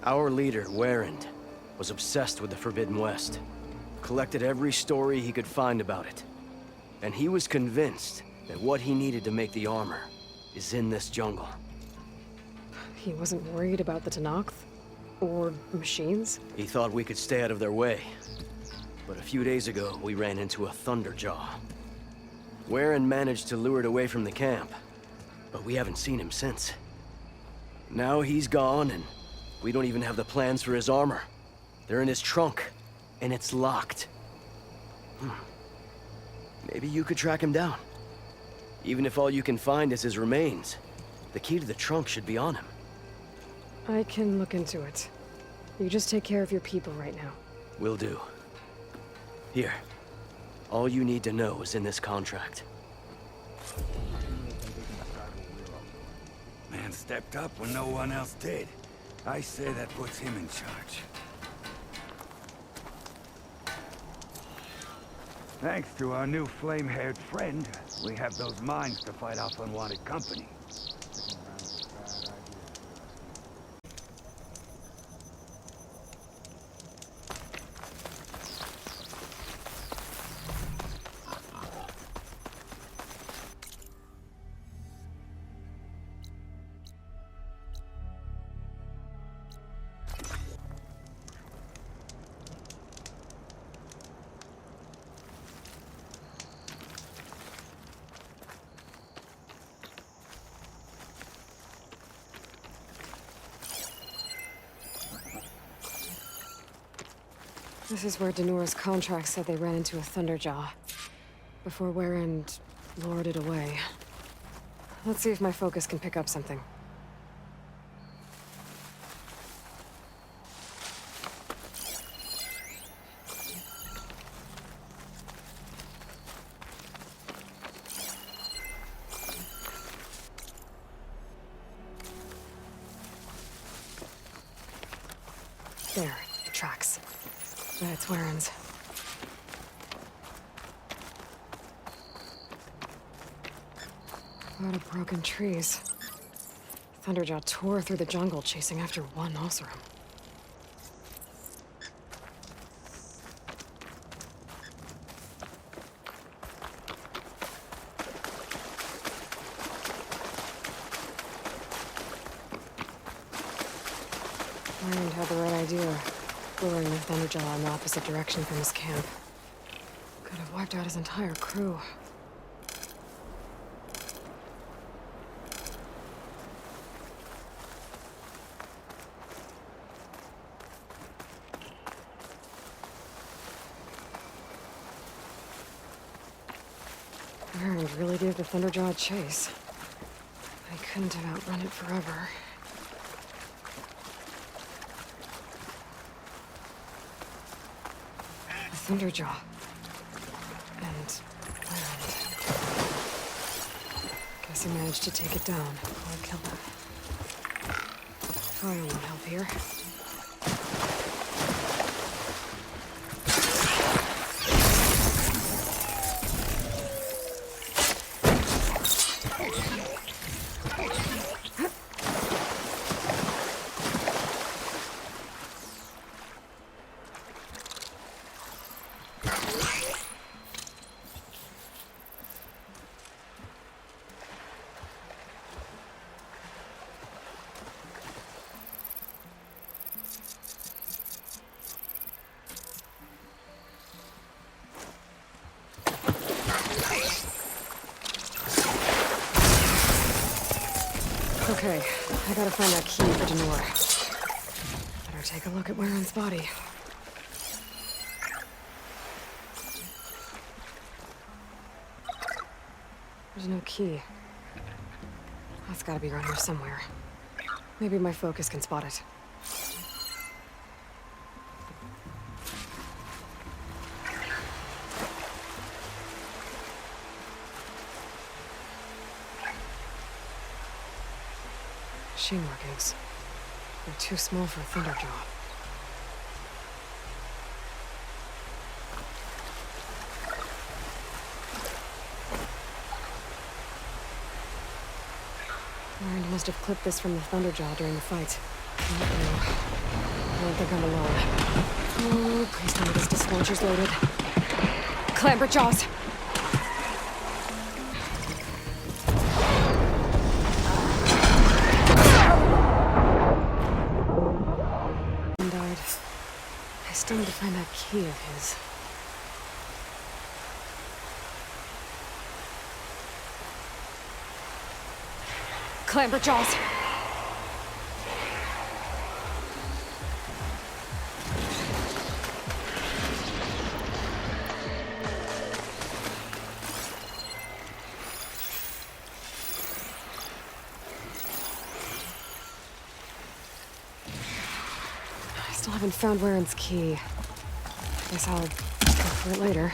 Our leader, Warrand, was obsessed with the Forbidden West. Collected every story he could find about it. And he was convinced that what he needed to make the armor is in this jungle. He wasn't worried about the Tenakth? Or machines? He thought we could stay out of their way. But a few days ago, we ran into a Thunderjaw. Warren managed to lure it away from the camp, but we haven't seen him since. Now he's gone, and we don't even have the plans for his armor. They're in his trunk, and it's locked. Maybe you could track him down. Even if all you can find is his remains, the key to the trunk should be on him. I can look into it. You just take care of your people right now. Will do. Here. All you need to know is in this contract. Man stepped up when no one else did. I say that puts him in charge. Thanks to our new flame-haired friend, we have those mines to fight off unwanted company. This is where Danor's contract said they ran into a Thunderjaw. Before Warren lured it away. Let's see if my focus can pick up something. There, the tracks. That's Warren's. A lot of broken trees. Thunderjaw tore through the jungle chasing after one Oseram. Warren had the right idea. Luring the Thunderjaw in the opposite direction from his camp. Could have wiped out his entire crew. Warren really gave the Thunderjaw a chase. I couldn't have outrun it forever. Thunderjaw. And guess he managed to take it down or kill it. Fire won't help here. Okay, I gotta find that key for Danor. Better take a look at Warren's body. There's no key. That's gotta be around here somewhere. Maybe my focus can spot it. Machine workings. They're too small for a Thunderjaw. Warren must have clipped this from the Thunderjaw during the fight. I don't think I'm alone. Oh, please tell me this disc launcher's loaded. Clamberjaws! I still need to find that key of his. Clamberjaws! Still haven't found Warren's key. Guess I'll look for it later.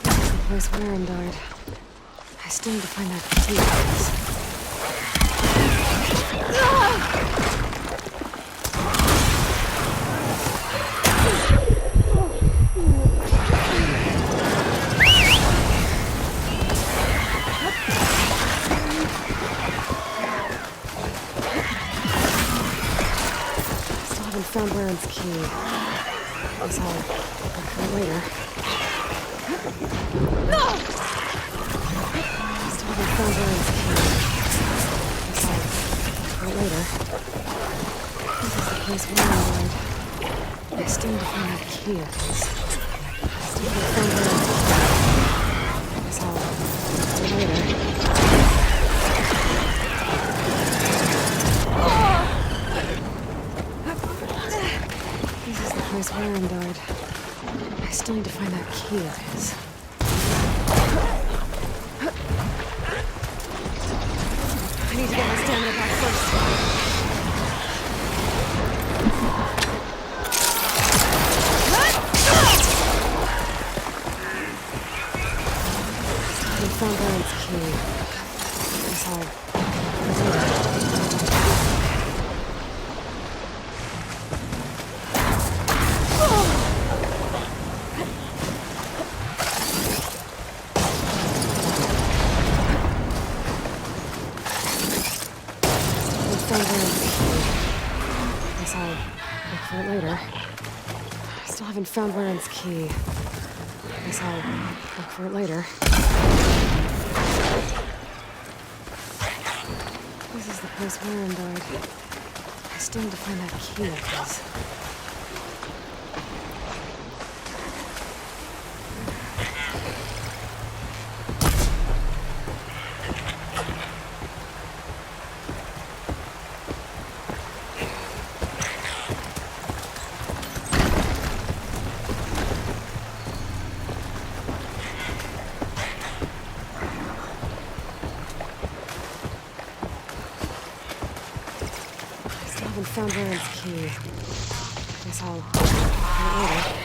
The place Warren died. I still need to find that key. Found Warren's key. Guess I'll look for it later. No! Still haven't found Warren's key. Guess I'll look for it later. This is the place Warren died. I still need to find that key of his. Still haven't found Warren's key. Guess I'll look for it later. Place Warren died. I still need to find that key of his. I need to get my stamina back first. I found Warren's key. Guess I'll... Found Warren's key. Guess I'll look for it later. This is the place Warren died. I still need to find that key of his. Found Warren's key. Guess I'll look for it later.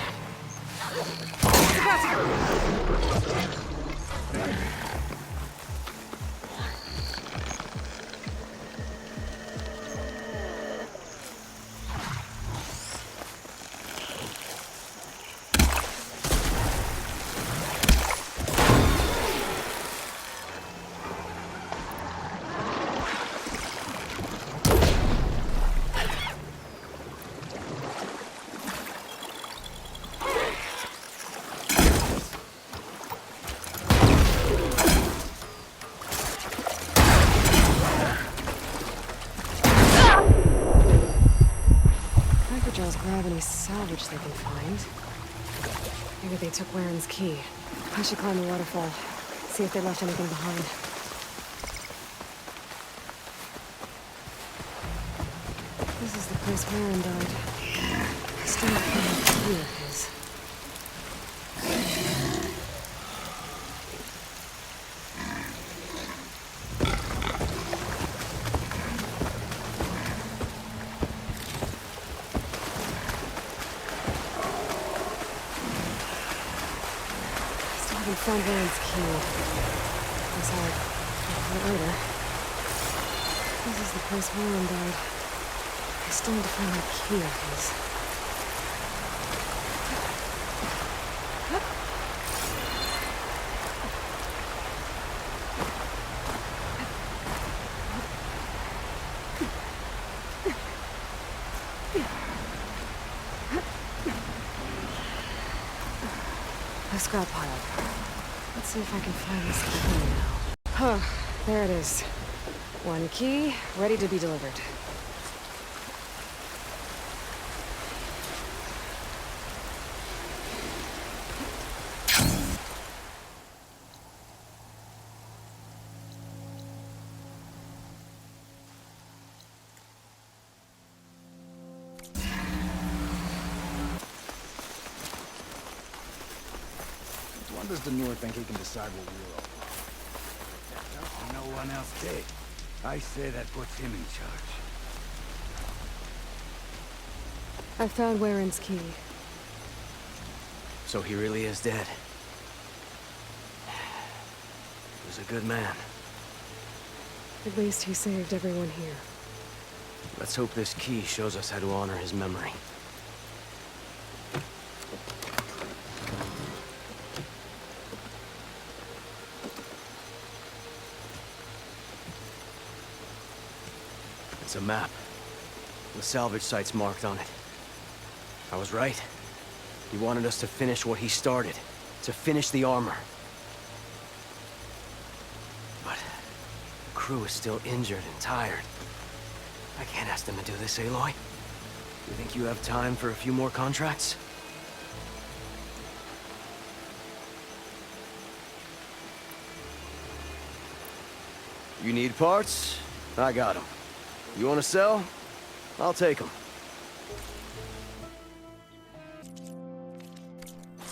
Grab any salvage they can find. Maybe they took Warren's key. I should climb the waterfall, see if they left anything behind. This is the place Warren died. I still have found that key of his. Found Warren's key. Guess I'll look for it later. This is the place Warren died. I still need to find that key of his. The scrap pile. Let's see if I can find this key now. Huh, there it is. One key, ready to be delivered. When does the Noor think he can decide what we're up for? No one else did. I say that puts him in charge. I found Waren's key. So he really is dead. He was a good man. At least he saved everyone here. Let's hope this key shows us how to honor his memory. It's a map. The salvage site's marked on it. I was right. He wanted us to finish what he started. To finish the armor. But the crew is still injured and tired. I can't ask them to do this, Aloy. You think you have time for a few more contracts? You need parts? I got them. You want to sell? I'll take them.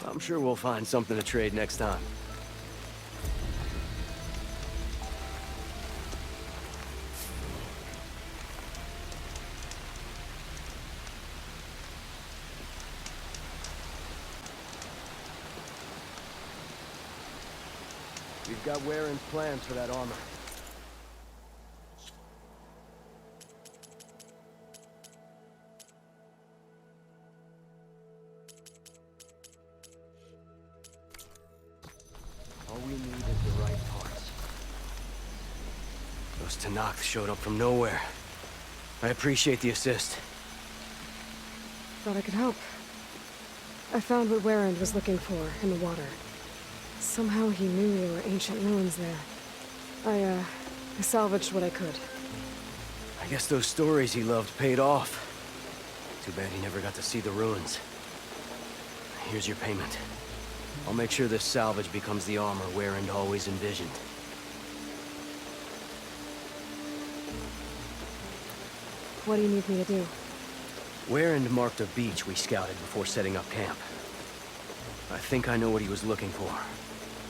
I'm sure we'll find something to trade next time. We've got Waren's plans for that armor. All we need is the right parts. Those Tenakth showed up from nowhere. I appreciate the assist. Thought I could help. I found what Waren was looking for in the water. Somehow he knew there were ancient ruins there. I salvaged what I could. I guess those stories he loved paid off. Too bad he never got to see the ruins. Here's your payment. I'll make sure this salvage becomes the armor Waren always envisioned. What do you need me to do? Waren marked a beach we scouted before setting up camp. I think I know what he was looking for.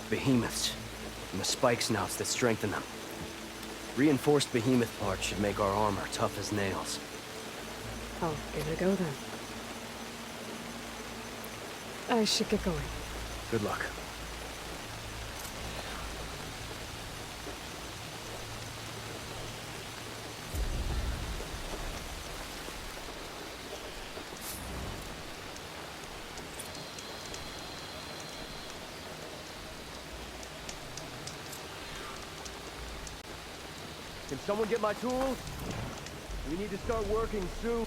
Behemoths, and the spike snouts that strengthen them. Reinforced behemoth parts should make our armor tough as nails. I'll give it a go then. I should get going. Good luck. Can someone get my tools? We need to start working soon.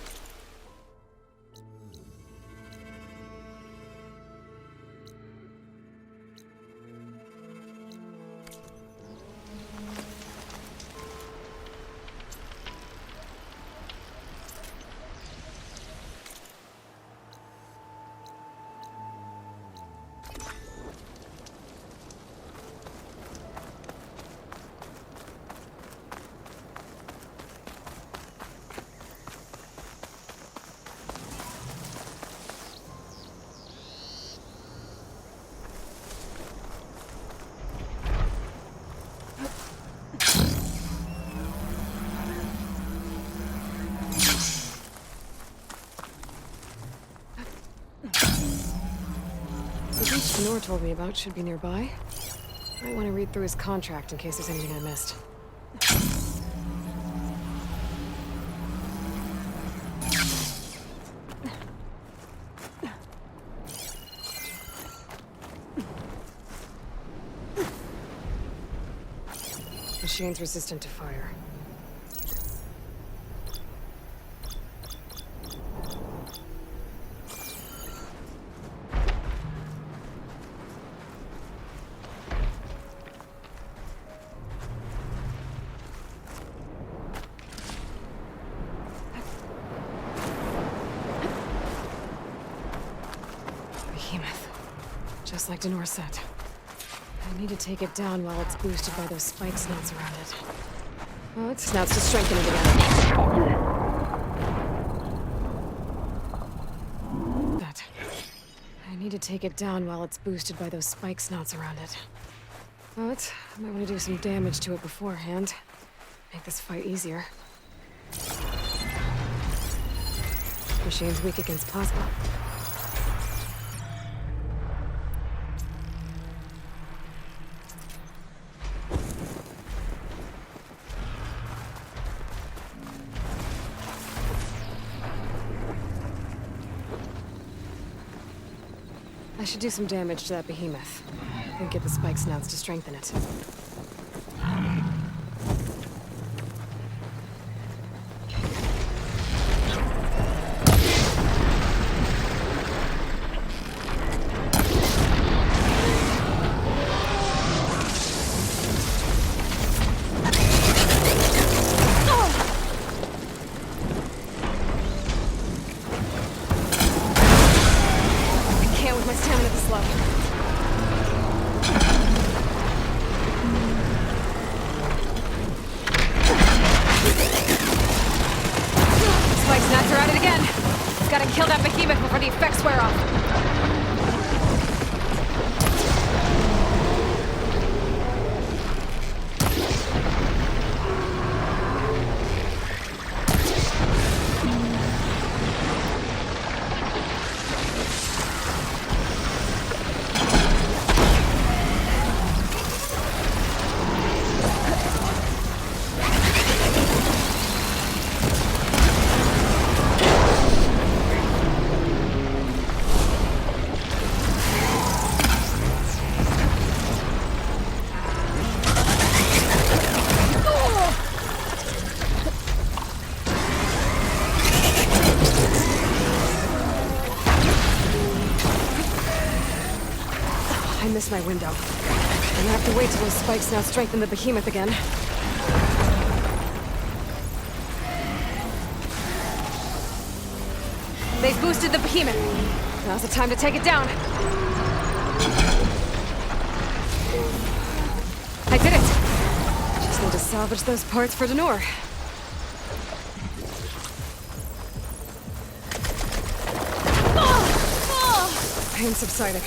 Nor told me about should be nearby. Might want to read through his contract in case there's anything I missed. Machine's resistant to fire. Just like Denor said. I need to take it down while it's boosted by those spike snouts around it. Oh, its snouts to strengthen it again. That. I need to take it down while it's boosted by those spike snouts around it. But I might want to do some damage to it beforehand. Make this fight easier. Machine's weak against plasma. I should do some damage to that behemoth, and get the spike snouts to strengthen it. Kill that behemoth before the effects wear off. I missed my window. I'm gonna have to wait till those spikes now strengthen the behemoth again. They've boosted the behemoth. Now's the time to take it down. I did it! Just need to salvage those parts for Denor. Pain subsiding.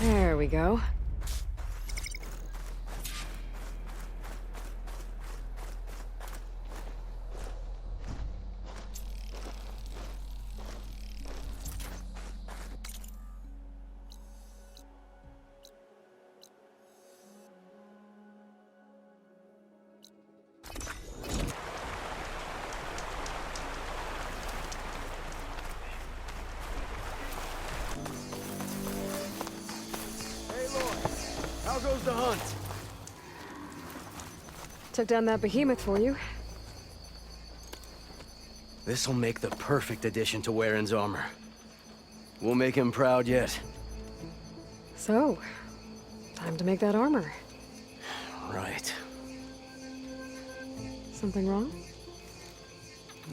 There we go. the hunt. Took down that behemoth for you. This'll make the perfect addition to Warren's armor. We'll make him proud yet. So, time to make that armor. Right. Something wrong?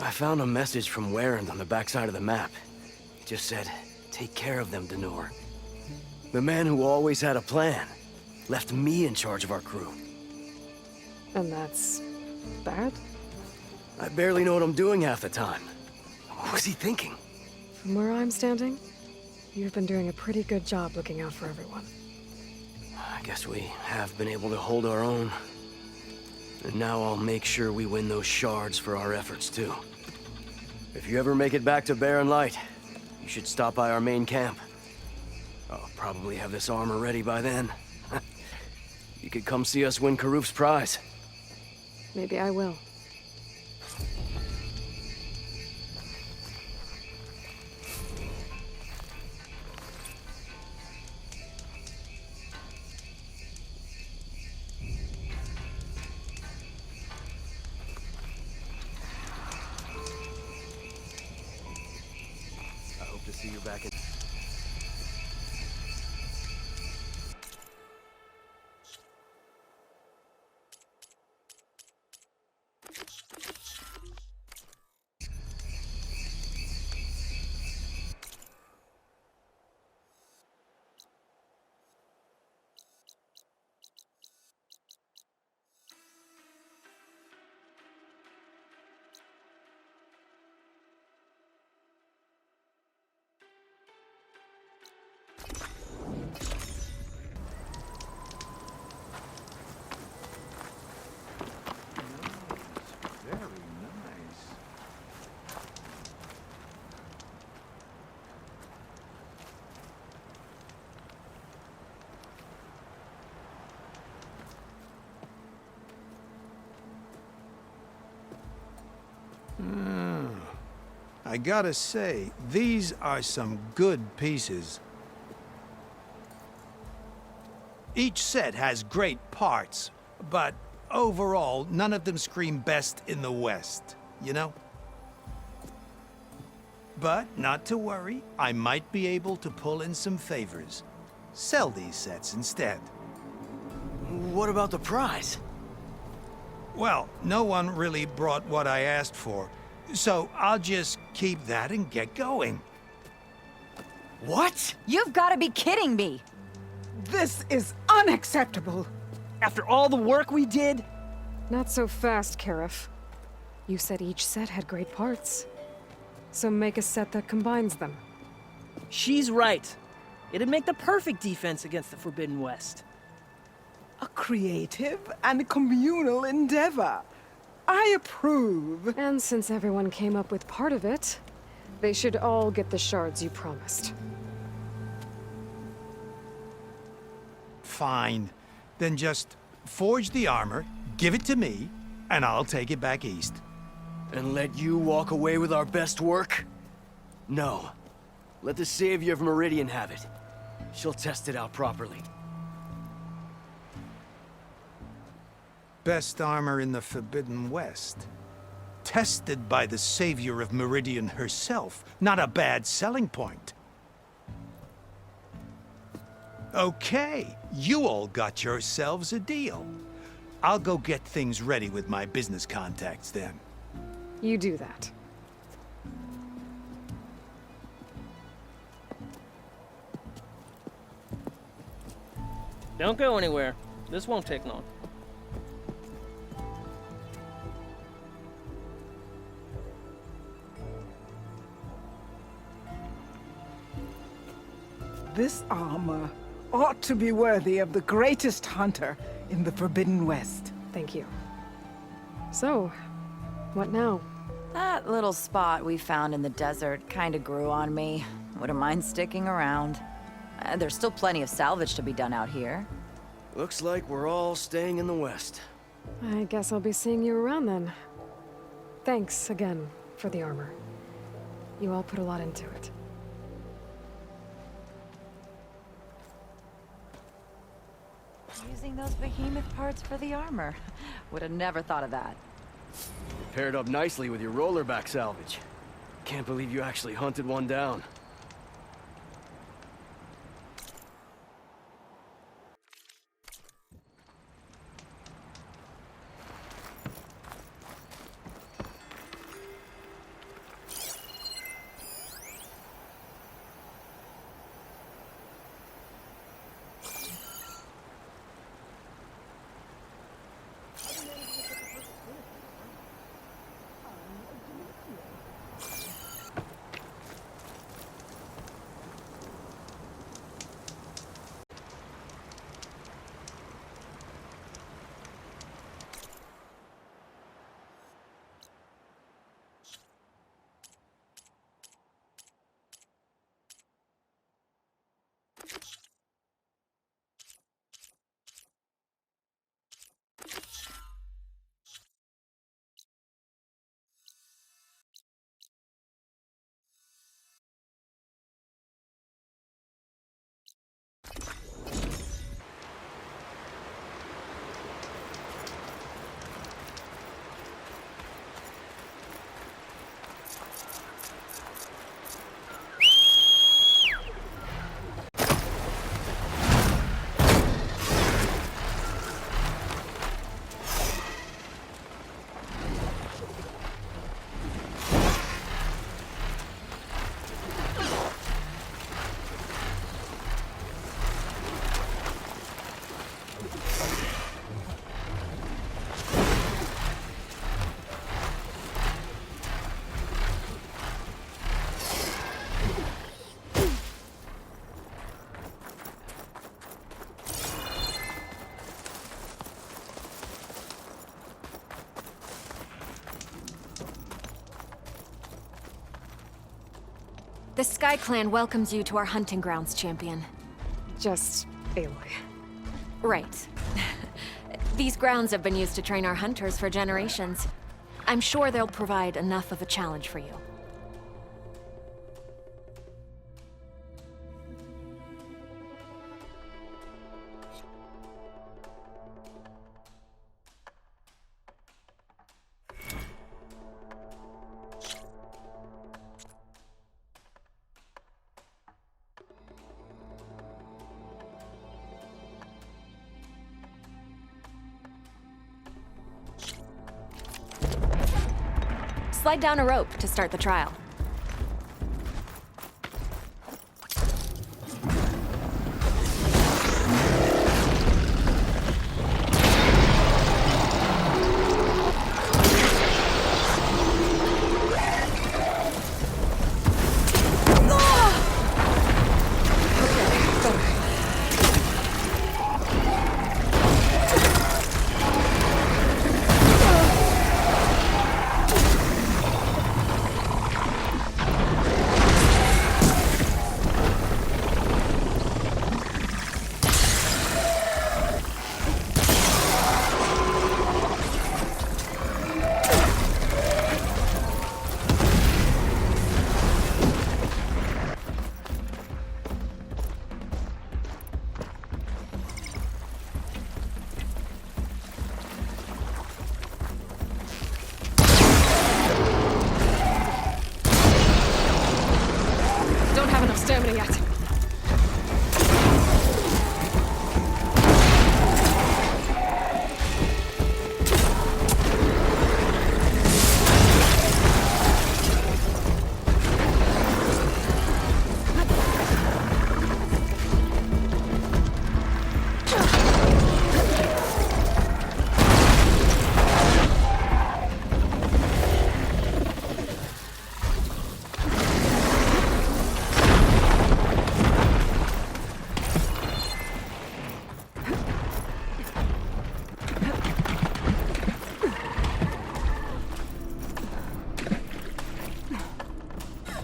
I found a message from Warren on the backside of the map. It just said, take care of them, Denor. The man who always had a plan left me in charge of our crew. And that's bad? I barely know what I'm doing half the time. What was he thinking? From where I'm standing, you've been doing a pretty good job looking out for everyone. I guess we have been able to hold our own. And now I'll make sure we win those shards for our efforts, too. If you ever make it back to Barren Light, you should stop by our main camp. I'll probably have this armor ready by then. You could come see us win Karuf's prize. Maybe I will. I hope to see you back in... I gotta say, these are some good pieces. Each set has great parts, but overall, none of them scream best in the West, you know? But not to worry, I might be able to pull in some favors. Sell these sets instead. What about the prize? Well, no one really brought what I asked for, so I'll just keep that and get going. What? You've got to be kidding me! This is unacceptable! After all the work we did? Not so fast, Karif. You said each set had great parts. So make a set that combines them. She's right. It'd make the perfect defense against the Forbidden West. A creative and communal endeavor. I approve. And since everyone came up with part of it, they should all get the shards you promised. Fine. Then just forge the armor, give it to me, and I'll take it back east. And let you walk away with our best work? No. Let the Savior of Meridian have it. She'll test it out properly. Best armor in the Forbidden West. Tested by the Savior of Meridian herself. Not a bad selling point. Okay, you all got yourselves a deal. I'll go get things ready with my business contacts then. You do that. Don't go anywhere. This won't take long. This armor ought to be worthy of the greatest hunter in the Forbidden West. Thank you. So, what now? That little spot we found in the desert kinda grew on me. Wouldn't mind sticking around. There's still plenty of salvage to be done out here. Looks like we're all staying in the West. I guess I'll be seeing you around then. Thanks again for the armor. You all put a lot into it. Using using those behemoth parts for the armor. Would have never thought of that. Paired up nicely with your rollerback salvage. Can't believe you actually hunted one down. The Sky Clan welcomes you to our hunting grounds, champion. Just Aloy. Right. These grounds have been used to train our hunters for generations. I'm sure they'll provide enough of a challenge for you. Slide down a rope to start the trial. Stamina yet.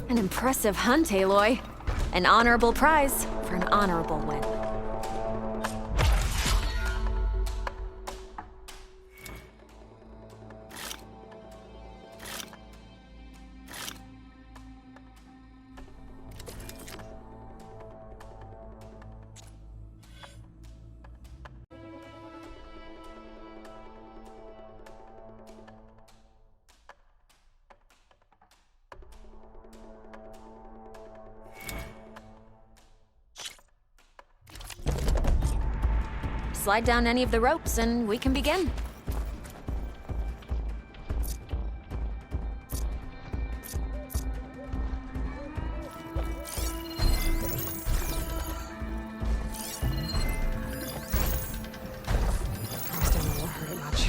An impressive hunt, Aloy. An honorable prize for an honorable win. slide down any of the ropes and we can begin. Frosting won't hurt it much.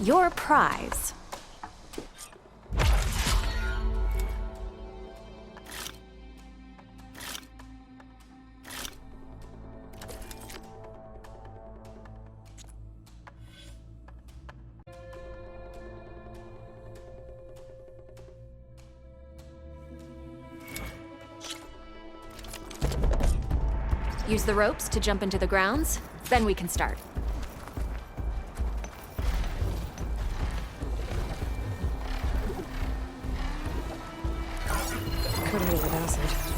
Your prize. Use the ropes to jump into the grounds, then we can start. Coating it with acid.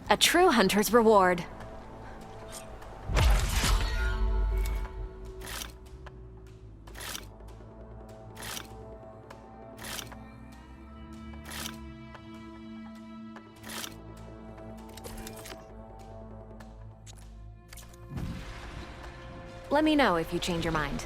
A true hunter's reward. Let me know if you change your mind.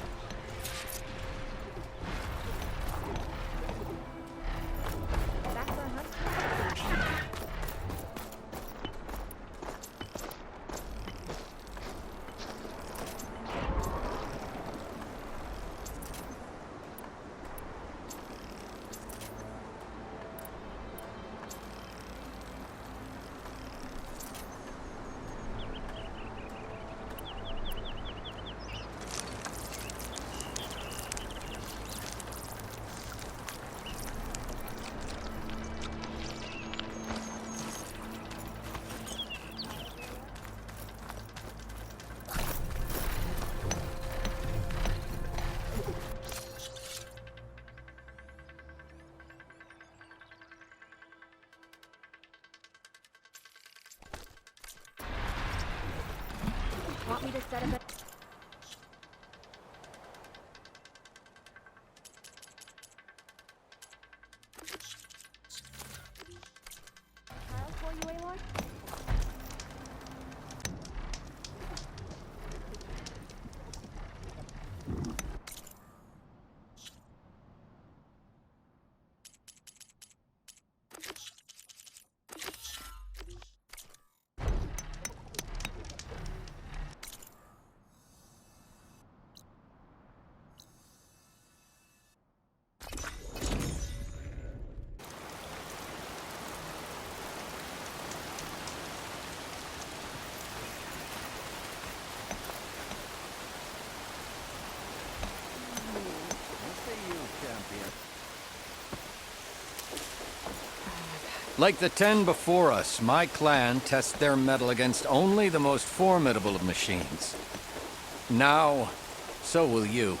want me to set up a... Tiles for you, Aloy? Like the 10 before us, my clan tests their mettle against only the most formidable of machines. Now, so will you.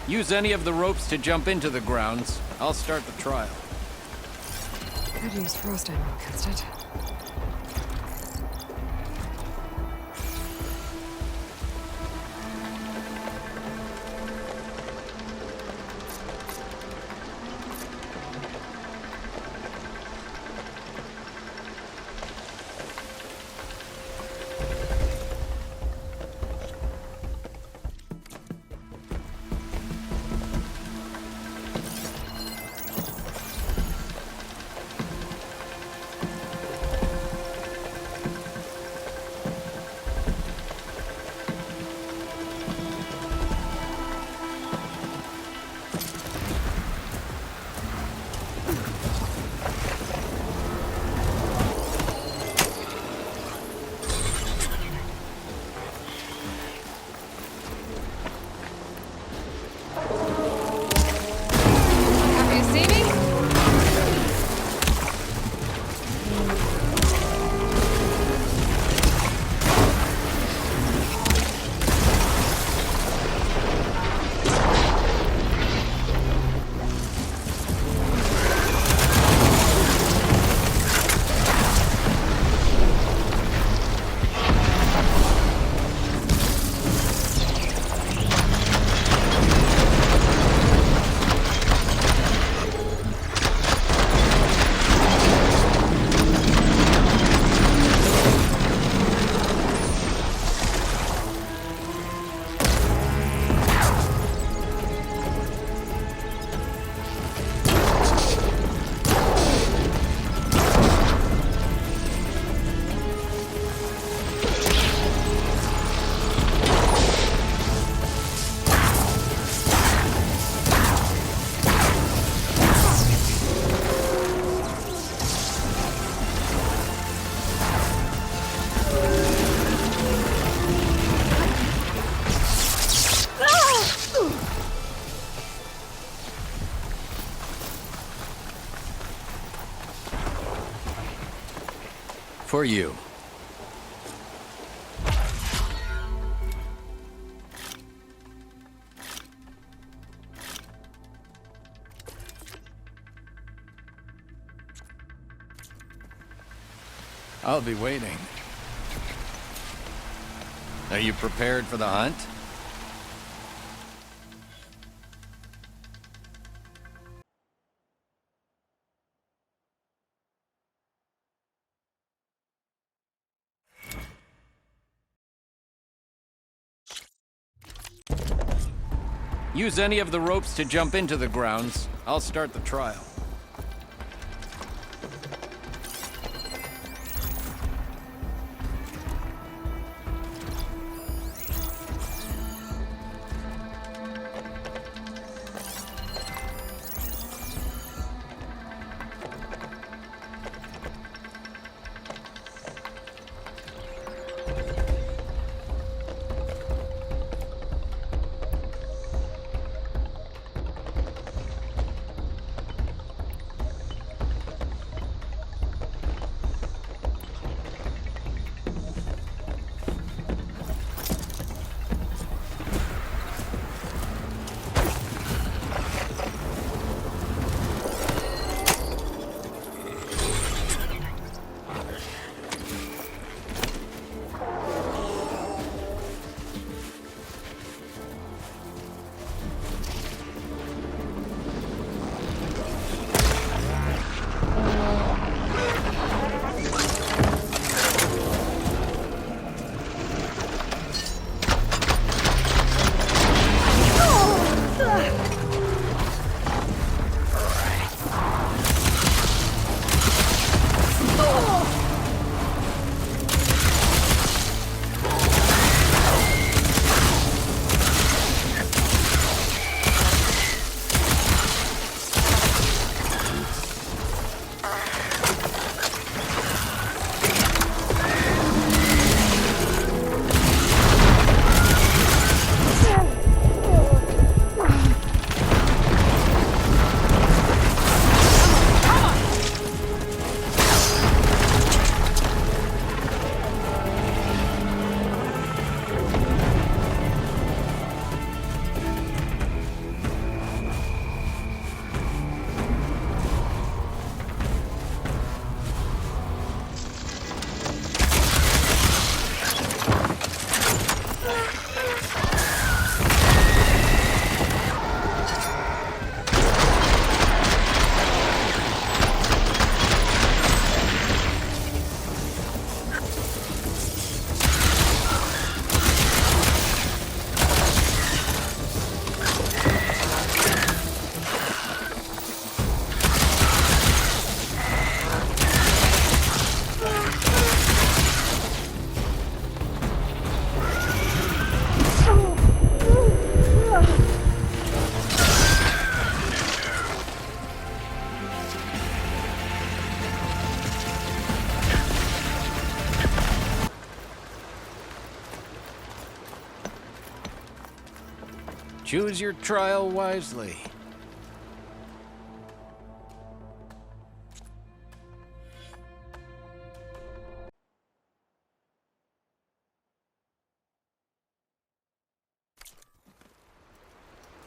Use any of the ropes to jump into the grounds. I'll start the trial. Could use frost ammo against it. For you. I'll be waiting. Are you prepared for the hunt? Use any of the ropes to jump into the grounds. I'll start the trial. Choose your trial wisely.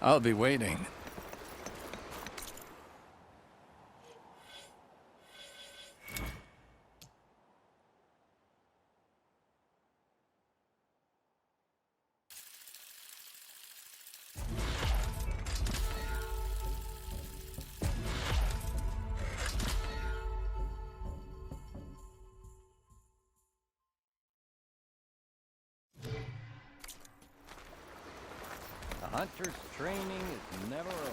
I'll be waiting. The hunter's training is never over.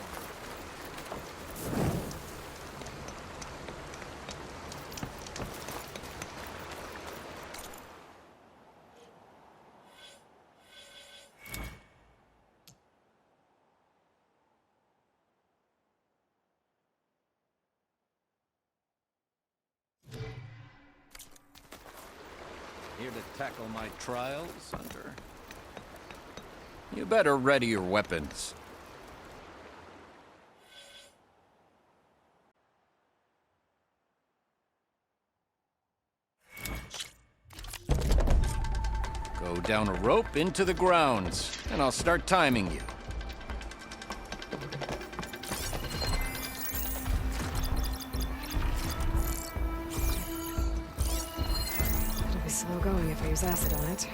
Here to tackle my trials, Hunter? You better ready your weapons. Go down a rope into the grounds, and I'll start timing you. It'll be slow going if I use acid on it.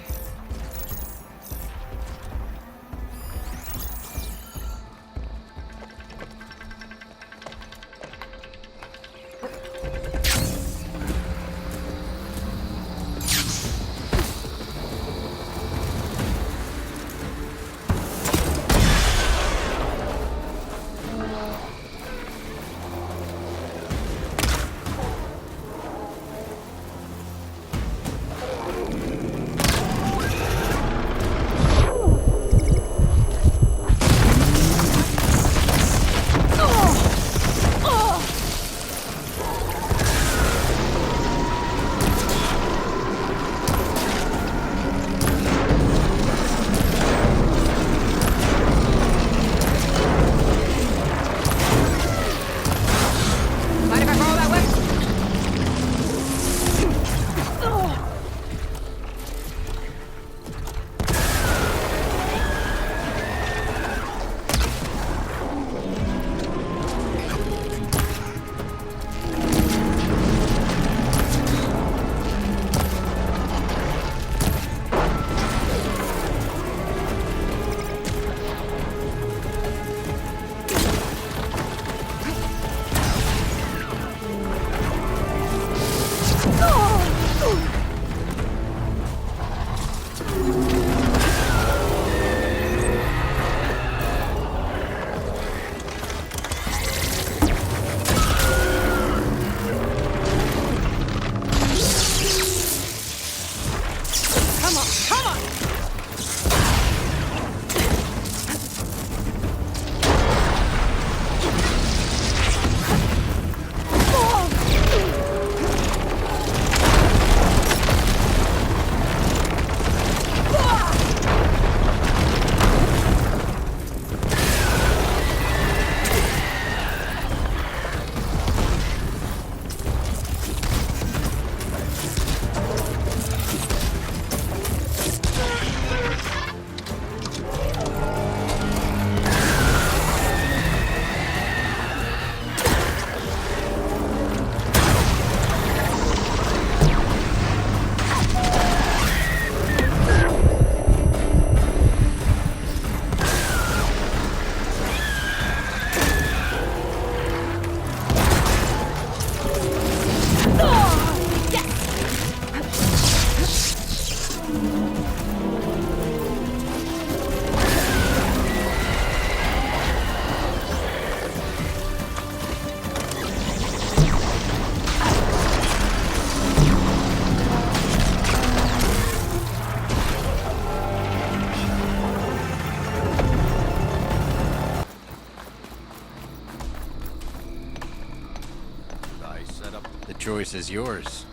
choice is yours.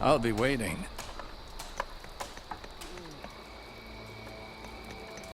I'll be waiting.